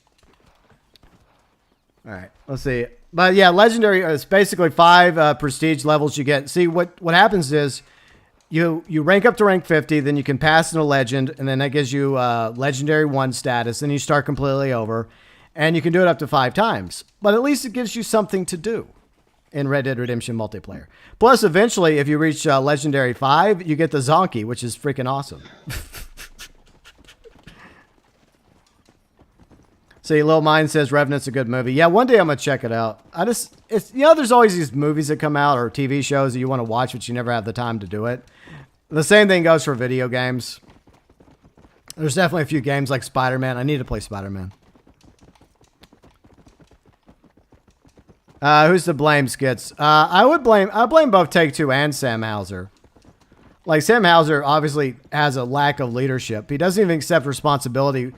All right, let's see. But yeah, legendary is basically 5 prestige levels you get. See, what happens is you rank up to rank 50, then you can pass in a legend, and then that gives you legendary 1 status. Then you start completely over, and you can do it up to 5 times. But at least it gives you something to do in Red Dead Redemption multiplayer. Plus, eventually, if you reach legendary 5, you get the Zonky, which is freaking awesome. See, Lil Mine says Revenant's a good movie. Yeah, one day I'm going to check it out. There's always these movies that come out or TV shows that you want to watch, but you never have the time to do it. The same thing goes for video games. There's definitely a few games like Spider-Man. I need to play Spider-Man. Who's to blame, Skits? I blame both Take-Two and Sam Houser. Like, Sam Houser obviously has a lack of leadership. He doesn't even accept responsibility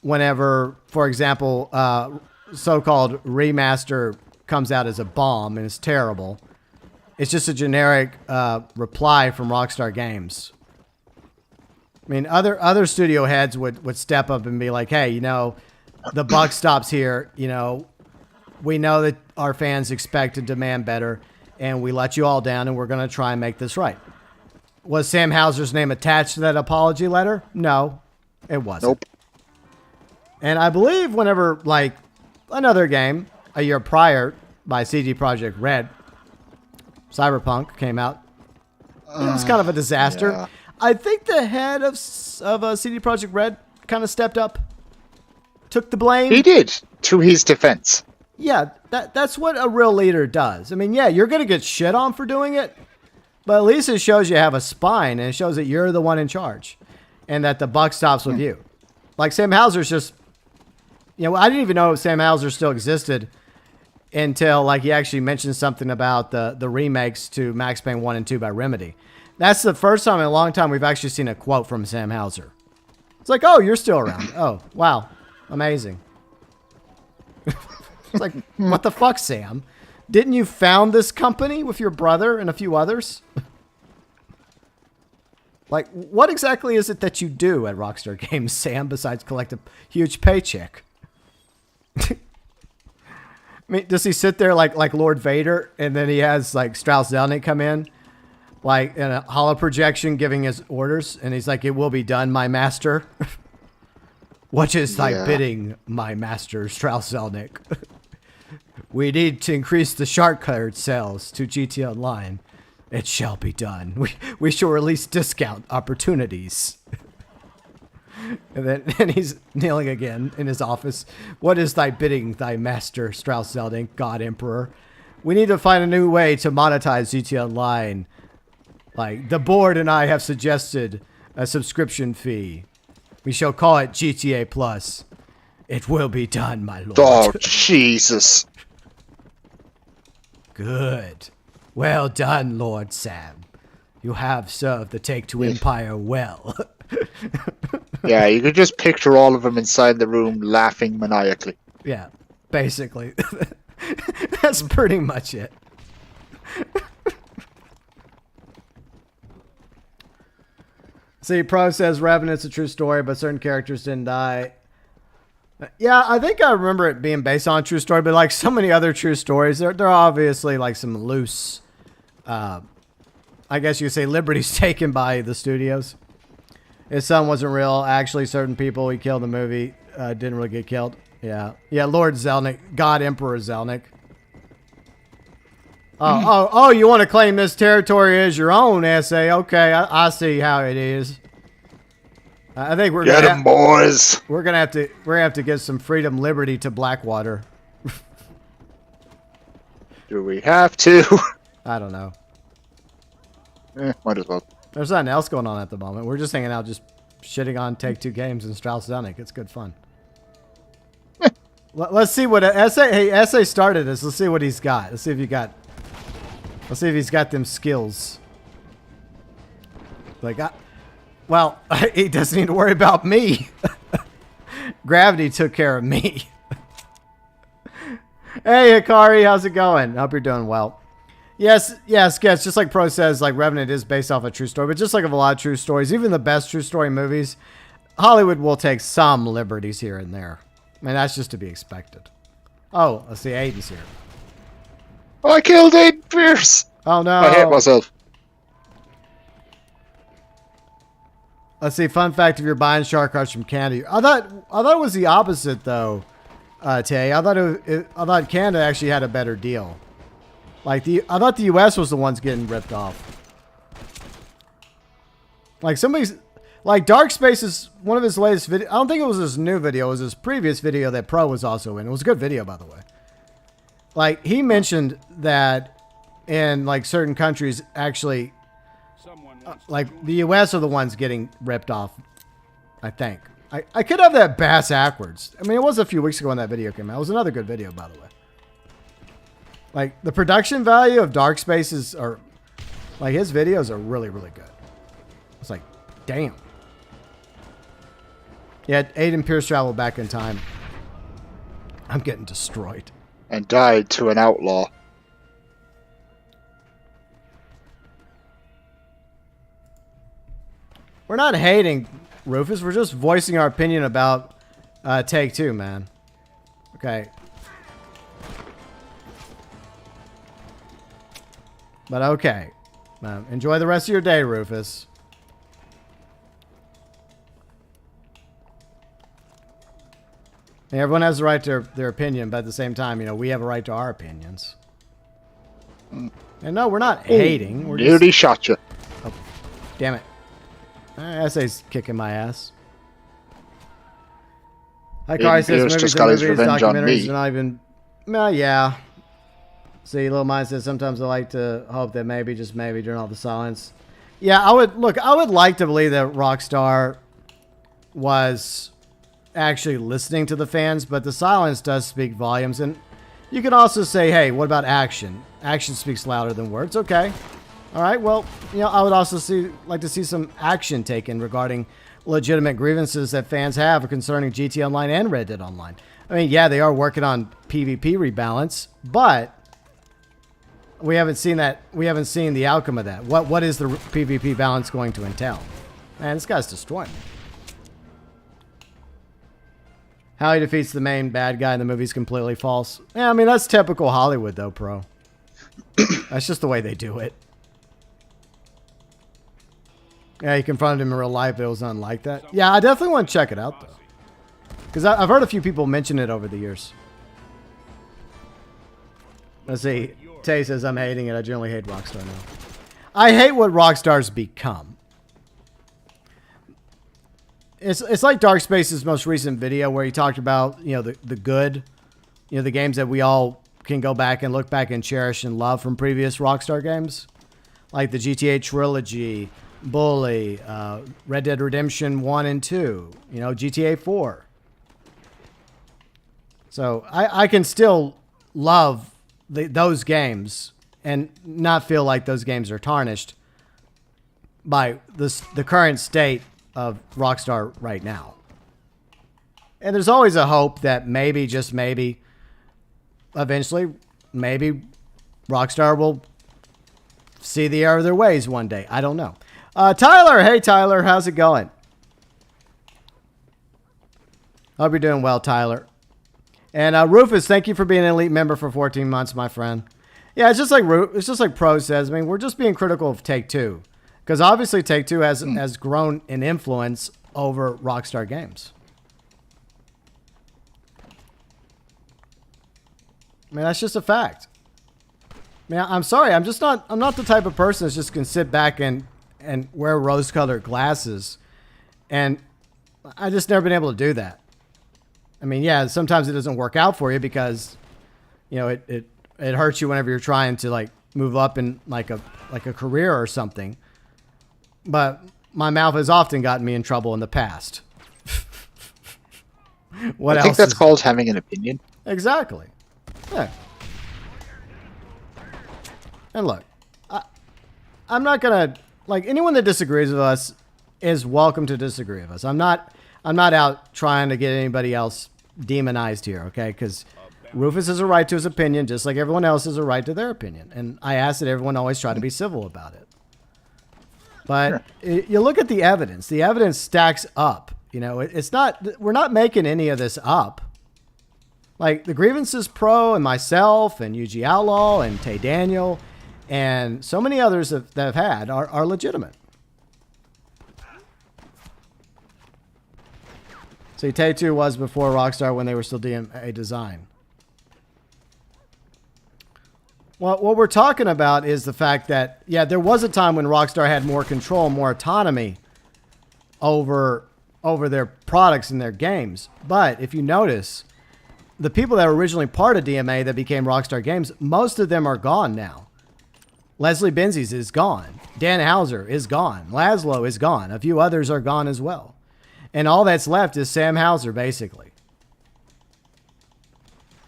whenever, for example, so-called remaster comes out as a bomb and it's terrible. It's just a generic reply from Rockstar Games. I mean, other studio heads would step up and be like, hey, the buck stops here. We know that our fans expect and demand better, and we let you all down, and we're going to try and make this right. Was Sam Houser's name attached to that apology letter? No, it wasn't. Nope. And I believe whenever, like, another game a year prior by CD Projekt Red, Cyberpunk, came out, it was kind of a disaster. Yeah. I think the head of CD Projekt Red kind of stepped up, took the blame. He did, to his defense. Yeah, that's what a real leader does. I mean, yeah, you're going to get shit on for doing it, but at least it shows you have a spine, and it shows that you're the one in charge, and that the buck stops with you. Like, Sam Houser's just... I didn't even know Sam Houser still existed until, like, he actually mentioned something about the remakes to Max Payne 1 and 2 by Remedy. That's the first time in a long time we've actually seen a quote from Sam Houser. It's like, oh, you're still around. Oh, wow. Amazing. It's like, what the fuck, Sam? Didn't you found this company with your brother and a few others? Like, what exactly is it that you do at Rockstar Games, Sam, besides collect a huge paycheck? I mean, does he sit there like Lord Vader, and then he has like Strauss-Zelnick come in, like in a hollow projection, giving his orders, and he's like, "It will be done, my master." What is thy bidding, my master, Strauss-Zelnick? We need to increase the shark card sales to GT Online. It shall be done. We shall release discount opportunities. And he's kneeling again in his office. What is thy bidding, thy master, Strauss-Zelnick, God Emperor? We need to find a new way to monetize GT Online. Like, the board and I have suggested a subscription fee. We shall call it GTA Plus. It will be done, my lord. Oh, Jesus. Good. Well done, Lord Sam. You have served the Take-Two Empire well. Yeah, you could just picture all of them inside the room laughing maniacally. Yeah, basically. That's pretty much it. See, Pro says Revenant's a true story, but certain characters didn't die. Yeah, I think I remember it being based on a true story, but like so many other true stories, they're obviously like some loose, I guess you could say, liberties taken by the studios. His son wasn't real. Actually, certain people he killed in the movie didn't really get killed. Yeah. Yeah, Lord Zelnick. God Emperor Zelnick. Oh, you want to claim this territory as your own, SA? Okay, I see how it is. I think we're Get 'em, boys. We're gonna have to give some freedom, liberty to Blackwater. Do we have to? I don't know. Might as well. There's nothing else going on at the moment. We're just hanging out, just shitting on Take-Two games and Strauss-Zelnick. It's good fun. Let's see what SA started this. Let's see what he's got. Let's see if he's got them skills. Like, well, he doesn't need to worry about me. Gravity took care of me. Hey, Hikari, how's it going? Hope you're doing well. Yes, Sketch, just like Pro says, like Revenant is based off a true story, but just like of a lot of true stories, even the best true story movies, Hollywood will take some liberties here and there. I mean, that's just to be expected. Oh, let's see. Aiden's here. Oh, I killed Aiden Pierce. Oh no! I hate myself. Let's see. Fun fact: if you're buying shark hearts from Canada, I thought it was the opposite though. Tay, I thought Canada actually had a better deal. I thought the U.S. was the ones getting ripped off. Like somebody's, like Dark Space is one of his latest video. I don't think it was his new video. It was his previous video that Pro was also in. It was a good video, by the way. Like he mentioned that in like certain countries, actually, like the U.S. are the ones getting ripped off. I think. I could have that bass backwards. I mean, it was a few weeks ago when that video came out. It was another good video, by the way. Like, the production value of Dark Spaces are... Like, his videos are really, really good. It's like, damn. Yeah, Aiden Pierce traveled back in time. I'm getting destroyed. And died to an outlaw. We're not hating... Rufus, we're just voicing our opinion about Take-Two, man. Okay. But okay. Enjoy the rest of your day, Rufus. And everyone has the right to their opinion, but at the same time, you know, we have a right to our opinions. And no, we're not hating. We're nearly shot you. Oh, damn it. SA's kicking my ass. Hi, Kari says movies just got his revenge on documentaries me. are not even... Well, yeah. See, Little Mind says sometimes I like to hope that maybe, just maybe, during all the silence. Yeah, I would like to believe that Rockstar was actually listening to the fans, but the silence does speak volumes. And you can also say, hey, what about action? Action speaks louder than words. Okay. All right, well, you know, I would also like to see some action taken regarding legitimate grievances that fans have concerning GT Online and Red Dead Online. I mean, yeah, they are working on PvP rebalance, but we haven't seen that. We haven't seen the outcome of that. What is the PvP balance going to entail? Man, this guy's destroying me. How he defeats the main bad guy in the movie is completely false. Yeah, I mean, that's typical Hollywood, though, Pro. That's just the way they do it. Yeah, he confronted him in real life, but it was unlike that. Yeah, I definitely want to check it out, though. Because I've heard a few people mention it over the years. Let's see. Tay says, I'm hating it. I generally hate Rockstar now. I hate what Rockstar's become. It's like Dark Space's most recent video where he talked about, you know, the good, you know, the games that we all can go back and look back and cherish and love from previous Rockstar games. Like the GTA trilogy, Bully, Red Dead Redemption 1 and 2, you know, GTA 4. So I can still love those games and not feel like those games are tarnished by the current state of Rockstar right now. And there's always a hope that maybe, just maybe, eventually, maybe Rockstar will see the error of their ways one day. I don't know. Tyler, hey Tyler, how's it going? Hope you're doing well, Tyler. And Rufus, thank you for being an elite member for 14 months, my friend. Yeah, it's just like Pro says. I mean, we're just being critical of Take-Two, because obviously Take-Two has grown in influence over Rockstar Games. I mean, that's just a fact. I mean, I'm sorry, I'm not the type of person that's just gonna sit back and wear rose-colored glasses, and I just never been able to do that. I mean, yeah, sometimes it doesn't work out for you because, you know, it hurts you whenever you're trying to like move up in like a career or something. But my mouth has often gotten me in trouble in the past. I think that's called having an opinion. Exactly. Yeah. And look, I'm not gonna, like, anyone that disagrees with us is welcome to disagree with us. I'm not out trying to get anybody else demonized here, okay? Because Rufus has a right to his opinion, just like everyone else has a right to their opinion. And I ask that everyone always try to be civil about it. But you look at the evidence. The evidence stacks up. You know, it's not, we're not making any of this up. Like the Grievances Pro and myself and UG Outlaw and Tay Daniel and so many others that have had are legitimate. See, Tay2 was before Rockstar when they were still DMA design. Well, what we're talking about is the fact that, yeah, there was a time when Rockstar had more control, more autonomy over their products and their games. But if you notice, the people that were originally part of DMA that became Rockstar Games, most of them are gone now. Leslie Benzies is gone. Dan Hauser is gone. Laszlo is gone. A few others are gone as well. And all that's left is Sam Hauser, basically.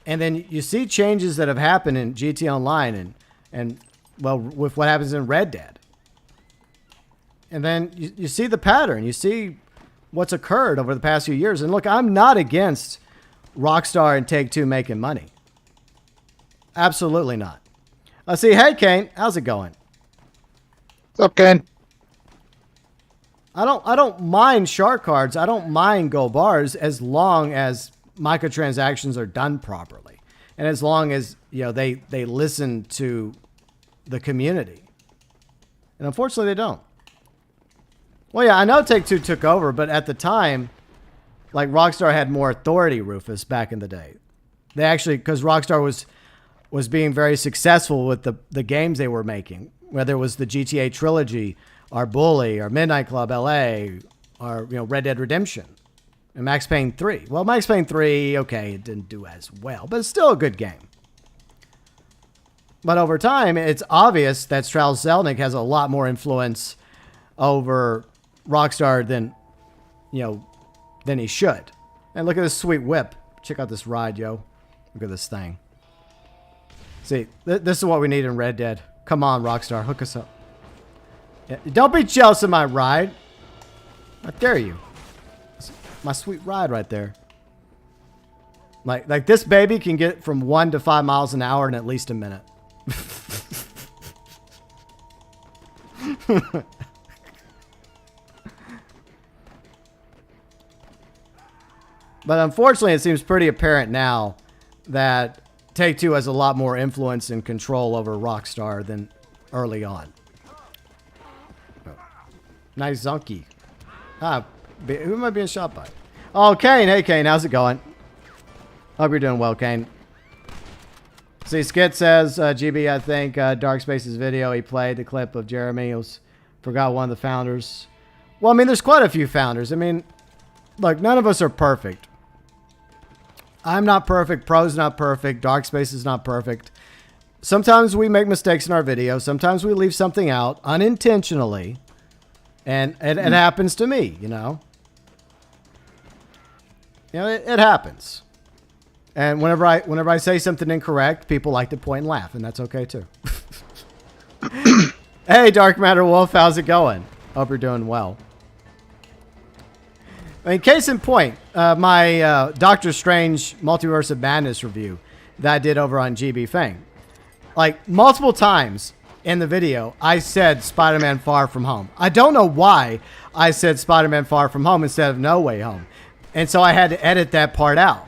And then you see changes that have happened in GT Online and well, with what happens in Red Dead. And then you see the pattern. You see what's occurred over the past few years. And look, I'm not against Rockstar and Take-Two making money. Absolutely not. Let's see. Hey, Kane. How's it going? What's up, Kane? I don't mind shark cards. I don't mind gold bars as long as microtransactions are done properly. And as long as, you know, they listen to the community. And unfortunately, they don't. Well, yeah, I know Take-Two took over, but at the time, like Rockstar had more authority, Rufus, back in the day. They actually, because Rockstar was being very successful with the games they were making, whether it was the GTA trilogy, or Bully, or Midnight Club LA, or, you know, Red Dead Redemption, and Max Payne 3. Well, Max Payne 3, okay, it didn't do as well, but it's still a good game. But over time, it's obvious that Strauss Zelnick has a lot more influence over Rockstar than, you know, than he should. And look at this sweet whip. Check out this ride, yo. Look at this thing. See, this is what we need in Red Dead. Come on, Rockstar, hook us up. Yeah, don't be jealous of my ride. I dare you. It's my sweet ride right there. Like this baby can get from 1 to 5 miles an hour in at least a minute. But unfortunately, it seems pretty apparent now that Take-Two has a lot more influence and control over Rockstar than early on. Nice Zonky. Who am I being shot by? Oh, Kane. Hey, Kane. How's it going? Hope you're doing well, Kane. See, Skit says, GB, I think, Dark Space's video, he played the clip of Jeremy. Forgot one of the founders. Well, I mean, there's quite a few founders. I mean, look, none of us are perfect. I'm not perfect. Pro's not perfect. Dark Space is not perfect. Sometimes we make mistakes in our video. Sometimes we leave something out unintentionally. And it happens to me, you know. You know, it happens. And whenever I say something incorrect, people like to point and laugh, and that's okay too. Hey, Dark Matter Wolf, how's it going? Hope you're doing well. I mean, case in point, my Doctor Strange Multiverse of Madness review that I did over on GB Fang. Like, multiple times in the video, I said Spider-Man Far From Home. I don't know why I said Spider-Man Far From Home instead of No Way Home. And so I had to edit that part out.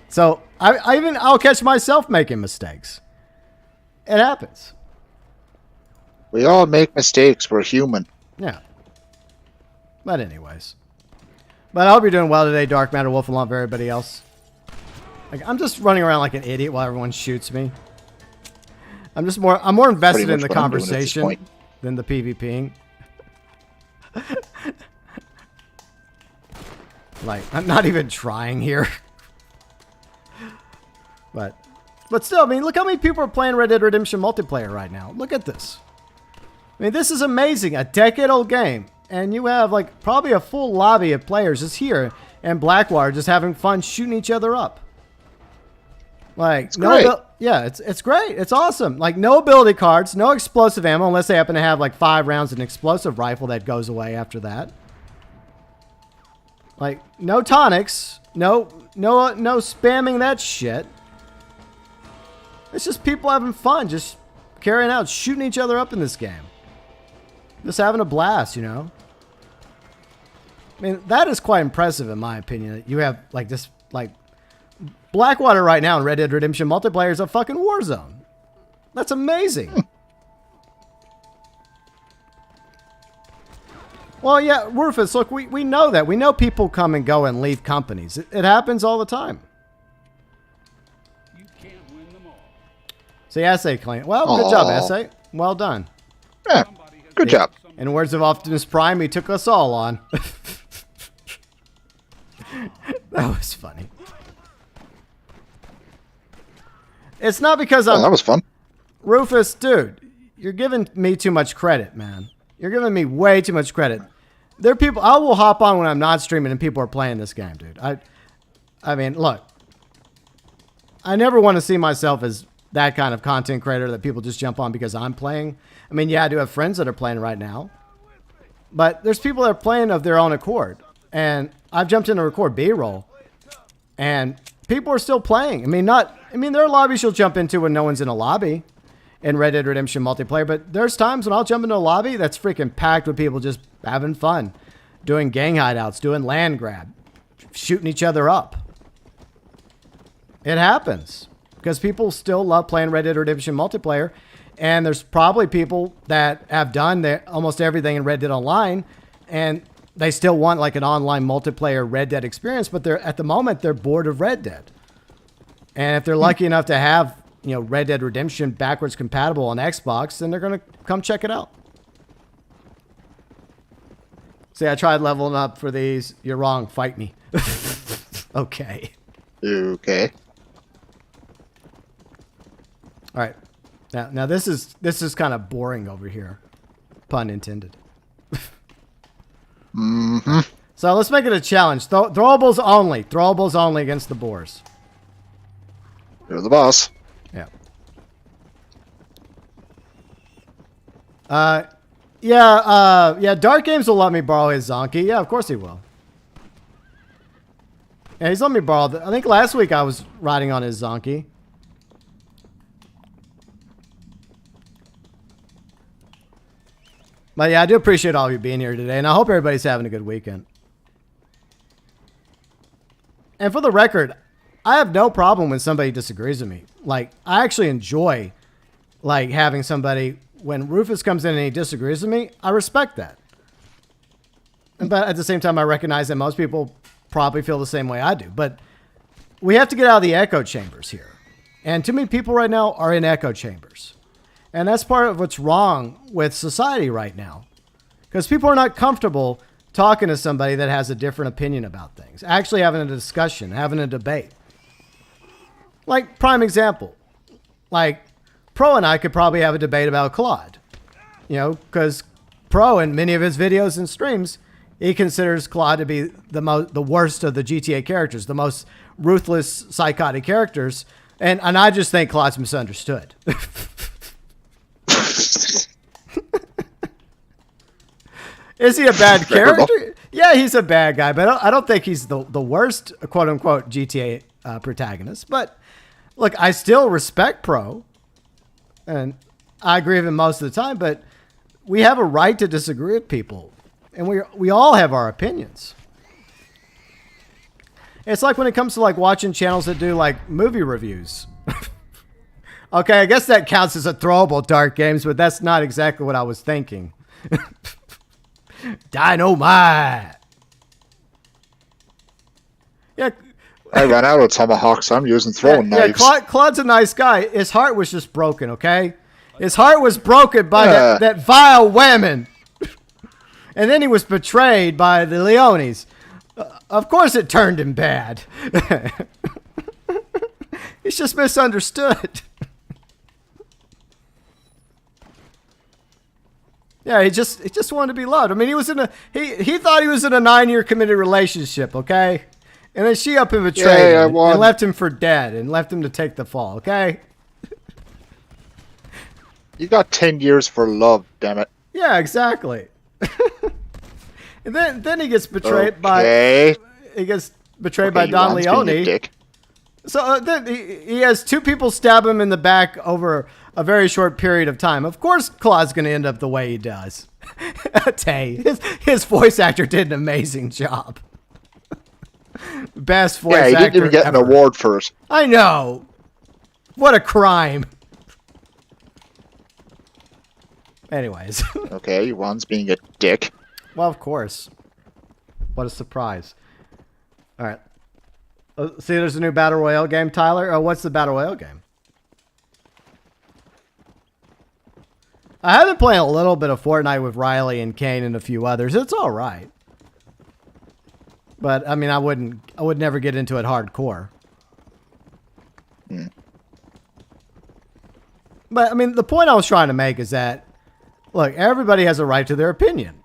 So I'll catch myself making mistakes. It happens. We all make mistakes. We're human. Yeah. But anyways. But I hope you're doing well today, Dark Matter Wolf, along with everybody else. Like, I'm just running around like an idiot while everyone shoots me. I'm more invested in the conversation than the PvPing. Like, I'm not even trying here. But still, I mean, look how many people are playing Red Dead Redemption multiplayer right now. Look at this. I mean, this is amazing. A decade-old game. And you have, like, probably a full lobby of players just here in Blackwater just having fun shooting each other up. Like, it's great. Yeah, it's great. It's awesome. Like, no ability cards, no explosive ammo, unless they happen to have, like, 5 rounds of an explosive rifle that goes away after that. Like, no tonics. No spamming that shit. It's just people having fun, just carrying out, shooting each other up in this game. Just having a blast, you know? I mean, that is quite impressive in my opinion. You have, like, this, like, Blackwater right now in Red Dead Redemption multiplayer is a fucking war zone. That's amazing. Well, yeah, Rufus, look, we know that. We know people come and go and leave companies. It happens all the time. You can't win them all. See, Essay claim. Well, good job, Essay. Well done. Yeah, good job. In words of Optimus Prime, he took us all on. That was funny. It's not because I'm... that was fun. Rufus, dude, you're giving me too much credit, man. You're giving me way too much credit. There are people... I will hop on when I'm not streaming and people are playing this game, dude. I mean, look. I never want to see myself as that kind of content creator that people just jump on because I'm playing. I mean, yeah, I do have friends that are playing right now. But there's people that are playing of their own accord. And I've jumped in to record B-roll. And people are still playing. I mean, there are lobbies you'll jump into when no one's in a lobby in Red Dead Redemption multiplayer. But there's times when I'll jump into a lobby that's freaking packed with people just having fun. Doing gang hideouts, doing land grab, shooting each other up. It happens. Because people still love playing Red Dead Redemption multiplayer. And there's probably people that have done almost everything in Red Dead Online. And they still want like an online multiplayer Red Dead experience. But at the moment, they're bored of Red Dead. And if they're lucky enough to have, Red Dead Redemption backwards compatible on Xbox, then they're going to come check it out. See, I tried leveling up for these. You're wrong. Fight me. Okay. Okay. All right. Now this is kind of boring over here. Pun intended. Mm-hmm. So let's make it a challenge. Throwables only. Throwables only against the boars. You're the boss. Yeah. Yeah, Dark Games will let me borrow his Zonky. Yeah, of course he will. Yeah, he's let me borrow I think last week I was riding on his Zonky. But yeah, I do appreciate all of you being here today, and I hope everybody's having a good weekend. And for the record, I have no problem when somebody disagrees with me. Like, I actually enjoy, like, having somebody, when Rufus comes in and he disagrees with me, I respect that. But at the same time, I recognize that most people probably feel the same way I do. But we have to get out of the echo chambers here. And too many people right now are in echo chambers. And that's part of what's wrong with society right now. Because people are not comfortable talking to somebody that has a different opinion about things. Actually having a discussion, having a debate. Like, prime example. Like, Pro and I could probably have a debate about Claude. Because Pro, in many of his videos and streams, he considers Claude to be the worst of the GTA characters. The most ruthless, psychotic characters. And I just think Claude's misunderstood. Is he a bad character? Yeah, he's a bad guy, but I don't think he's the worst, quote-unquote, GTA protagonist. But, look, I still respect Pro, and I agree with him most of the time, but we have a right to disagree with people, and we all have our opinions. It's like when it comes to, like, watching channels that do, like, movie reviews. Okay, I guess that counts as a throwable, Dark Games, but that's not exactly what I was thinking. Dynamite. Yeah. I ran out of tomahawks. I'm using throwing knives. Yeah, Claude's a nice guy. His heart was just broken, okay? His heart was broken by that vile woman. And then he was betrayed by the Leones. Of course it turned him bad. He's just misunderstood. Yeah, he just wanted to be loved. I mean, he was he thought he was in a 9-year committed relationship, okay? And then she up and betrayed him and left him for dead and left him to take the fall, okay? You got 10 years for love, damn it. Yeah, exactly. And then he gets betrayed by Don Leone. So then he has 2 people stab him in the back over a very short period of time. Of course, Claude's going to end up the way he does. Tay, his voice actor did an amazing job. Best voice Yeah, he actor didn't even get an ever. award for it. I know. Yeah, he didn't even get an award for it. I know. What a crime. Anyways. Okay, Juan's being a dick. Well, of course. What a surprise. All right. See, there's a new Battle Royale game, Tyler. Oh, what's the Battle Royale game? I have been playing a little bit of Fortnite with Riley and Kane and a few others. It's all right. But, I mean, I would never get into it hardcore. But, I mean, the point I was trying to make is that, look, everybody has a right to their opinion.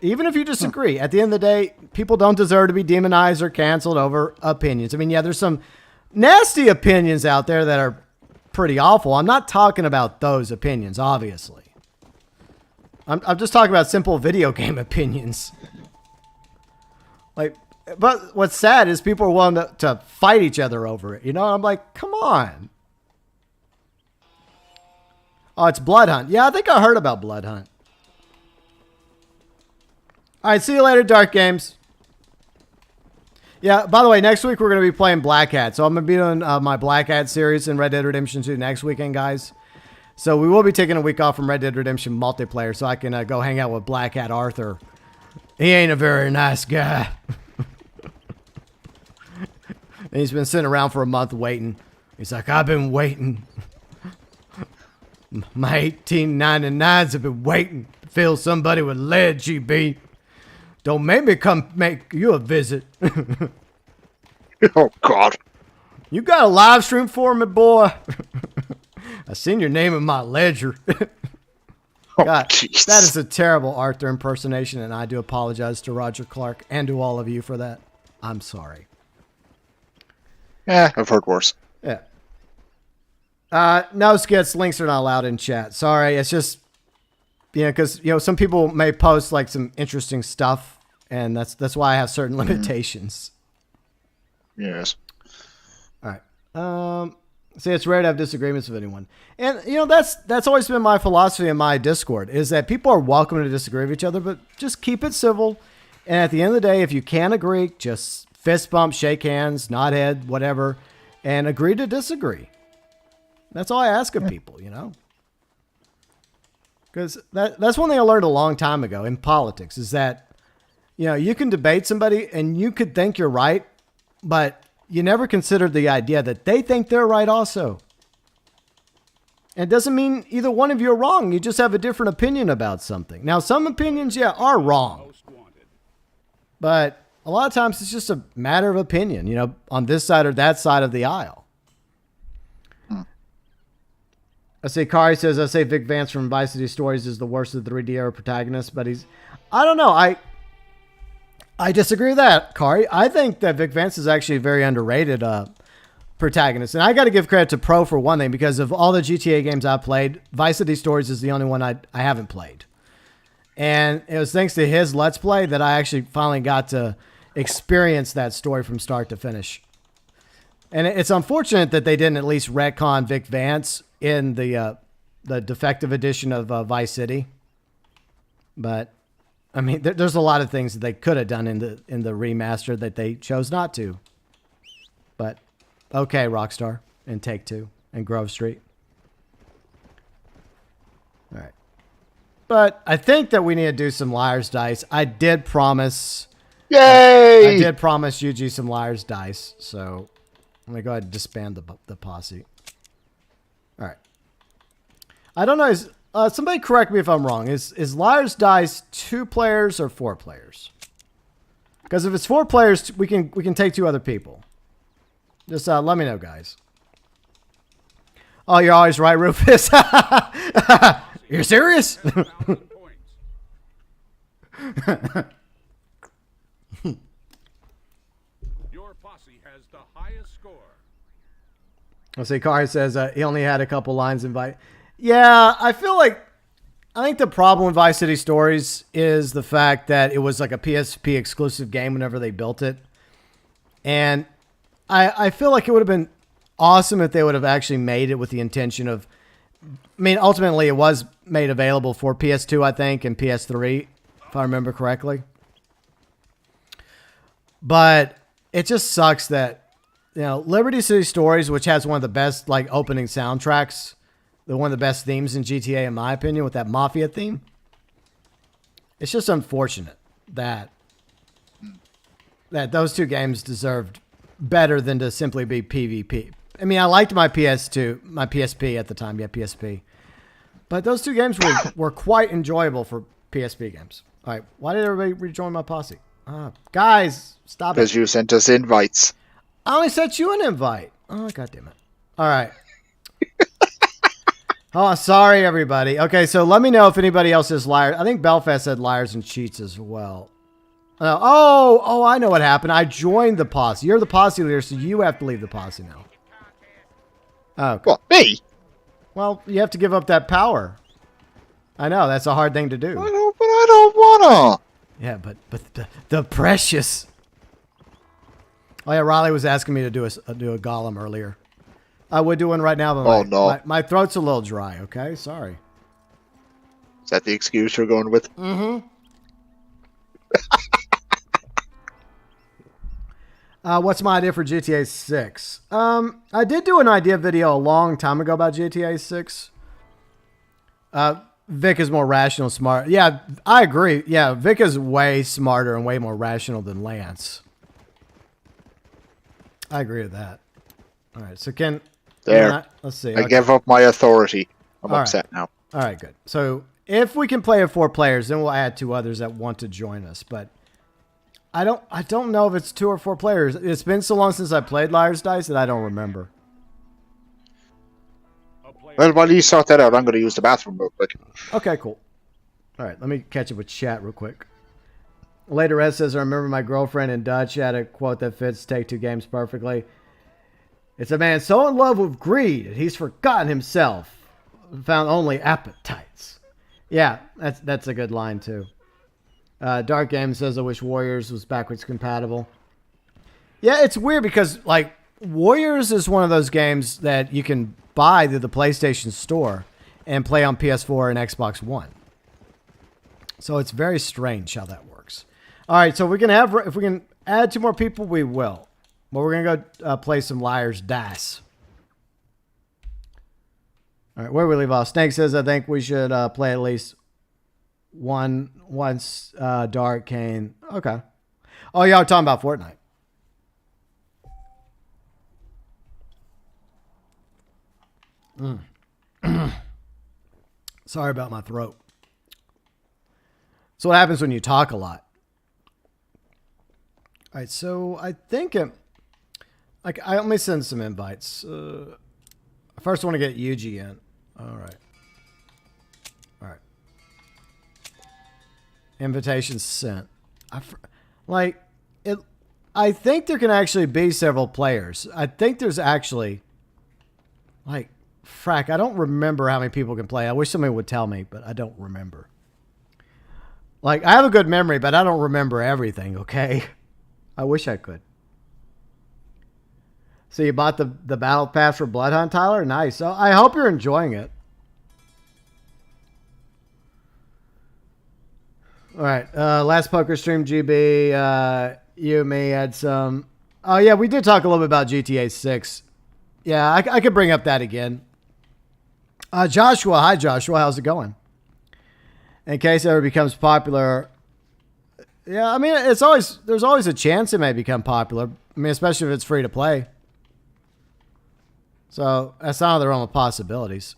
Even if you disagree. At the end of the day, people don't deserve to be demonized or canceled over opinions. I mean, yeah, there's some nasty opinions out there that are pretty awful. I'm not talking about those opinions, obviously. I'm just talking about simple video game opinions. Like, but what's sad is people are willing to fight each other over it. You know, I'm like, come on. Oh, it's Blood Hunt. Yeah, I think I heard about Blood Hunt. All right, see you later, Dark Games. Yeah, by the way, next week we're going to be playing Black Hat. So I'm going to be doing my Black Hat series in Red Dead Redemption 2 next weekend, guys. So we will be taking a week off from Red Dead Redemption multiplayer so I can go hang out with Black Hat Arthur. He ain't a very nice guy. And he's been sitting around for a month waiting. He's like, I've been waiting. My 1899s have been waiting to fill somebody with lead, GB. Don't make me come make you a visit. Oh, God. You got a live stream for me, boy? I seen your name in my ledger. Oh, God, jeez. that is a terrible Arthur impersonation, and I do apologize to Roger Clark and to all of you for that. I'm sorry. Yeah, I've heard worse. Yeah. No skits, links are not allowed in chat. Sorry, it's just, you know, because, you know, some people may post like some interesting stuff, and that's why I have certain limitations. Yes. All right. See, it's rare to have disagreements with anyone. And, you know, that's always been my philosophy in my Discord, is that people are welcome to disagree with each other, but just keep it civil. And at the end of the day, if you can't agree, just fist bump, shake hands, nod head, whatever, and agree to disagree. That's all I ask of people, you know? Because that's one thing I learned a long time ago in politics, is that, you know, you can debate somebody and you could think you're right, but you never considered the idea that they think they're right also. And it doesn't mean either one of you are wrong. You just have a different opinion about something. Now, some opinions, yeah, are wrong. But a lot of times it's just a matter of opinion, you know, on this side or that side of the aisle. I say Kari says, I say Vic Vance from Vice City Stories is the worst of the 3D era protagonists, but I don't know. I disagree with that, Kari. I think that Vic Vance is actually a very underrated protagonist. And I got to give credit to Pro for one thing, because of all the GTA games I've played, Vice City Stories is the only one I haven't played. And it was thanks to his Let's Play that I actually finally got to experience that story from start to finish. And it's unfortunate that they didn't at least retcon Vic Vance in the defective edition of Vice City. But I mean, there's a lot of things that they could have done in the remaster that they chose not to. But okay, Rockstar and Take-Two and Grove Street. All right. But I think that we need to do some Liar's Dice. I did promise. Yay! I did promise Yuji some Liar's Dice. So I'm going to go ahead and disband the posse. All right. I don't know. Somebody correct me if I'm wrong. Is Liar's Dice 2 players or 4 players? Because if it's 4 players, we can take 2 other people. Just let me know, guys. Oh, you're always right, Rufus. You're serious? Your posse has the highest score. I'll say Kari says he only had a couple lines in Vice. Yeah, I think the problem with Vice City Stories is the fact that it was like a PSP exclusive game whenever they built it. And I feel like it would have been awesome if they would have actually made it with the intention of, I mean, ultimately it was made available for PS2, I think, and PS3, if I remember correctly. But it just sucks that, you know, Liberty City Stories, which has one of the best like opening soundtracks, one of the best themes in GTA, in my opinion, with that mafia theme. It's just unfortunate that those two games deserved better than to simply be PvP. I mean, I liked my PS2, my PSP at the time, yeah, PSP. But those two games were quite enjoyable for PSP games. All right, why did everybody rejoin my posse? Guys, stop it. Because you sent us invites. I only sent you an invite. Oh, God damn it. All right. Oh, sorry, everybody. Okay, so let me know if anybody else is liars. I think Belfast said liars and cheats as well. Oh, I know what happened. I joined the posse. You're the posse leader, so you have to leave the posse now. Okay. What, me? Well, you have to give up that power. I know, that's a hard thing to do. I don't wanna. Yeah, but the precious. Oh, yeah, Riley was asking me to do a golem earlier. I would do one right now, but my throat's a little dry, okay? Sorry. Is that the excuse you're going with? Mm-hmm. What's my idea for GTA 6? I did do an idea video a long time ago about GTA 6. Vic is more rational, smart. Yeah, I agree. Yeah, Vic is way smarter and way more rational than Lance. I agree with that. All right, so let's see. I gave up my authority. I'm upset now. All right, good. So if we can play with 4 players, then we'll add 2 others that want to join us. But I don't know if it's 2 or 4 players. It's been so long since I played Liar's Dice that I don't remember. Well, while you sort that out, I'm going to use the bathroom real quick. Okay, cool. All right, let me catch up with chat real quick. Later, Ed says, I remember my girlfriend in Dutch had a quote that fits Take-Two games perfectly. It's a man so in love with greed, he's forgotten himself, found only appetites. Yeah, that's a good line, too. Dark Game says, I wish Warriors was backwards compatible. Yeah, it's weird because, like, Warriors is one of those games that you can buy through the PlayStation Store and play on PS4 and Xbox One. So it's very strange how that works. All right, so if we can add 2 more people, we will. But we're going to go play some Liar's Dice. All right, where do we leave off? Snake says, I think we should play at least once Dark Kane. Okay. Oh, y'all are talking about Fortnite. Sorry about my throat. So what happens when you talk a lot? All right, so I think let me send some invites. First, I want to get Yuji in. All right. Invitations sent. I think there can actually be several players. I think there's actually, frack, I don't remember how many people can play. I wish somebody would tell me, but I don't remember. I have a good memory, but I don't remember everything, okay? I wish I could. So you bought the Battle Pass for Bloodhunt, Tyler? Nice. So I hope you're enjoying it. All right. Last poker stream, GB, you and me had some... Oh, yeah, we did talk a little bit about GTA 6. Yeah, I could bring up that again. Joshua. Hi, Joshua. How's it going? In case it ever becomes popular... Yeah, I mean, there's always a chance it may become popular. I mean, especially if it's free to play. So that's not the realm of possibilities.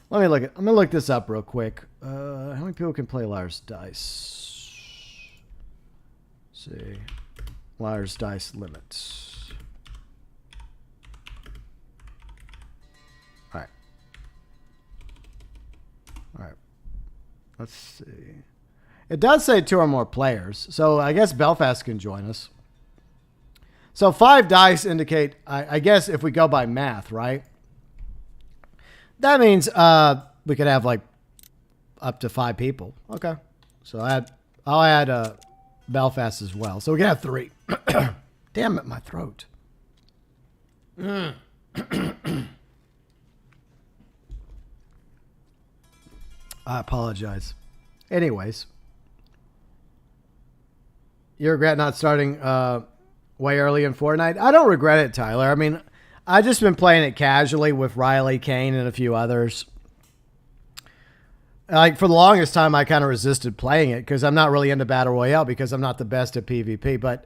I'm gonna look this up real quick. How many people can play Liar's Dice? Let's see, Liar's Dice limits. All right. Let's see. It does say 2 or more players, so I guess Belfast can join us. So 5 dice indicate, I guess if we go by math, right? That means we could have up to 5 people. Okay. So I'll add Belfast as well. So we can have 3. Damn it, my throat. I apologize. Anyways. You regret not starting way early in Fortnite. I don't regret it, Tyler. I mean, I just been playing it casually with Riley, Kane, and a few others. Like for the longest time, I kind of resisted playing it because I'm not really into Battle Royale because I'm not the best at PvP. But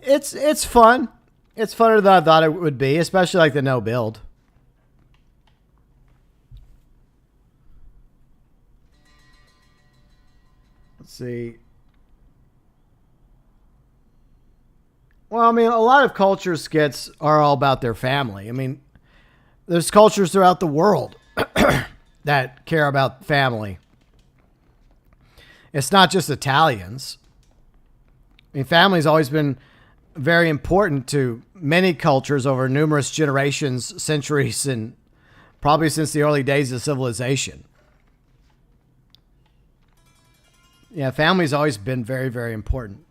it's fun. It's funner than I thought it would be, especially like the no build. Let's see. Well, I mean, a lot of culture skits are all about their family. I mean, there's cultures throughout the world that care about family. It's not just Italians. I mean, family's always been very important to many cultures over numerous generations, centuries, and probably since the early days of civilization. Yeah, family's always been very, very important.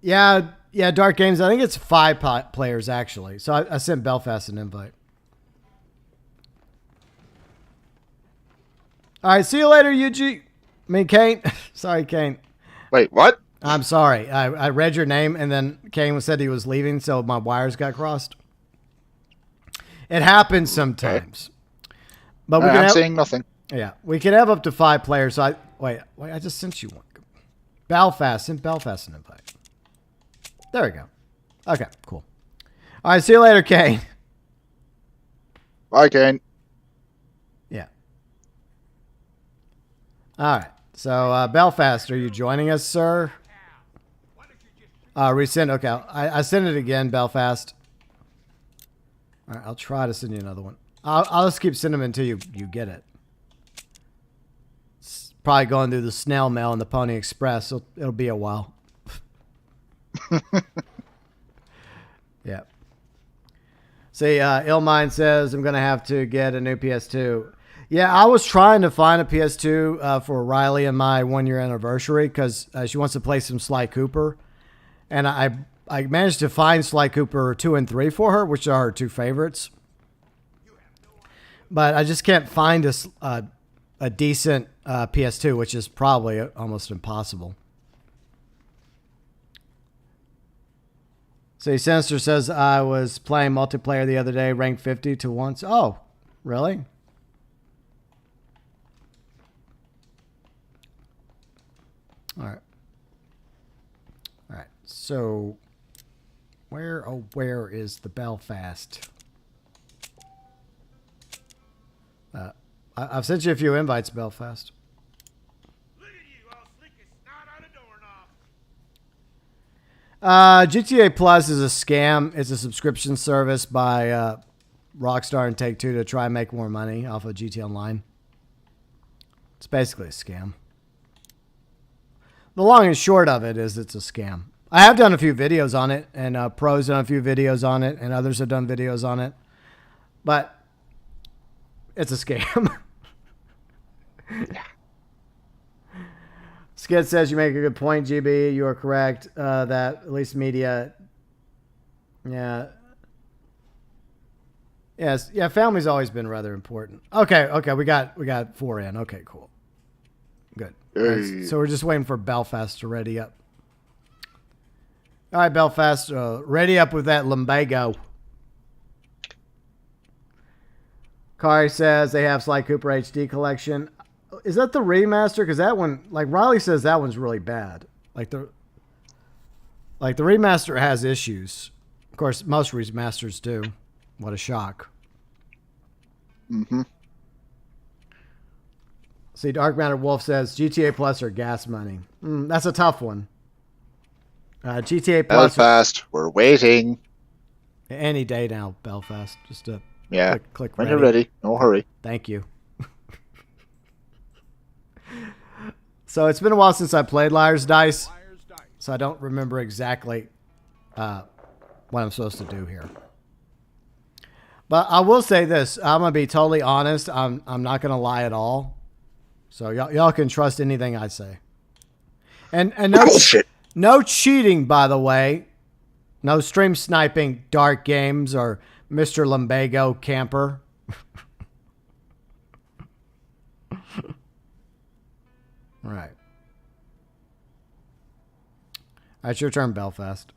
Yeah, Dark Games. I think it's 5 players, actually. So I sent Belfast an invite. All right, see you later, Yuji. I mean, Kane. Sorry, Kane. Wait, what? I'm sorry. I read your name, and then Kane said he was leaving, so my wires got crossed. It happens sometimes. Okay. But I'm saying nothing. Yeah, we can have up to 5 players. So wait, I just sent you one. Belfast, sent Belfast an invite. There we go. Okay, cool. All right, see you later, Kane. Bye, Kane. Yeah. All right. So, Belfast, are you joining us, sir? Resend. Okay, I sent it again, Belfast. All right, I'll try to send you another one. I'll just keep sending them until you get it. It's probably going through the snail mail and the Pony Express. So it'll be a while. Yeah. See, Illmind says I'm going to have to get a new PS2. Yeah, I was trying to find a PS2 for Riley and my 1-year anniversary because she wants to play some Sly Cooper. And I managed to find Sly Cooper 2 and 3 for her, which are her 2 favorites. But I just can't find a decent PS2, which is probably almost impossible. See, Sinister says, I was playing multiplayer the other day, ranked 50 to once. Oh, really? All right. All right. So, where is the Belfast? I've sent you a few invites, Belfast. Look at you, all slick as snot on a doorknob. GTA Plus is a scam. It's a subscription service by Rockstar and Take-Two to try and make more money off of GTA Online. It's basically a scam. The long and short of it is it's a scam. I have done a few videos on it, and Pro's done a few videos on it, and others have done videos on it. But it's a scam. Skid says you make a good point, GB. You are correct. That at least media. Yeah. Yes. Yeah. Family's always been rather important. Okay. We got 4 in. Okay. Cool. Good. Hey. Right, so we're just waiting for Belfast to ready up. All right, Belfast, ready up with that lumbago. Kari says they have Sly Cooper HD collection. Is that the remaster? Because that one, like Riley says, that one's really bad. Like the remaster has issues. Of course, most remasters do. What a shock. Mm-hmm. See, Dark MatterWolf says GTA Plus or gas money. That's a tough one. GTA Plus. Belfast, we're waiting. Any day now, Belfast. Just to click when you're ready. No hurry. Thank you. So it's been a while since I played Liar's Dice, so I don't remember exactly what I'm supposed to do here. But I will say this. I'm going to be totally honest. I'm not going to lie at all. So y'all can trust anything I say. And no, no cheating, by the way. No stream sniping Dark Games or Mr. Lumbago Camper. Right. All right, your turn, Belfast.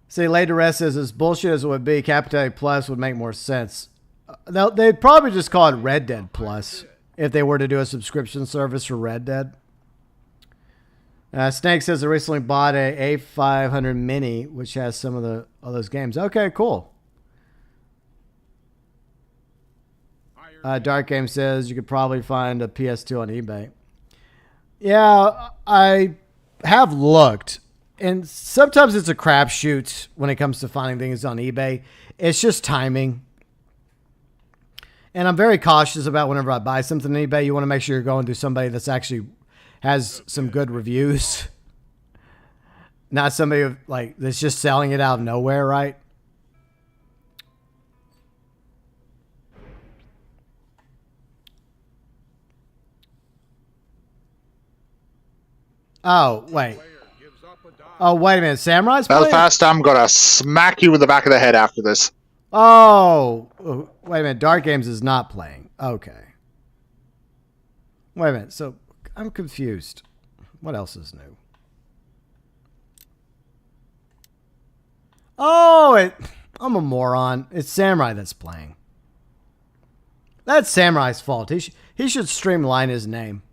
See, Lady Rest says, as bullshit as it would be, Capitated Plus would make more sense. They'd probably just call it Red Dead Plus if they were to do a subscription service for Red Dead. Snake says, I recently bought a A500 Mini, which has some of those games. Okay, cool. Dark Game says, you could probably find a PS2 on eBay. Yeah, I have looked. And sometimes it's a crapshoot when it comes to finding things on eBay. It's just timing. And I'm very cautious about whenever I buy something on eBay. You want to make sure you're going to somebody that's actually has some good reviews. Not somebody like that's just selling it out of nowhere, right? Oh, wait. Oh, wait a minute. Samurai's playing? Belfast, I'm going to smack you in the back of the head after this. Oh, wait a minute. Dark Games is not playing. Okay. Wait a minute. So I'm confused. What else is new? Oh, I'm a moron. It's Samurai that's playing. That's Samurai's fault. He should streamline his name.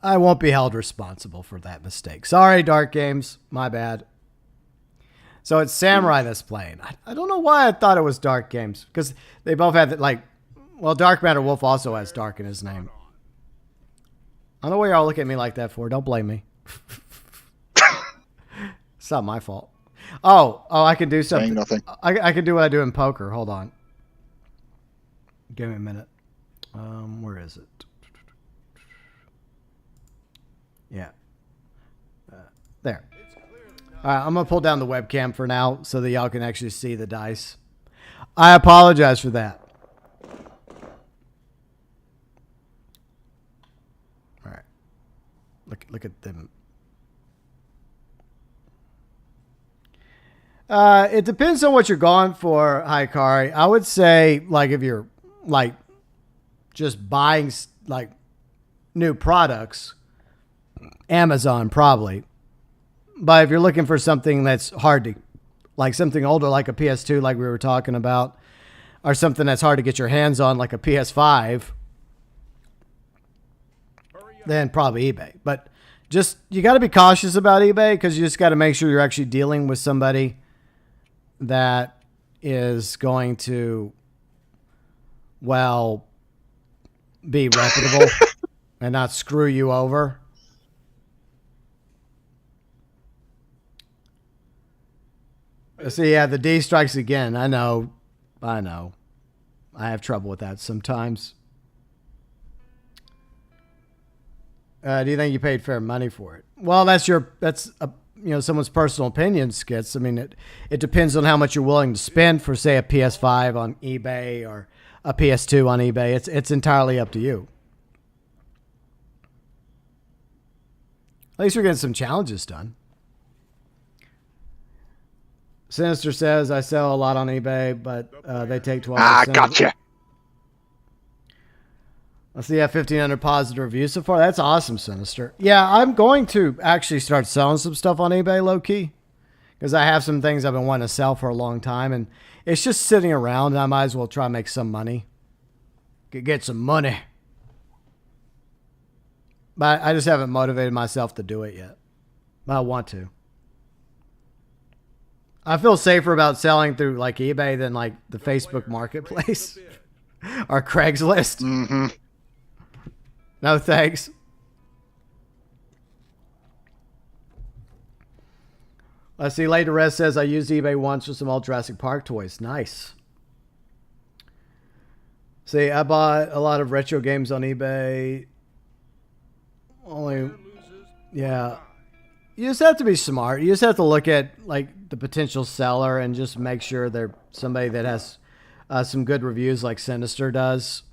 I won't be held responsible for that mistake. Sorry, Dark Games. My bad. So it's Samurai that's playing. I don't know why I thought it was Dark Games. Because they both have, like... Well, Dark MatterWolf also has Dark in his name. I don't know why y'all look at me like that for. Don't blame me. It's not my fault. Oh, I can do something. Saying nothing. I can do what I do in poker. Hold on. Give me a minute. Where is it? Yeah. There. All right, I'm going to pull down the webcam for now so that y'all can actually see the dice. I apologize for that. All right. Look at them. It depends on what you're going for, Hikari. I would say, like, if you're, like, just buying, like, new products... Amazon, probably. But if you're looking for something that's hard to, like something older, like a PS2, like we were talking about, or something that's hard to get your hands on, like a PS5, then probably eBay. But just, you got to be cautious about eBay because you just got to make sure you're actually dealing with somebody that is going to, well, be reputable and not screw you over. So yeah, the D strikes again. I know. I have trouble with that sometimes. Do you think you paid fair money for it? Well, that's someone's personal opinion, Skits. I mean, it depends on how much you're willing to spend for, say, a PS5 on eBay or a PS2 on eBay. It's entirely up to you. At least you're getting some challenges done. Sinister says, I sell a lot on eBay, but they take 12%. Ah, gotcha. Let's see, I have 1,500 positive reviews so far. That's awesome, Sinister. Yeah, I'm going to actually start selling some stuff on eBay, low-key, because I have some things I've been wanting to sell for a long time, and it's just sitting around, and I might as well try to make some money. Get some money. But I just haven't motivated myself to do it yet. But I want to. I feel safer about selling through like eBay than like the Facebook Marketplace or Craigslist. Mm-hmm. No thanks. Let's see. Later Rest says I used eBay once for some old Jurassic Park toys. Nice. See, I bought a lot of retro games on eBay. Yeah. You just have to be smart. You just have to look at like the potential seller and just make sure they're somebody that has some good reviews like Sinister does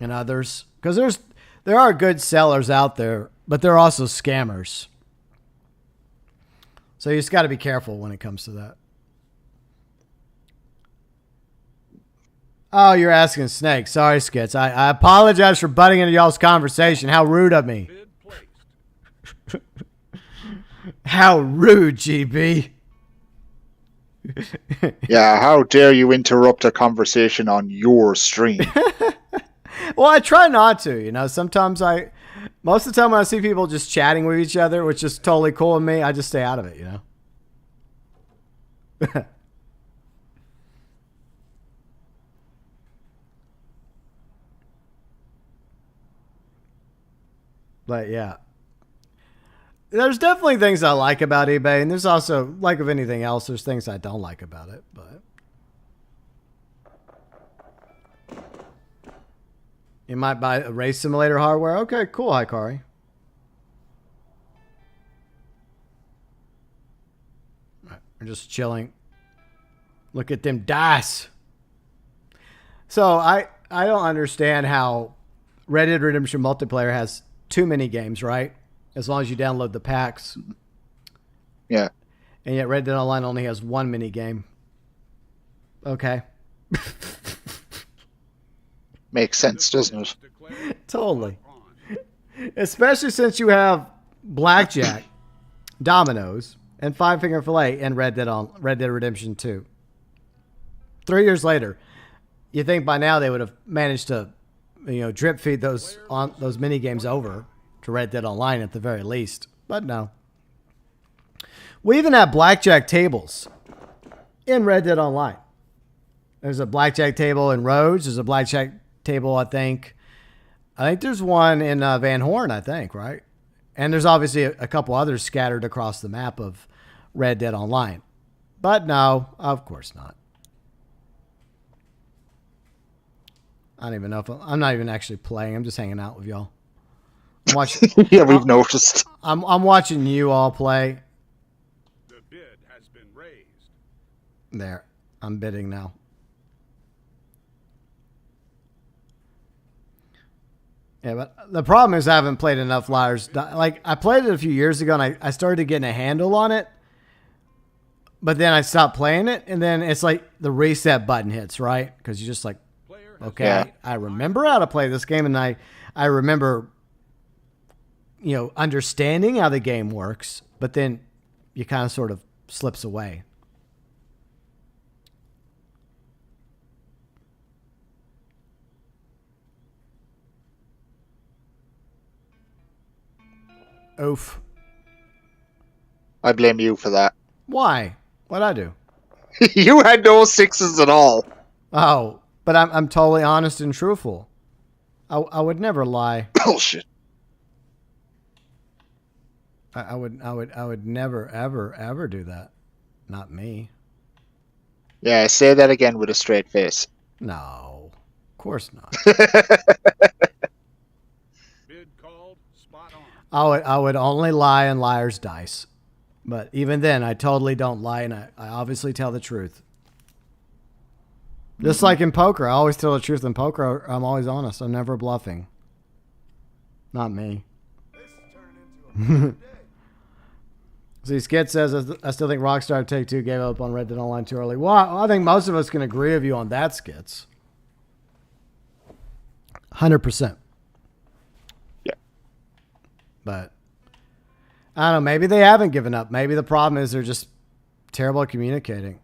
and others. Because there are good sellers out there, but there are also scammers. So you just got to be careful when it comes to that. Oh, you're asking Snake. Sorry, Skits. I apologize for butting into y'all's conversation. How rude of me. Bid placed. How rude, GB. Yeah, how dare you interrupt a conversation on your stream? Well, I try not to. You know, sometimes most of the time when I see people just chatting with each other, which is totally cool with me, I just stay out of it, you know? But yeah, there's definitely things I like about eBay, and there's also, like of anything else, there's things I don't like about it. But you might buy a race simulator hardware. Okay, cool, Hikari. We're just chilling. Look at them dice. So I don't understand how Red Dead Redemption multiplayer has too many games, right? As long as you download the packs. Yeah. And yet Red Dead Online only has one mini game. Okay. Makes sense, doesn't it? Totally. Especially since you have Blackjack, Dominoes, and Five Finger Fillet in Red Dead Redemption 2. 3 years later, you think by now they would have managed to, drip feed those mini games over to Red Dead Online at the very least. But no. We even have blackjack tables in Red Dead Online. There's a blackjack table in Rhodes. There's a blackjack table, I think there's one in Van Horn, I think, right? And there's obviously a couple others scattered across the map of Red Dead Online. But no, of course not. I don't even know if I'm not even actually playing. I'm just hanging out with y'all. I'm watching. Yeah, we've noticed. I'm watching you all play. The bid has been raised. There, I'm bidding now. Yeah, but the problem is I haven't played enough Liars. Like, I played it a few years ago, and I started getting a handle on it. But then I stopped playing it, and then it's like the reset button hits, right? Because you're just like, okay, Yeah. I remember how to play this game, and I remember, understanding how the game works, but then you kind of sort of slips away. Oof. I blame you for that. Why? What'd I do? You had no sixes at all. Oh, but I'm totally honest and truthful. I would never lie. Bullshit. I would never ever do that. Not me. Yeah, say that again with a straight face. No, of course not. Bid called. Spot on. I would only lie on Liar's Dice, but even then, I totally don't lie, and I obviously tell the truth. Just like in poker, I always tell the truth in poker. I'm always honest. I'm never bluffing. Not me. See, Skit says, I still think Rockstar Take-Two gave up on Red Dead Online too early. Well, I think most of us can agree with you on that, Skits. 100%. Yeah. But, I don't know. Maybe they haven't given up. Maybe the problem is they're just terrible at communicating.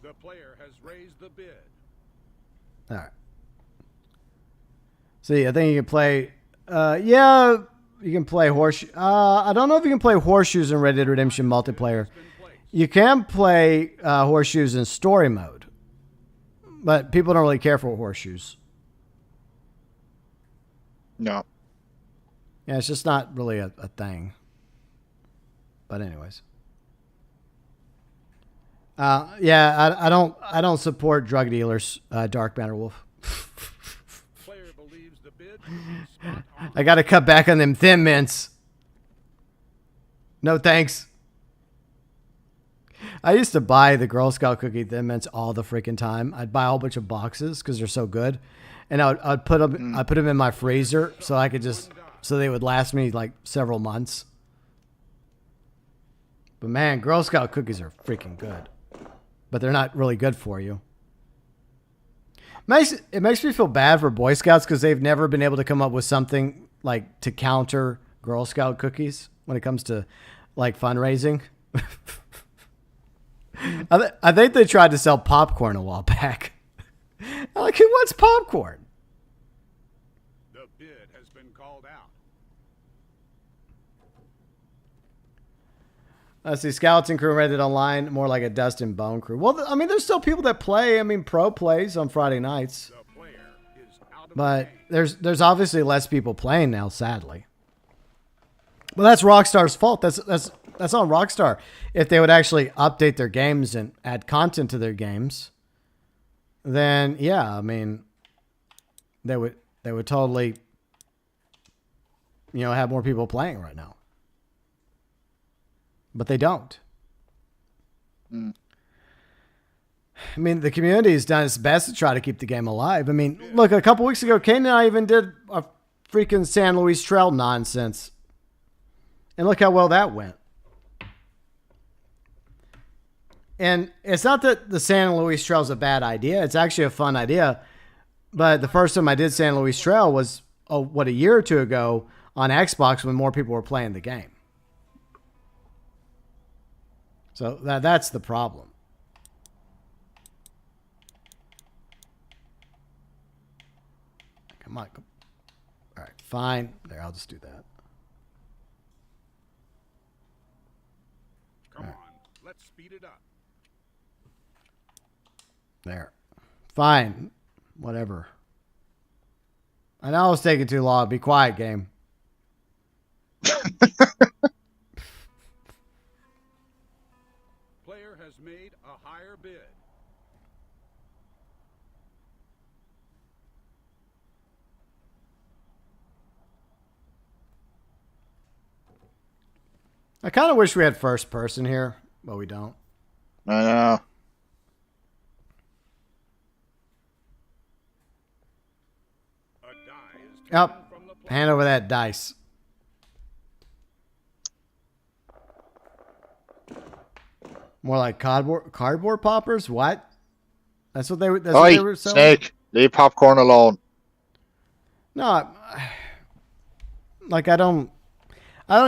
The player has raised the bid. All right. See, I think you can play. Yeah, you can play horseshoe. I don't know if you can play horseshoes in Red Dead Redemption multiplayer. You can play horseshoes in story mode, but people don't really care for horseshoes. No. Yeah, it's just not really a thing. But anyways. Yeah, I don't support drug dealers, Dark MatterWolf. Player believes the bid is spot on. I got to cut back on them Thin Mints. No thanks. I used to buy the Girl Scout cookie Thin Mints all the freaking time. I'd buy a whole bunch of boxes because they're so good, and I'd put them in my freezer so they would last me like several months. But man, Girl Scout cookies are freaking good, but they're not really good for you. It makes me feel bad for Boy Scouts because they've never been able to come up with something like to counter Girl Scout cookies when it comes to like fundraising. I think they tried to sell popcorn a while back. I'm like, who wants popcorn? The bid has been called out. Let's see, Skeleton Crew rated online, more like a Dust and Bone Crew. Well, I mean, there's still people that play. I mean, Pro plays on Friday nights. The player is out of But the game. there's obviously less people playing now, sadly. Well, that's Rockstar's fault. That's on Rockstar. If they would actually update their games and add content to their games, then yeah, I mean, they would totally, have more people playing right now. But they don't. I mean, the community has done its best to try to keep the game alive. I mean, look, a couple weeks ago, Kane and I even did a freaking San Luis Trail nonsense. And look how well that went. And it's not that the San Luis Trail is a bad idea. It's actually a fun idea. But the first time I did San Luis Trail was, a year or two ago on Xbox when more people were playing the game. So that's the problem. Come on. All right, fine. There, I'll just do that. Come on, let's speed it up. There. Fine. Whatever. I know it's taking too long. Be quiet, game. Player has made a higher bid. I kind of wish we had first person here, but we don't. I know. A die is taken Yep. from the player. Hand over that dice. More like cardboard poppers? What? That's what they were Oi, selling? Snake, leave popcorn alone. No, I don't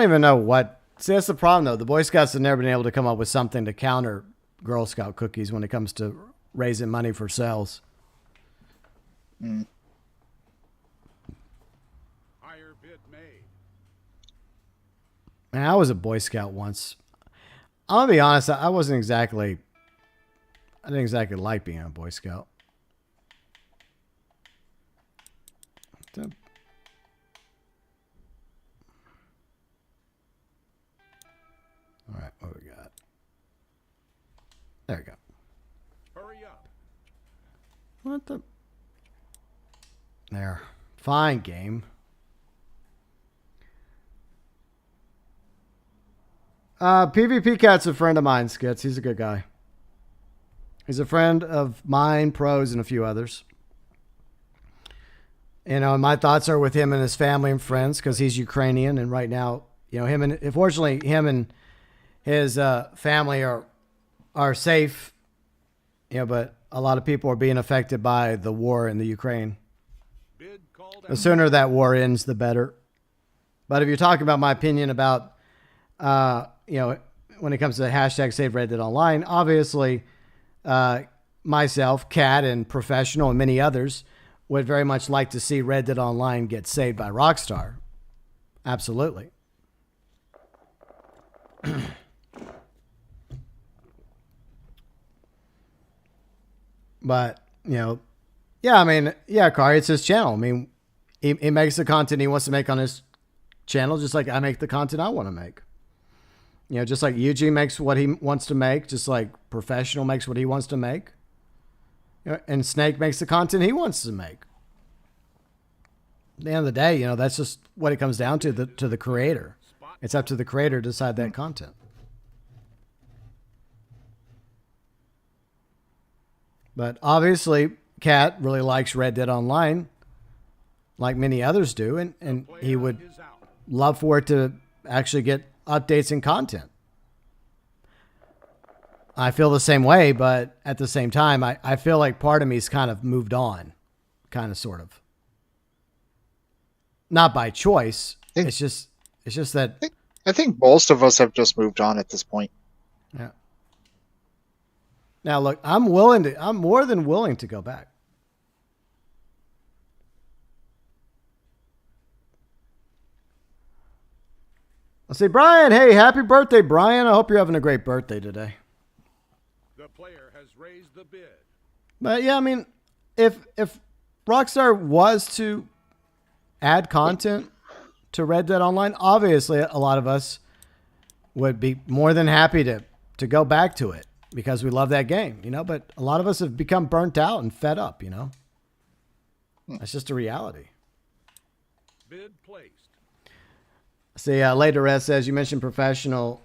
even know what. See, that's the problem, though. The Boy Scouts have never been able to come up with something to counter Girl Scout cookies when it comes to raising money for sales. Mm. Higher bid made. Man, I was a Boy Scout once. I'm gonna be honest. I didn't exactly like being a Boy Scout. All right, what we got? There we go. Hurry up. What the? There. Fine, game. PvP Cat's a friend of mine, Skits. He's a good guy. He's a friend of mine, Pros, and a few others. My thoughts are with him and his family and friends because he's Ukrainian, and right now, unfortunately, him and his family are safe. But a lot of people are being affected by the war in the Ukraine. Bid called The out. sooner that war ends, the better. But if you're talking about my opinion about, when it comes to hashtag Save Red Dead Online, obviously, myself, Cat, and Professional, and many others would very much like to see Red Dead Online get saved by Rockstar. Absolutely. But, Kari, it's his channel. I mean, he makes the content he wants to make on his channel, just like I make the content I want to make. Just like Yuji makes what he wants to make, just like Professional makes what he wants to make. And Snake makes the content he wants to make. At the end of the day, that's just what it comes down to the creator. It's up to the creator to decide that content. But obviously, Cat really likes Red Dead Online, like many others do, and he would Is out. love for it to actually get updates and content. I feel the same way, but at the same time, I feel like part of me's kind of moved on, kind of, sort of. Not by choice. It's just that. I think most of us have just moved on at this point. Yeah. Now look, I'm more than willing to go back. I'll say, Brian, hey, happy birthday, Brian. I hope you're having a great birthday today. The player has raised the bid. But yeah, I mean, if Rockstar was to add content to Red Dead Online, obviously a lot of us would be more than happy to go back to it because we love that game, you know, but a lot of us have become burnt out and fed up, you know. That's just a reality. Bid placed. See, later Red says, you mentioned Professional.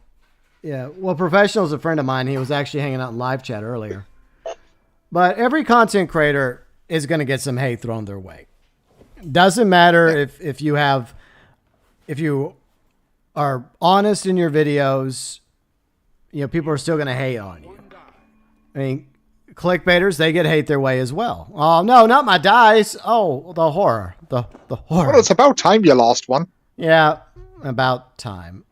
Yeah, well, Professional is a friend of mine. He was actually hanging out in live chat earlier. But every content creator is going to get some hate thrown their way. Doesn't matter if you are honest in your videos, you know, people are still going to hate on you. I mean, clickbaiters, they get hate their way as well. Oh, no, not my dice. Oh, the horror. The horror. Well, it's about time you lost one. Yeah, about time.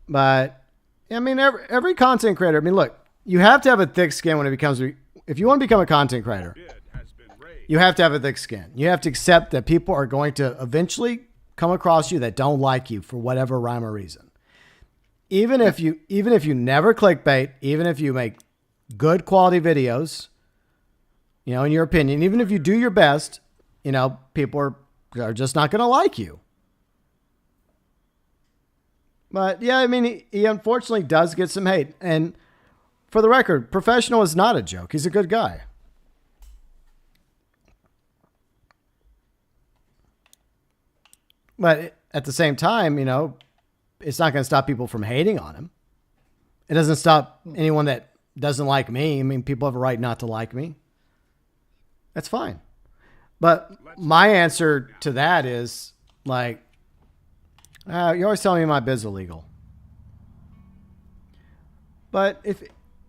But, I mean, every content creator, I mean, look, you have to have a thick skin when it becomes, if you want to become a content creator, you have to have a thick skin. You have to accept that people are going to eventually come across you that don't like you for whatever rhyme or reason. Even if you never clickbait, even if you make good quality videos, you know, in your opinion, even if you do your best, you know, people are just not going to like you. But yeah, I mean, he unfortunately does get some hate. And for the record, Professional is not a joke. He's a good guy. But at the same time, you know, it's not going to stop people from hating on him. It doesn't stop anyone that doesn't like me. I mean, people have a right not to like me. That's fine. But my answer to that is like, you're always telling me my bid's illegal. But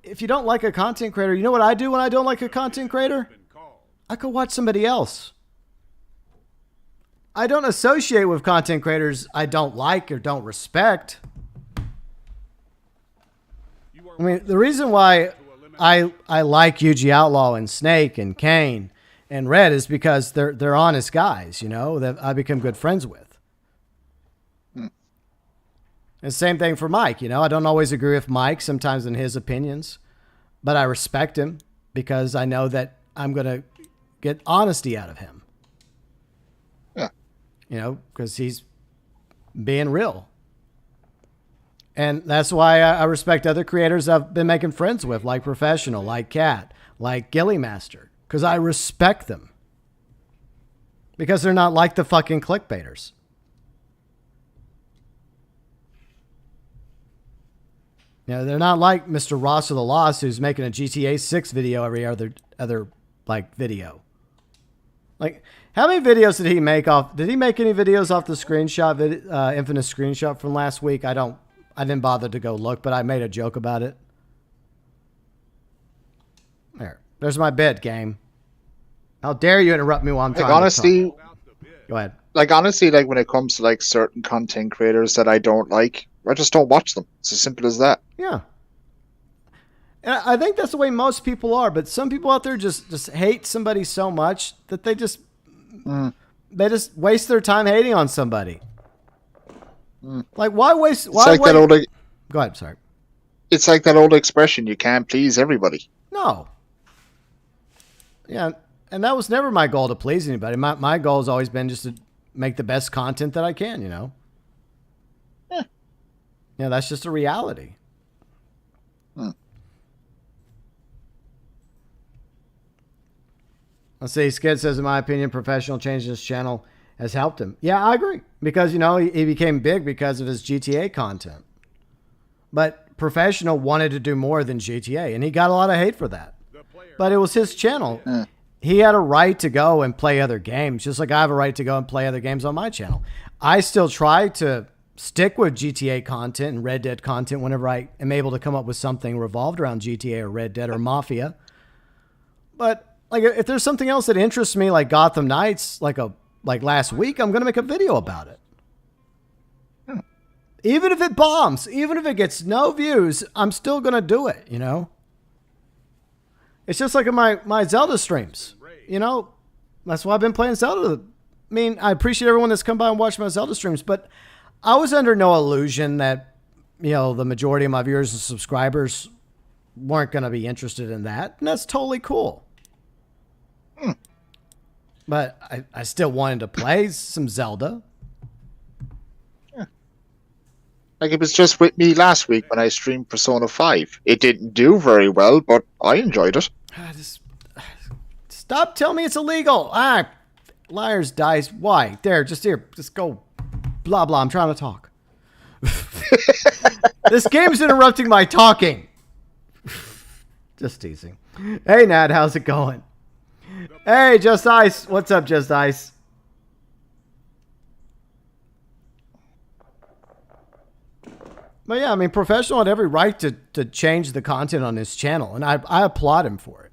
if you don't like a content creator, you know what I do when I don't like a content creator? I could watch somebody else. I don't associate with content creators I don't like or don't respect. I mean, the reason why I like UG Outlaw and Snake and Kane and Red is because they're honest guys, you know, that I become good friends with. And same thing for Mike, you know. I don't always agree with Mike sometimes in his opinions, but I respect him because I know that I'm going to get honesty out of him. Yeah. You know, because he's being real. And that's why I respect other creators I've been making friends with, like Professional, like Cat, like Gilly Master, because I respect them. Because they're not like the fucking clickbaiters. You know, they're not like Mr. Ross of the Lost, who's making a GTA 6 video every other like video. Like, how many videos did he make off? Did he make any videos off the screenshot, infamous screenshot from last week? I didn't bother to go look, but I made a joke about it. There's my bid, game. How dare you interrupt me while I'm trying to talk? Go ahead. Like, honestly, like when it comes to like certain content creators that I don't like, I just don't watch them. It's as simple as that. Yeah. And I think that's the way most people are, but some people out there just hate somebody so much that they just waste their time hating on somebody. Like, why waste? Why like that old. Go ahead. Sorry. It's like that old expression: you can't please everybody. No. Yeah, and that was never my goal to please anybody. My goal has always been just to make the best content that I can. You know. Yeah, that's just a reality. Let's see. Skid says, in my opinion, Professional changing his channel has helped him. Yeah, I agree. Because, you know, he became big because of his GTA content. But Professional wanted to do more than GTA, and he got a lot of hate for that. But it was his channel. He had a right to go and play other games, just like I have a right to go and play other games on my channel. I still try to stick with GTA content and Red Dead content whenever I am able to come up with something revolved around GTA or Red Dead or Mafia. But like, if there's something else that interests me, like Gotham Knights, like last week, I'm going to make a video about it. Even if it bombs, even if it gets no views, I'm still going to do it, you know? It's just like in my Zelda streams, you know? That's why I've been playing Zelda. I mean, I appreciate everyone that's come by and watched my Zelda streams, but I was under no illusion that, you know, the majority of my viewers and subscribers weren't going to be interested in that. And that's totally cool. But I still wanted to play some Zelda. Like, it was just with me last week when I streamed Persona 5. It didn't do very well, but I enjoyed it. Stop telling me it's illegal. Liar's dice. Why? There, just go. Blah, blah. I'm trying to talk. This game's interrupting my talking. Just teasing. Hey, Nat, how's it going? Hey, Just Ice. What's up, Just Ice? But yeah, I mean, Professional had every right to change the content on his channel, and I applaud him for it.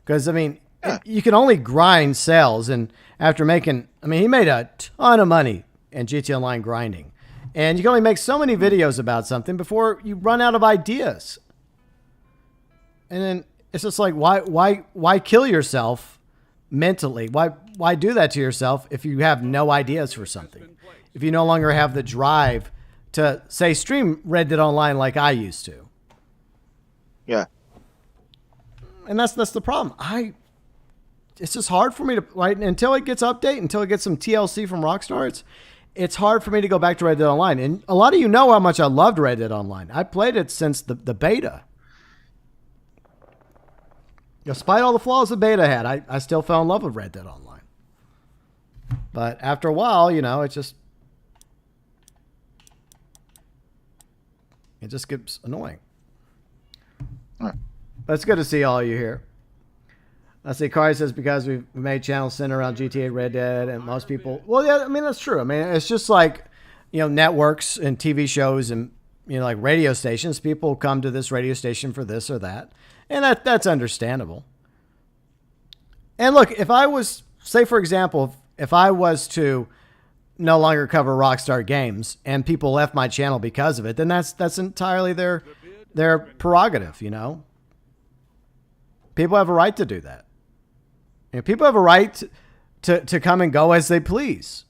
Because, I mean, you can only grind sales, and after making, I mean, he made a ton of money in GTA Online grinding. And you can only make so many videos about something before you run out of ideas. And then it's just like, why kill yourself mentally? Why do that to yourself if you have no ideas for something? If you no longer have the drive to, say, stream Red Dead Online like I used to. Yeah. And that's the problem. It's just hard for me to, right, until it gets update, until it gets some TLC from Rockstar, it's hard for me to go back to Red Dead Online. And a lot of you know how much I loved Red Dead Online. I played it since the beta. Despite all the flaws the beta had, I still fell in love with Red Dead Online. But after a while, you know, it just gets annoying. But it's good to see all of you here. I see Kari says because we've made channels centered around GTA Red Dead, and most people, well, yeah, I mean, that's true. I mean, it's just like, you know, networks and TV shows and, you know, like radio stations. People come to this radio station for this or that. And that's understandable. And look, if I was, say, for example, if I was to no longer cover Rockstar games and people left my channel because of it, then that's entirely their prerogative, you know? People have a right to do that. You know, people have a right to come and go as they please.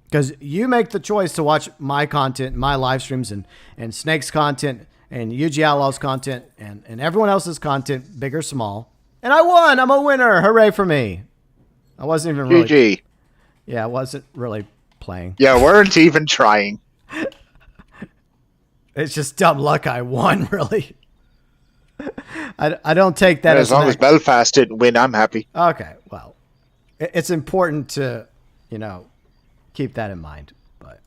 Because you make the choice to watch my content, my live streams, and Snake's content, and Yuji Outlaw's content, and everyone else's content, big or small. And I won! I'm a winner! Hooray for me! I wasn't even really... GG. Yeah, I wasn't really playing. Yeah, weren't even trying. It's just dumb luck I won, really. I don't take that as long as Belfast didn't win, I'm happy. Okay, well, it's important to, you know, keep that in mind. But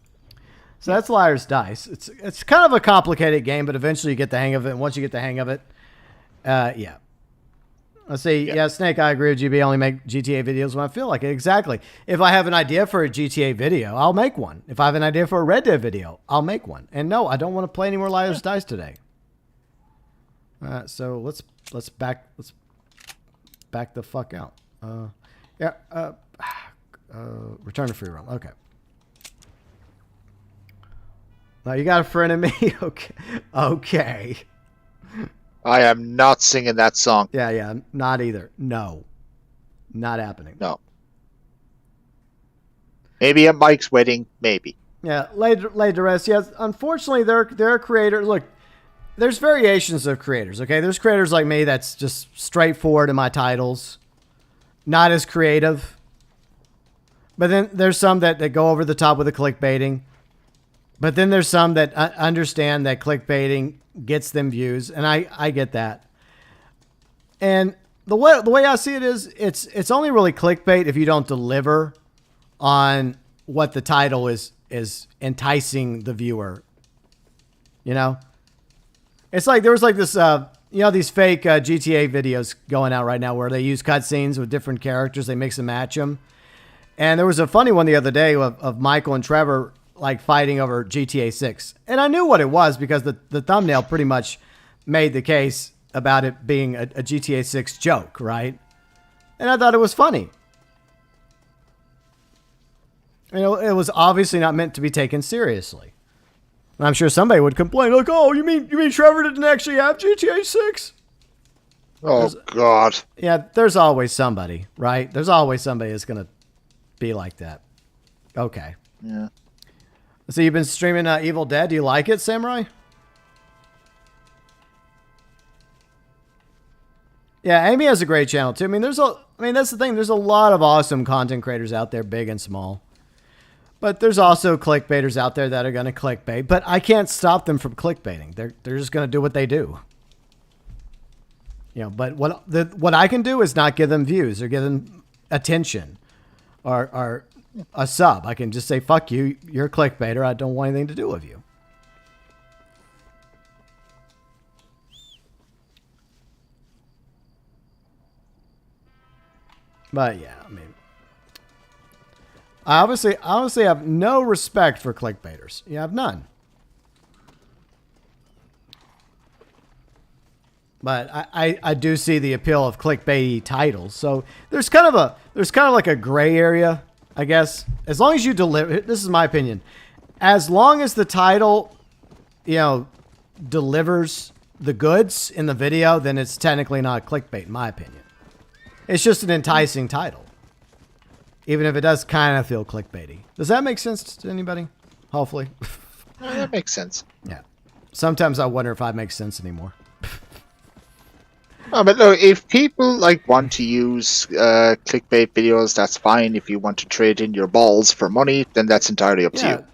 so that's Liar's Dice. It's kind of a complicated game, but eventually you get the hang of it. And once you get the hang of it, yeah. Let's see. Yeah, Snake, I agree with GB. I only make GTA videos when I feel like it. Exactly. If I have an idea for a GTA video, I'll make one. If I have an idea for a Red Dead video, I'll make one. And no, I don't want to play any more Liar's Dice today. So let's back the fuck out. Return to free roam. Okay. Now you got a friend in me. Okay. I am not singing that song. Yeah, not either. No, not happening. No. Maybe at Mike's wedding, maybe. Yeah, laid to rest. Yes, unfortunately, they're a creator. Look, there's variations of creators. Okay, there's creators like me that's just straightforward in my titles, not as creative. But then there's some that go over the top with the clickbaiting. But then there's some that understand that clickbaiting gets them views, and I get that. And the way I see it is, it's only really clickbait if you don't deliver on what the title is enticing the viewer. You know, it's like there was like this you know, these fake GTA videos going out right now where they use cutscenes with different characters, they mix and match them. And there was a funny one the other day of Michael and Trevor like fighting over GTA 6. And I knew what it was because the thumbnail pretty much made the case about it being a GTA 6 joke, right? And I thought it was funny. You know, it was obviously not meant to be taken seriously. And I'm sure somebody would complain, like, "Oh, you mean Trevor didn't actually have GTA 6?" Oh, God. Yeah, there's always somebody, right? There's always somebody that's going to be like that. Okay. Yeah. So you've been streaming Evil Dead. Do you like it, Samurai? Yeah, Amy has a great channel, too. I mean, that's the thing. There's a lot of awesome content creators out there, big and small. But there's also clickbaiters out there that are going to clickbait. But I can't stop them from clickbaiting. They're just going to do what they do. You know, but what I can do is not give them views or give them attention or a sub. I can just say, fuck you, you're a clickbaiter. I don't want anything to do with you. But yeah, I mean, I obviously have no respect for clickbaiters. You have none. But I do see the appeal of clickbaity titles. So there's kind of like a gray area, I guess. As long as you deliver, this is my opinion. As long as the title, you know, delivers the goods in the video, then it's technically not clickbait, in my opinion. It's just an enticing title. Even if it does kind of feel clickbaity. Does that make sense to anybody? Hopefully. That makes sense. Yeah. Sometimes I wonder if I make sense anymore. Oh, but no, if people like want to use clickbait videos, that's fine. If you want to trade in your balls for money, then that's entirely up to you.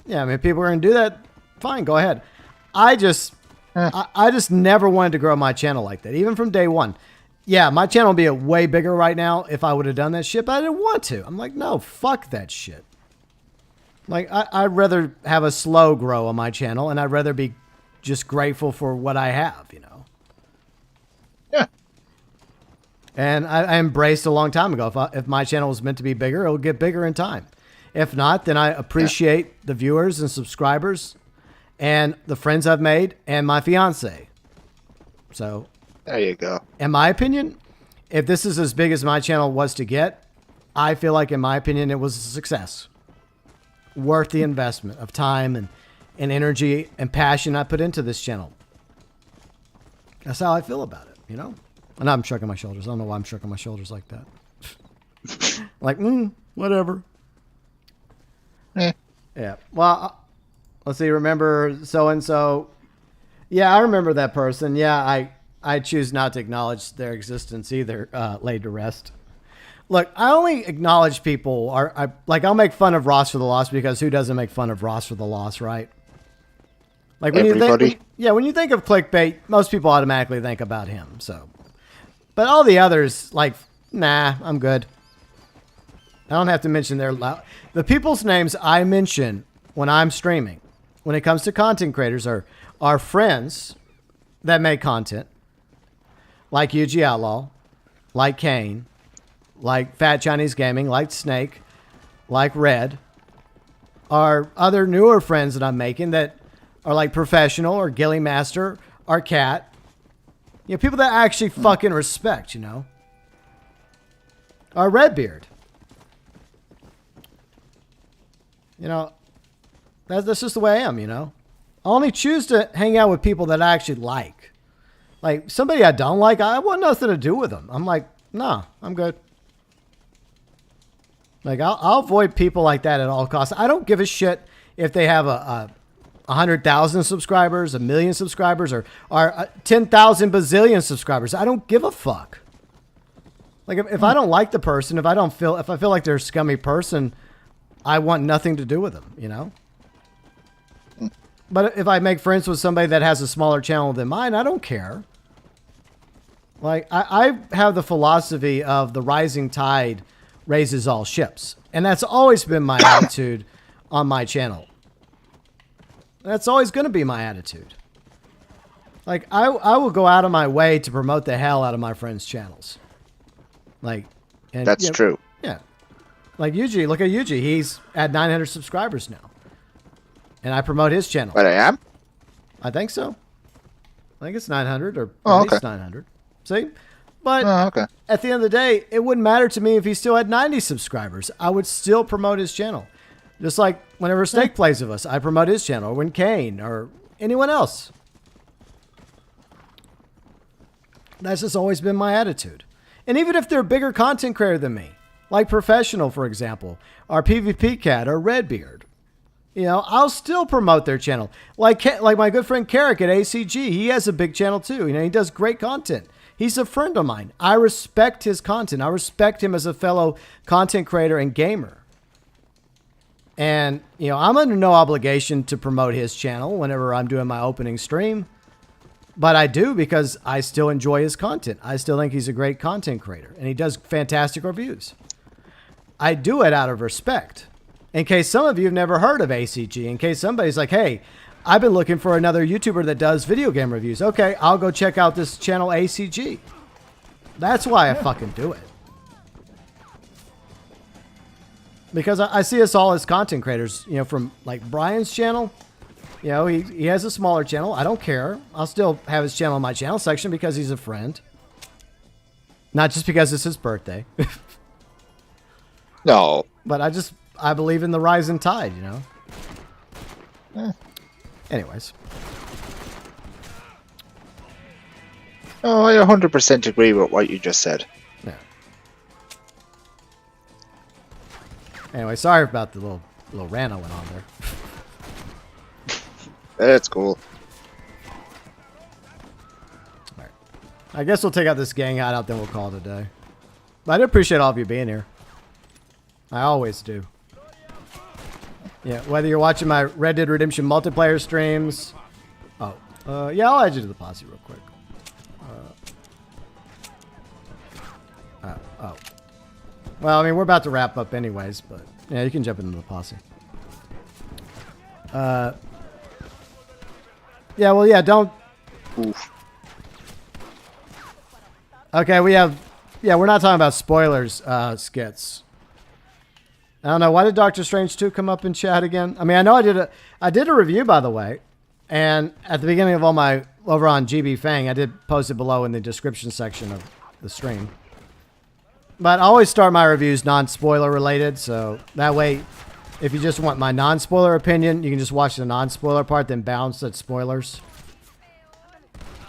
Yeah, I mean, if people are going to do that, fine, go ahead. I just never wanted to grow my channel like that, even from day one. Yeah, my channel would be way bigger right now if I would have done that shit, but I didn't want to. I'm like, no, fuck that shit. Like, I'd rather have a slow grow on my channel, and I'd rather be just grateful for what I have, you know? Yeah. And I embraced a long time ago. If my channel was meant to be bigger, it'll get bigger in time. If not, then I appreciate the viewers and subscribers and the friends I've made and my fiance. So there you go. In my opinion, if this is as big as my channel was to get, I feel like, in my opinion, it was a success. Worth the investment of time and energy and passion I put into this channel. That's how I feel about it, you know? And I'm shrugging my shoulders. I don't know why I'm shrugging my shoulders like that. Like, whatever. Yeah. Well, let's see. Remember so-and-so. Yeah, I remember that person. Yeah, I choose not to acknowledge their existence either, laid to rest. Look, I only acknowledge people. I'll make fun of Ross for the loss because who doesn't make fun of Ross for the loss, right? Like when everybody. When you think of clickbait, most people automatically think about him. So, but all the others, like, nah, I'm good. I don't have to mention the people's names I mention when I'm streaming. When it comes to content creators, are friends that make content, like UG Outlaw, like Kane, like Fat Chinese Gaming, like Snake, like Red, are other newer friends that I'm making that are like Professional or Gilly Master or Cat. You know, people that I actually fucking respect, you know. Or Redbeard. You know, that's just the way I am, you know. I only choose to hang out with people that I actually like. Like, somebody I don't like, I want nothing to do with them. I'm like, nah, I'm good. Like, I'll avoid people like that at all costs. I don't give a shit if they have a 100,000 subscribers, 1 million subscribers, or 10,000 bazillion subscribers. I don't give a fuck. Like, if I don't like the person, if I feel like they're a scummy person, I want nothing to do with them, you know? But if I make friends with somebody that has a smaller channel than mine, I don't care. Like, I have the philosophy of the rising tide raises all ships. And that's always been my attitude on my channel. That's always going to be my attitude. Like, I will go out of my way to promote the hell out of my friends' channels. Like, and that's true. Yeah. Like Yuji, look at Yuji. He's at 900 subscribers now. And I promote his channel. But I am? I think so. I think it's 900 or Oh, at least 900. See? But Okay. at the end of the day, it wouldn't matter to me if he still had 90 subscribers. I would still promote his channel. Just like whenever Snake plays with us, I promote his channel. Or when Kane or anyone else. That's just always been my attitude. And even if they're a bigger content creator than me, like Professional, for example, or PvP Cat or Redbeard, I'll still promote their channel. Like my good friend Carrick at ACG, he has a big channel too. He does great content. He's a friend of mine. I respect his content. I respect him as a fellow content creator and gamer. And, I'm under no obligation to promote his channel whenever I'm doing my opening stream. But I do because I still enjoy his content. I still think he's a great content creator. And he does fantastic reviews. I do it out of respect. In case some of you have never heard of ACG. In case somebody's like, hey, I've been looking for another YouTuber that does video game reviews. Okay, I'll go check out this channel ACG. That's why I fucking do it. Because I see us all as content creators, from like Brian's channel. He has a smaller channel. I don't care. I'll still have his channel in my channel section because he's a friend. Not just because it's his birthday. No. But I believe in the rising tide, Anyways. Oh, I 100% agree with what you just said. Yeah. Anyway, sorry about the little rant I went on there. That's cool. All right. I guess we'll take out this gang hideout, then we'll call it a day. But I do appreciate all of you being here. I always do. Yeah, whether you're watching my Red Dead Redemption multiplayer streams. Yeah, I'll add you to the posse real quick. Well, I mean, we're about to wrap up anyways, but yeah, you can jump into the posse. Don't. Oof. Okay, we're not talking about spoilers, skits. I don't know. Why did Doctor Strange 2 come up in chat again? I mean, I know I did a review, by the way. And at the beginning of all my, over on GB Fang, I did post it below in the description section of the stream. But I always start my reviews non-spoiler related. So that way, if you just want my non-spoiler opinion, you can just watch the non-spoiler part, then bounce at spoilers.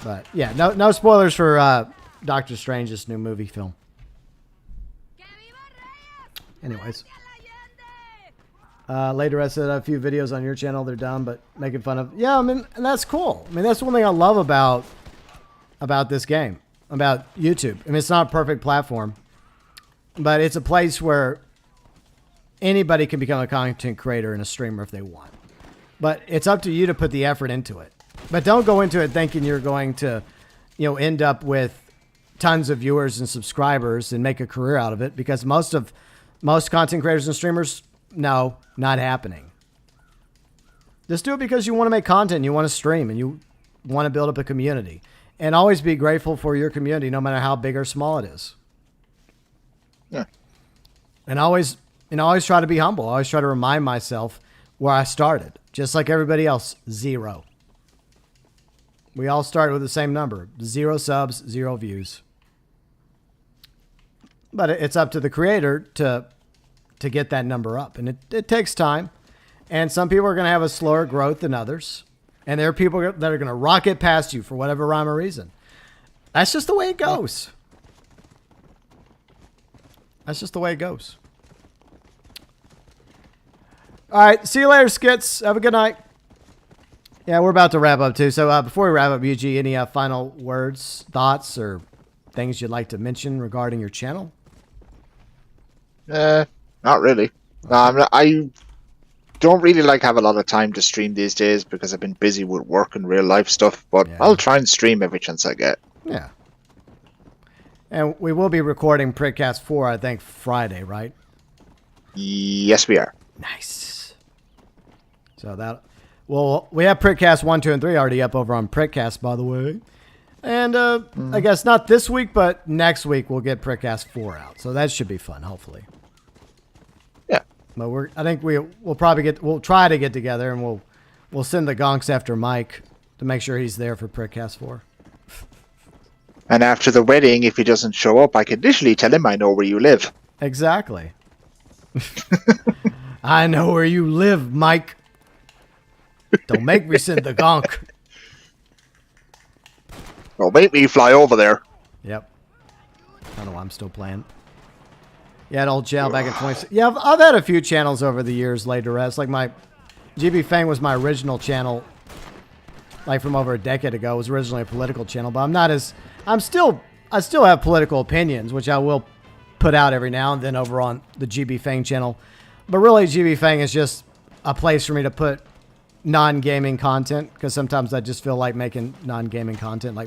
But yeah, no spoilers for Doctor Strange's new movie film. Anyways. Later, I said a few videos on your channel. They're done, but making fun of. Yeah, I mean, and that's cool. I mean, that's one thing I love about this game, about YouTube. I mean, it's not a perfect platform, but it's a place where anybody can become a content creator and a streamer if they want. But it's up to you to put the effort into it. But don't go into it thinking you're going to, end up with tons of viewers and subscribers and make a career out of it, because most content creators and streamers. No, not happening. Just do it because you want to make content, you want to stream, and you want to build up a community. And always be grateful for your community, no matter how big or small it is. Yeah. And always try to be humble. Always try to remind myself where I started. Just like everybody else, 0. We all started with the same number. 0 subs, 0 views. But it's up to the creator to get that number up. And it takes time. And some people are going to have a slower growth than others. And there are people that are going to rocket past you for whatever rhyme or reason. That's just the way it goes. That's just the way it goes. All right. See you later, skits. Have a good night. Yeah, we're about to wrap up too. So before we wrap up, UG, any final words, thoughts, or things you'd like to mention regarding your channel? Not really. I don't really have a lot of time to stream these days because I've been busy with work and real life stuff, but yeah. I'll try and stream every chance I get. Yeah. And we will be recording Prickcast 4, I think, Friday, right? Yes, we are. Nice. So we have Prickcast 1, 2, and 3 already up over on Prickcast, by the way. And I guess not this week, but next week we'll get Prickcast 4 out. So that should be fun, hopefully. Yeah. But I think we'll try to get together and we'll we'll send the gonks after Mike to make sure he's there for Prickcast 4. And after the wedding, if he doesn't show up, I can literally tell him I know where you live. Exactly. I know where you live, Mike. Don't make me send the gonk. Don't make me fly over there. Yep. I don't know why I'm still playing. Yeah, an old channel back in 20. Yeah, I've had a few channels over the years laid to rest. Like my GB Fang was my original channel, like from over a decade ago. It was originally a political channel, but I still have political opinions, which I will put out every now and then over on the GB Fang channel. But really, GB Fang is just a place for me to put non-gaming content, because sometimes I just feel like making non-gaming content,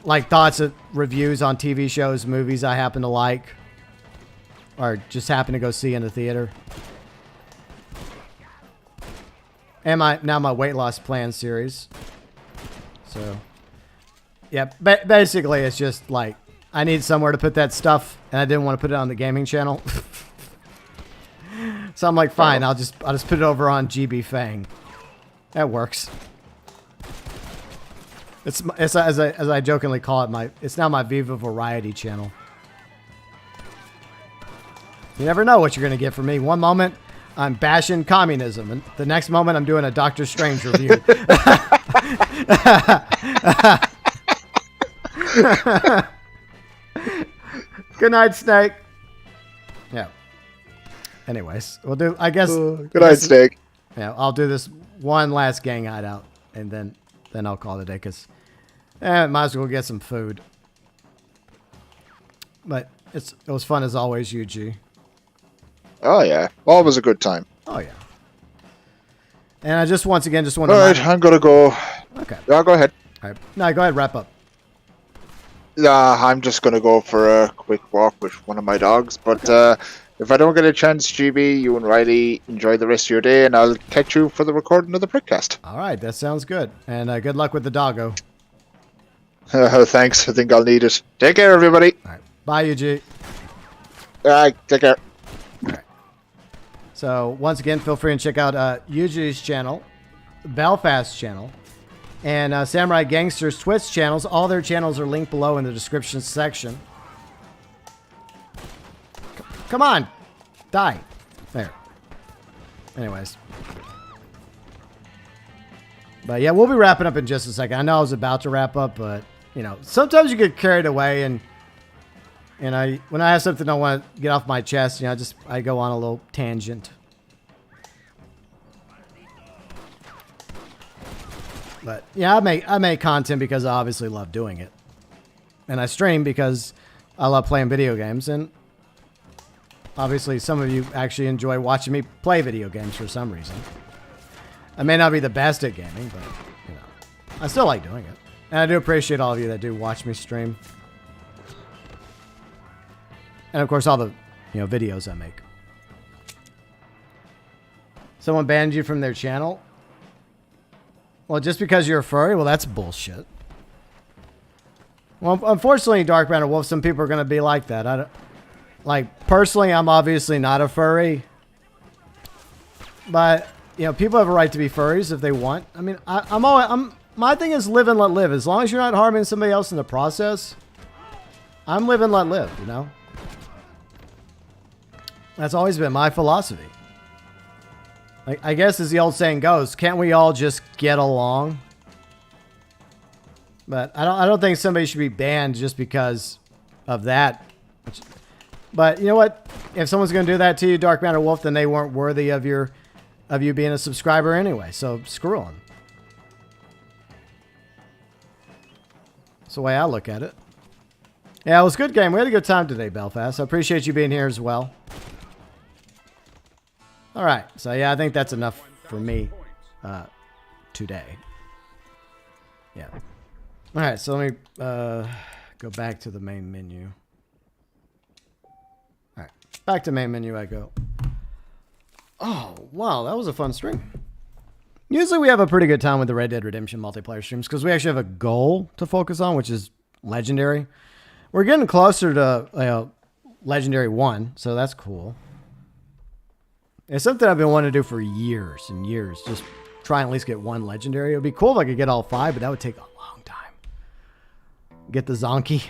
like thoughts of reviews on TV shows, movies I happen to like, or just happen to go see in the theater. And my weight loss plan series. So, yeah, basically it's just like I need somewhere to put that stuff, and I didn't want to put it on the gaming channel. So I'm like, fine, I'll just put it over on GB Fang. That works. It's as I jokingly call it, it's now my Viva Variety channel. You never know what you're gonna get from me. One moment I'm bashing communism, and the next moment I'm doing a Doctor Strange review. Good night, Snake. Yeah. Anyways, we'll do. I guess. Good night, Snake. Yeah, I'll do this one last gang hideout, and then I'll call it a day, because might as well get some food. But it was fun as always, UG. Oh yeah, always a good time. Oh yeah. And I once again want to. All right, I'm gonna go. Okay. Yeah, go ahead. All right. No, go ahead. Wrap up. I'm just gonna go for a quick walk with one of my dogs. But if I don't get a chance, GB, you and Riley enjoy the rest of your day, and I'll catch you for the recording of the Prickcast. All right, that sounds good. And good luck with the doggo. Thanks. I think I'll need it. Take care, everybody. All right. Bye, UG. All right, take care. So once again, feel free and check out UG's channel, BELFAST channel, and Samurai Gangster's Twitch channels. All their channels are linked below in the description section. Come on, die. There. Anyways. But yeah, we'll be wrapping up in just a second. I know I was about to wrap up, but you know, sometimes you get carried away, and when I have something I want to get off my chest, you know, I go on a little tangent. But yeah, I make content because I obviously love doing it, and I stream because I love playing video games, and obviously some of you actually enjoy watching me play video games for some reason. I may not be the best at gaming, but you know, I still like doing it, and I do appreciate all of you that do watch me stream. And of course, all the videos I make. Someone banned you from their channel? Well, just because you're a furry? Well, that's bullshit. Well, unfortunately, Dark Banner Wolf, some people are going to be like that. Personally, I'm obviously not a furry. But, you know, people have a right to be furries if they want. I mean, my thing is live and let live. As long as you're not harming somebody else in the process, I'm live and let live, you know? That's always been my philosophy. I guess as the old saying goes, can't we all just get along? But I don't think somebody should be banned just because of that. But you know what? If someone's going to do that to you, Dark Matter Wolf, then they weren't worthy of you being a subscriber anyway. So screw them. That's the way I look at it. Yeah, it was a good game. We had a good time today, Belfast. I appreciate you being here as well. All right, so yeah, I think that's enough for me today. Yeah. All right, so let me go back to the main menu. All right, back to main menu I go. Oh, wow, that was a fun stream. Usually we have a pretty good time with the Red Dead Redemption multiplayer streams because we actually have a goal to focus on, which is Legendary. We're getting closer to Legendary 1, so that's cool. It's something I've been wanting to do for years and years. Just try and at least get one legendary. It would be cool if I could get all 5, but that would take a long time. Get the Zonky.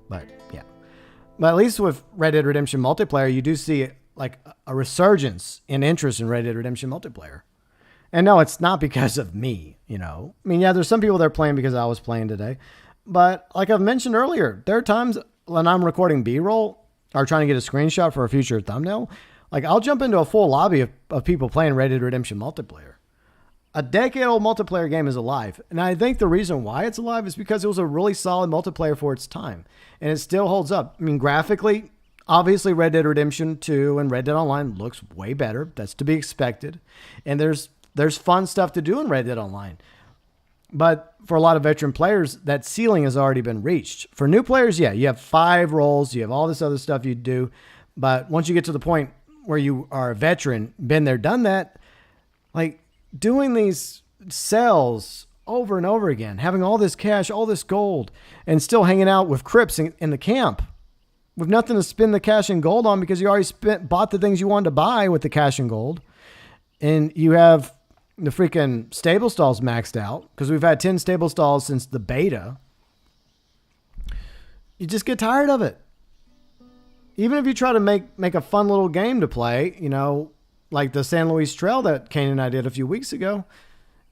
But yeah. But at least with Red Dead Redemption multiplayer, you do see like a resurgence in interest in Red Dead Redemption multiplayer. And no, it's not because of me, you know. I mean, yeah, there's some people that are playing because I was playing today. But like I've mentioned earlier, there are times when I'm recording B-roll or trying to get a screenshot for a future thumbnail. Like I'll jump into a full lobby of people playing Red Dead Redemption multiplayer. A decade-old multiplayer game is alive. And I think the reason why it's alive is because it was a really solid multiplayer for its time. And it still holds up. I mean, graphically, obviously Red Dead Redemption 2 and Red Dead Online looks way better. That's to be expected. And there's fun stuff to do in Red Dead Online. But for a lot of veteran players, that ceiling has already been reached. For new players, yeah, you have 5 roles. You have all this other stuff you do. But once you get to the point where you are a veteran, been there, done that, like doing these sells over and over again, having all this cash, all this gold, and still hanging out with Crips in the camp with nothing to spend the cash and gold on because you already bought the things you wanted to buy with the cash and gold. And you have the freaking stable stalls maxed out because we've had 10 stable stalls since the beta. You just get tired of it. Even if you try to make a fun little game to play, you know, like the San Luis Trail that Kane and I did a few weeks ago,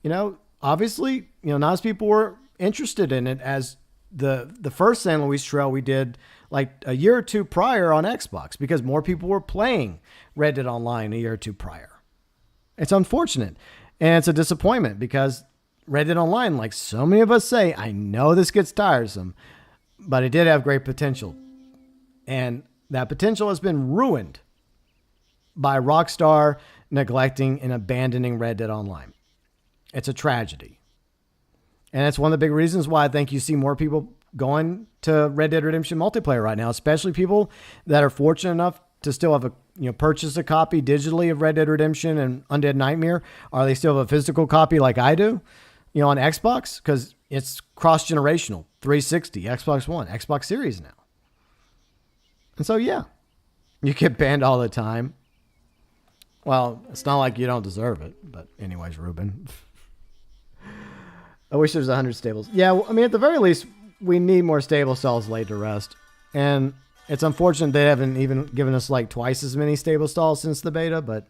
you know, obviously, you know, not as people were interested in it as the first San Luis Trail we did like a year or two prior on Xbox because more people were playing Red Dead Online a year or two prior. It's unfortunate. And it's a disappointment because Red Dead Online, like so many of us say, I know this gets tiresome, but it did have great potential. And that potential has been ruined by Rockstar neglecting and abandoning Red Dead Online. It's a tragedy. And that's one of the big reasons why I think you see more people going to Red Dead Redemption multiplayer right now, especially people that are fortunate enough to still have purchase a copy digitally of Red Dead Redemption and Undead Nightmare, or they still have a physical copy like I do, you know, on Xbox, because it's cross-generational, 360, Xbox One, Xbox Series now. And so, yeah, you get banned all the time. Well, it's not like you don't deserve it, but anyways, Ruben. I wish there was 100 stables. Yeah, I mean, at the very least, we need more stable stalls laid to rest. And it's unfortunate they haven't even given us like twice as many stable stalls since the beta, but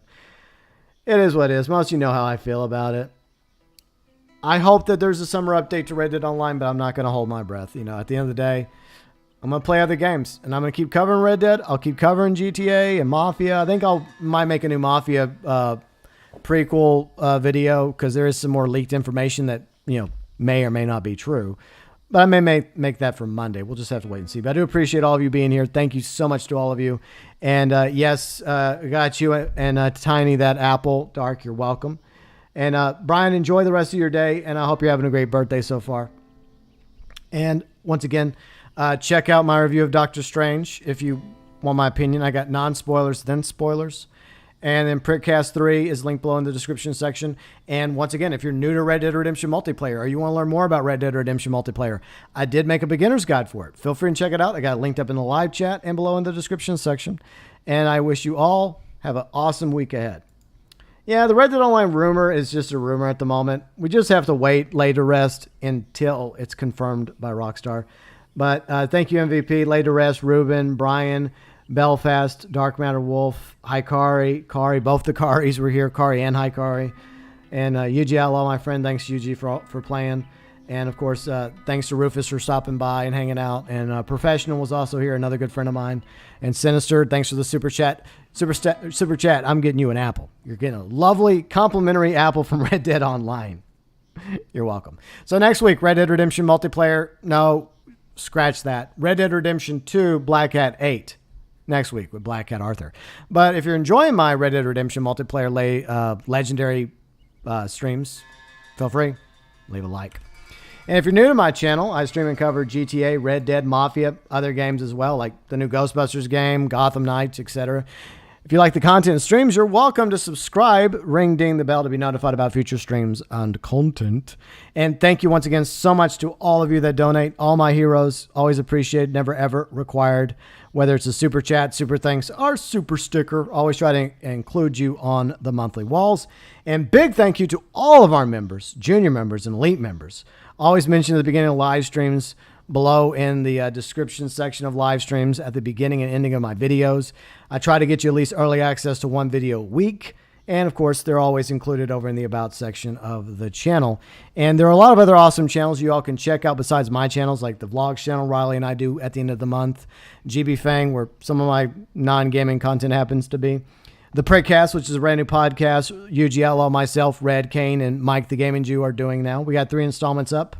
it is what it is. Most of you know how I feel about it. I hope that there's a summer update to Red Dead Online, but I'm not going to hold my breath. You know, at the end of the day, I'm going to play other games, and I'm going to keep covering Red Dead. I'll keep covering GTA and Mafia. I think might make a new Mafia prequel video because there is some more leaked information that, you know, may or may not be true. But I may make that for Monday. We'll just have to wait and see. But I do appreciate all of you being here. Thank you so much to all of you. And yes, I got you and Tiny, that apple. Dark, you're welcome. And Brian, enjoy the rest of your day. And I hope you're having a great birthday so far. And once again, check out my review of Doctor Strange. If you want my opinion, I got non-spoilers, then spoilers. And then Prickcast 3 is linked below in the description section. And once again, if you're new to Red Dead Redemption multiplayer or you want to learn more about Red Dead Redemption multiplayer, I did make a beginner's guide for it. Feel free and check it out. I got it linked up in the live chat and below in the description section. And I wish you all have an awesome week ahead. Yeah, the Red Dead Online rumor is just a rumor at the moment. We just have to wait, lay to rest until it's confirmed by Rockstar. But thank you, MVP, lay to rest, Ruben, Brian, Belfast, Dark MatterWolf, Hikari, Kari, both the Karis were here, Kari and Hikari. And Yuji Outlaw, my friend, thanks Yuji for playing. And of course, thanks to Rufus for stopping by and hanging out. And Professional was also here, another good friend of mine. And Sinister, thanks for the super chat. Super chat, I'm getting you an apple. You're getting a lovely complimentary apple from Red Dead Online. You're welcome. So next week, Red Dead Redemption multiplayer. No, scratch that. Red Dead Redemption 2, Black Hat 8. Next week with Black Hat Arthur. But if you're enjoying my Red Dead Redemption multiplayer legendary streams, feel free, leave a like. And if you're new to my channel, I stream and cover GTA, Red Dead, Mafia, other games as well, like the new Ghostbusters game, Gotham Knights, etc. If you like the content and streams, you're welcome to subscribe, ring ding the bell to be notified about future streams and content. And thank you once again so much to all of you that donate. All my heroes, always appreciated, never ever required. Whether it's a super chat, super thanks, or super sticker, always try to include you on the monthly walls. And big thank you to all of our members, junior members and elite members. Always mention at the beginning of live streams, below in the description section of live streams, at the beginning and ending of my videos. I try to get you at least early access to one video a week. And of course, they're always included over in the About section of the channel. And there are a lot of other awesome channels you all can check out besides my channels, like the Vlogs channel Riley and I do at the end of the month. GB Fang, where some of my non-gaming content happens to be. The Praycast, which is a brand new podcast, UG Outlaw, myself, Red, Kane, and Mike the Gaming Jew are doing now. We got 3 installments up.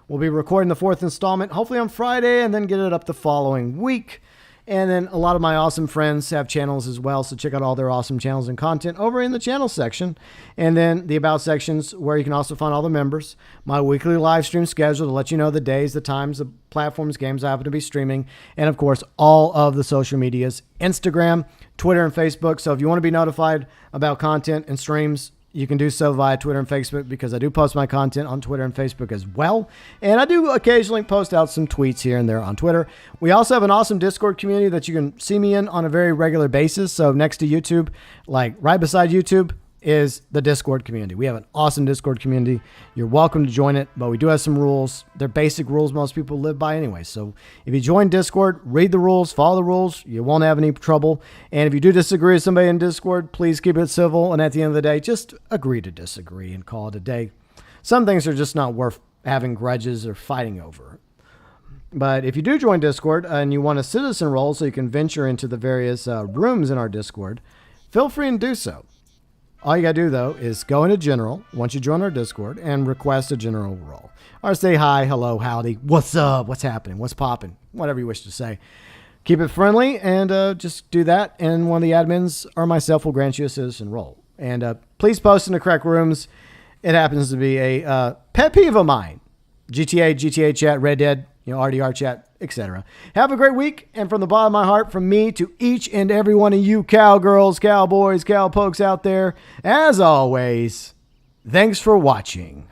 We'll be recording the 4th installment, hopefully on Friday, and then get it up the following week. And then a lot of my awesome friends have channels as well, so check out all their awesome channels and content over in the channel section. And then the About sections, where you can also find all the members. My weekly live stream schedule to let you know the days, the times, the platforms, games I happen to be streaming. And of course, all of the social medias, Instagram, Twitter, and Facebook. So if you want to be notified about content and streams, you can do so via Twitter and Facebook, because I do post my content on Twitter and Facebook as well. And I do occasionally post out some tweets here and there on Twitter. We also have an awesome Discord community that you can see me in on a very regular basis. So next to YouTube, like right beside YouTube, is the Discord community. We have an awesome Discord community. You're welcome to join it, but we do have some rules. They're basic rules most people live by anyway. So if you join Discord, read the rules, follow the rules, you won't have any trouble. And if you do disagree with somebody in Discord, please keep it civil. And at the end of the day, just agree to disagree and call it a day. Some things are just not worth having grudges or fighting over. But if you do join Discord and you want a citizen role so you can venture into the various rooms in our Discord, feel free and do so. All you got to do, though, is go into General once you join our Discord and request a general role. Or say hi, hello, howdy, what's up, what's happening, what's popping, whatever you wish to say. Keep it friendly and just do that, and one of the admins or myself will grant you a citizen role. And please post in the correct rooms. It happens to be a pet peeve of mine. GTA chat, Red Dead, RDR chat, etc. Have a great week, and from the bottom of my heart, from me to each and every one of you cowgirls, cowboys, cowpokes out there, as always, thanks for watching.